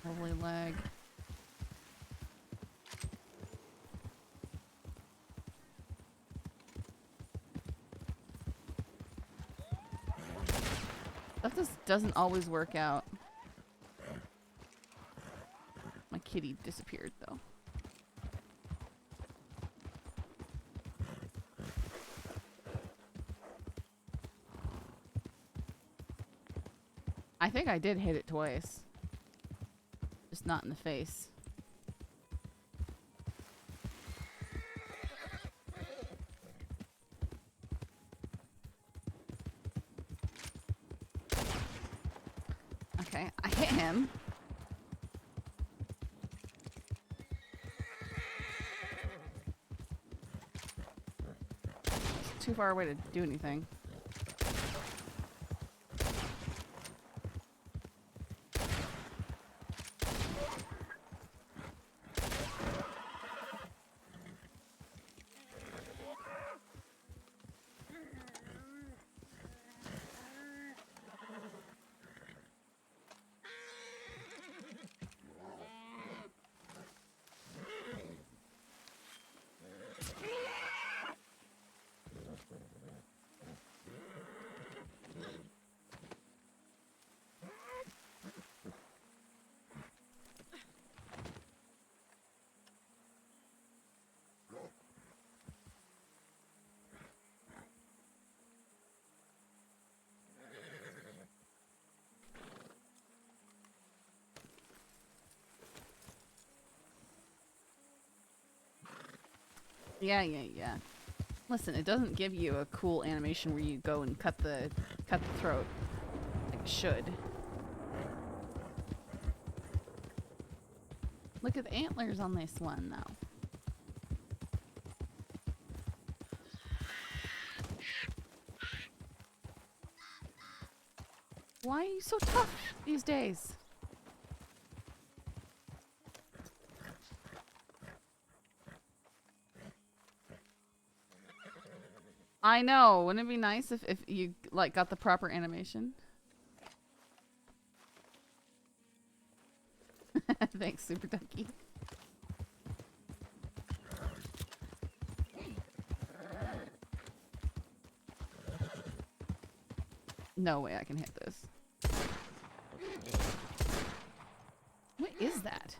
lovely leg. That just doesn't always work out. My kitty disappeared though. I think I did hit it twice. Just not in the face. Okay, I hit him. It's too far away to do anything. Yeah. Listen, it doesn't give you a cool animation where you go and cut the throat like it should. Look at the antlers on this one though. Why are you so tough these days? I know. Wouldn't it be nice if you like got the proper animation? Thanks, Super Ducky. No way I can hit this. What is that?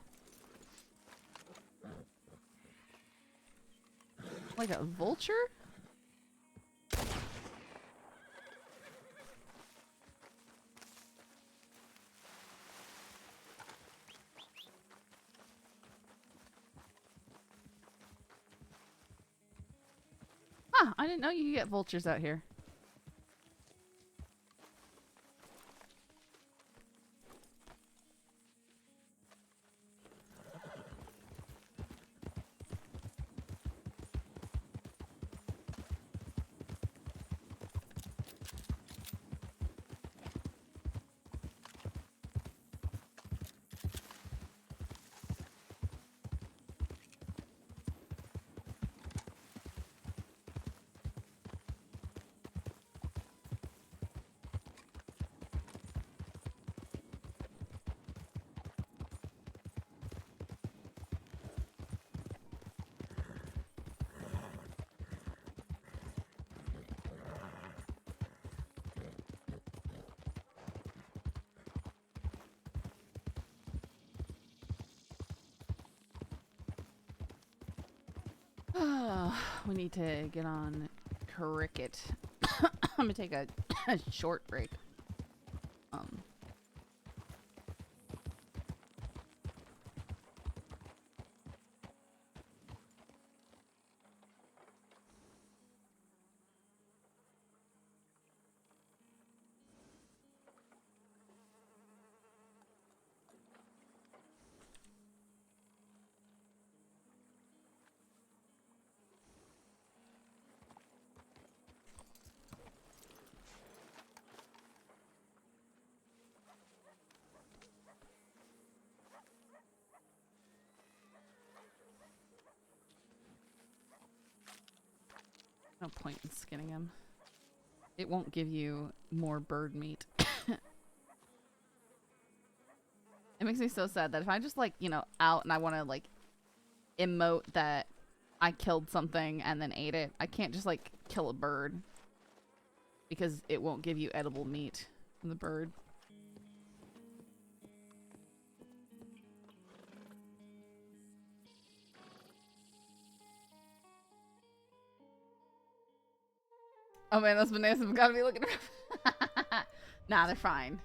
Like a vulture? Huh, I didn't know you could get vultures out here. We need to get on cricket. I'm gonna take a short break. No point in skinning him. It won't give you more bird meat. It makes me so sad that if I just, like, you know, out and I want to, like, emote that I killed something and then ate it, I can't just, like, kill a bird. Because it won't give you edible meat from the bird. Oh man, those bananas have got to be looking. Nah, they're fine.